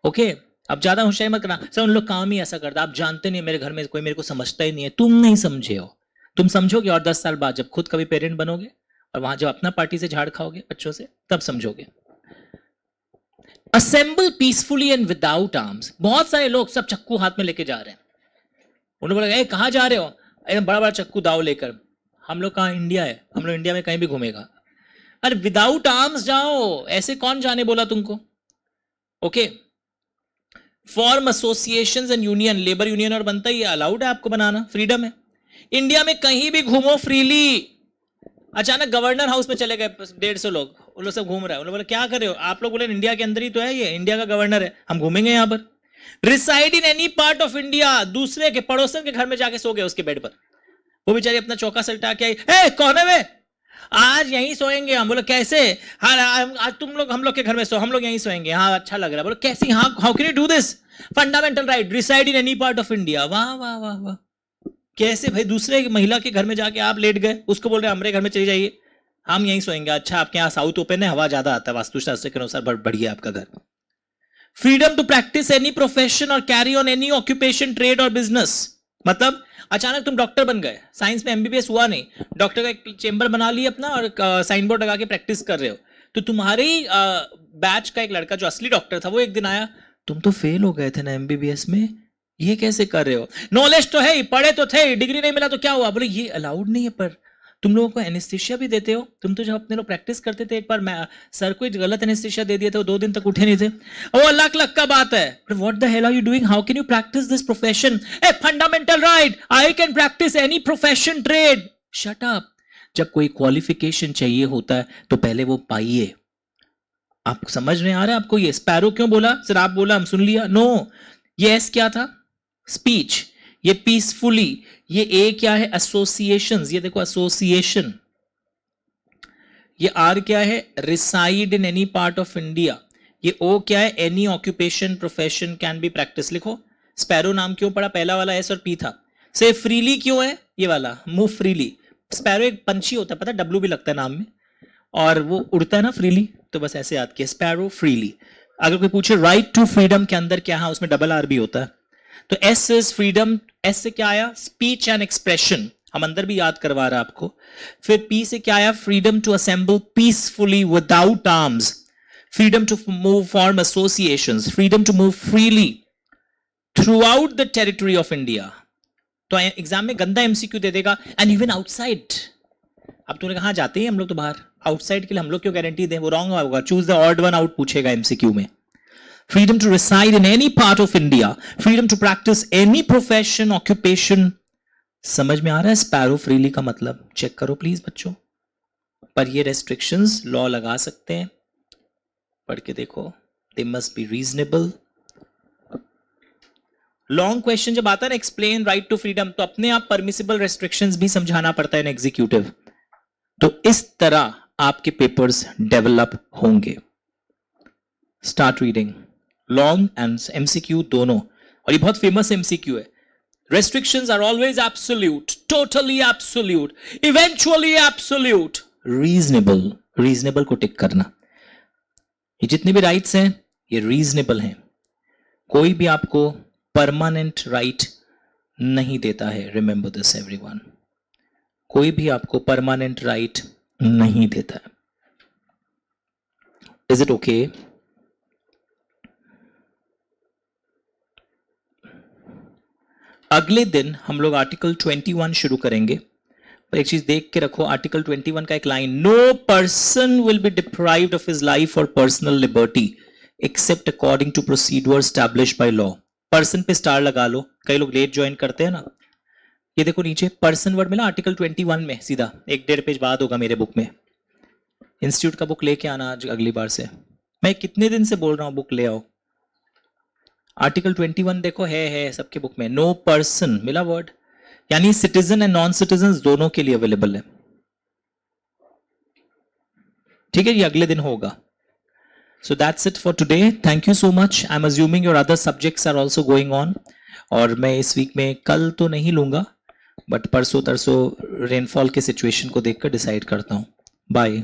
S1: ओके, अब ज्यादा होशियारी मत करना, सर उन लोग काम ही ऐसा करता, आप जानते नहीं, मेरे घर में कोई मेरे को समझता ही नहीं है। तुम नहीं समझे हो, तुम समझोगे और 10 साल बाद जब खुद कभी पेरेंट बनोगे और वहां जब अपना पार्टी से झाड़ खाओगे बच्चों से, तब समझोगे। Assemble peacefully and without arms. बहुत सारे लोग सब चक्कू हाथ में लेके जा रहे हैं, उन्होंने बोला कहां जा रहे हो, एकदम बड़ा बड़ा चक्कू दाव लेकर। हम लोग कहां, इंडिया है, हम लोग इंडिया में कहीं भी घूमेगा। अरे विदाउट आर्म्स जाओ, ऐसे कौन जाने बोला तुमको? Okay, form associations and union, labour union और बनता ही अलाउड है आपको बनाना, फ्रीडम है। इंडिया में कहीं भी घूमो फ्रीली। अचानक गवर्नर हाउस में चले गए 150 लोग, उन लोग सब घूम रहे हैं, उन्होंने बोला क्या कर रहे हो आप लोग? बोले इंडिया के अंदर ही तो है, ये इंडिया का गवर्नर है, हम घूमेंगे यहाँ पर। Reside in any part of India, दूसरे के पड़ोसन के घर में जाके सो गए उसके बेड पर, वो बेचारी अपना चौका सल्टा के आई, ए कौन है वे, आज यहीं सोएंगे हम। बोले कैसे? हाँ आज तुम लोग हम लोग के घर में सो, हम लोग यहीं सोएंगे, हाँ अच्छा लग रहा है। बोले कैसे, हाँ how can you do this, fundamental right, reside in any part of India. वाह वाह वाह वाह, कैसे भाई, दूसरे महिला के घर में जाके आप लेट गए, उसको बोल रहे हमारे घर में चली जाइए, हम यहीं सोएंगे। अच्छा आपके यहाँ साउथ ओपन है, हवा ज्यादा आता है, वास्तुशास्त्र के अनुसार बढ़िया आपका घर। Freedom to practice any profession और carry on any occupation, trade और बिजनेस। मतलब अचानक तुम डॉक्टर बन गए, साइंस में एमबीबीएस हुआ नहीं, डॉक्टर का एक चेंबर बना लिया अपना और साइन बोर्ड लगा के प्रैक्टिस कर रहे हो, तो तुम्हारे बैच का एक लड़का जो असली डॉक्टर था, वो एक दिन आया, तुम तो फेल हो गए थे ना एमबीबीएस में, ये कैसे कर रहे हो? नॉलेज तो है ही, पढ़े तो थे, डिग्री नहीं मिला तो क्या हुआ? बोले ये अलाउड नहीं है, पर तुम लोगों को एनेस्थीसिया भी देते हो। तुम तो जब अपने लोग प्रैक्टिस करते थे, एक बार मैं सर को गलत एनेस्थीसिया दे दिया था, 2 दिन तक उठे नहीं थे। वो अलग अलग का बात है। What the hell are you doing, how can you practise this profession? A fundamental right, I can practise any profession, trade. Shut up. जब कोई क्वालिफिकेशन चाहिए होता है तो पहले वो पाइए। आप समझ में आ रहा है आपको? ये स्पैरो क्यों बोला? सर आप बोला हम सुन लिया, नो। ये एस क्या था? स्पीच। ये पीसफुली। ये ए क्या है? एसोसिएशंस। ये देखो एसोसिएशन। ये आर क्या है? Reside in any part of India. ये ओ क्या है? Any occupation, profession can be practice. लिखो स्पैरो नाम क्यों पड़ा? पहला वाला एस और पी था। से फ्रीली क्यों है? ये वाला मूव फ्रीली। स्पैरो एक पंछी होता है, पता है, डब्लू भी लगता है नाम में, और वो उड़ता है ना फ्रीली, तो बस ऐसे याद किया, स्पैरो फ्रीली। अगर कोई पूछे राइट टू फ्रीडम के अंदर क्या है, उसमें डबल आर भी होता है। तो एस इज फ्रीडम, एस से क्या आया? स्पीच एंड एक्सप्रेशन, हम अंदर भी याद करवा रहे हैं आपको। फिर पी से क्या आया? Freedom to assemble peacefully without arms, freedom to move, form associations, freedom to move freely throughout the territory of India. तो एग्जाम में गंदा एमसीक्यू दे देगा, एंड इवन आउटसाइड। अब तूने कहा जाते ही हम लोग तो बाहर, आउटसाइड के लिए हम लोग क्यों गारंटी दें? वो रॉन्ग होगा, choose the odd one out पूछेगा एमसीक्यू में। Freedom to reside in any part of India, freedom to practice any profession, occupation. समझ में आ रहा है स्पैरो फ्रीली का मतलब? चेक करो प्लीज बच्चों। पर ये रेस्ट्रिक्शंस लॉ लगा सकते हैं, पढ़ के देखो। They must be reasonable. Long question जब आता है ना, एक्सप्लेन राइट टू फ्रीडम, तो अपने आप परमिसिबल रेस्ट्रिक्शंस भी समझाना पड़ता है इन एग्जीक्यूटिव। तो इस तरह आपके पेपर्स डेवलप होंगे। Start reading, long and MCQ दोनों। और ये बहुत फेमस एमसीक्यू है। Restrictions are always absolute, totally absolute, eventually absolute, reasonable, reasonable को टिक करना। ये जितने भी राइट्स हैं ये रीजनेबल हैं, कोई भी आपको परमानेंट राइट नहीं देता है। रिमेंबर दिस एवरीवन, कोई भी आपको परमानेंट राइट नहीं देता है। Is it okay? अगले दिन हम लोग आर्टिकल 21 शुरू करेंगे। पर एक चीज देख के रखो, आर्टिकल 21 का एक line, no person will be deprived of his life और personal liberty except according to procedure established by law. Person पे स्टार लगा लो, कई लोग लेट ज्वाइन करते हैं ना। ये देखो नीचे पर्सन वर्ड मिला आर्टिकल 21 में, सीधा 1-1.5 पेज बाद होगा मेरे बुक में। इंस्टीट्यूट का बुक लेके आना आज अगली बार से। मैं कितने दिन से बोल रहा हूं बुक ले आओ। आर्टिकल 21 देखो है सबके बुक में। नो पर्सन मिला वर्ड, यानी सिटीजन एंड नॉन सिटीजन दोनों के लिए अवेलेबल है। ठीक है, ये अगले दिन होगा। So that's it for today, thank you so much. I am assuming your other subjects are also going on. और मैं इस वीक में कल तो नहीं लूंगा, बट परसों तरसों रेनफॉल के सिचुएशन को देखकर डिसाइड करता हूं। बाय।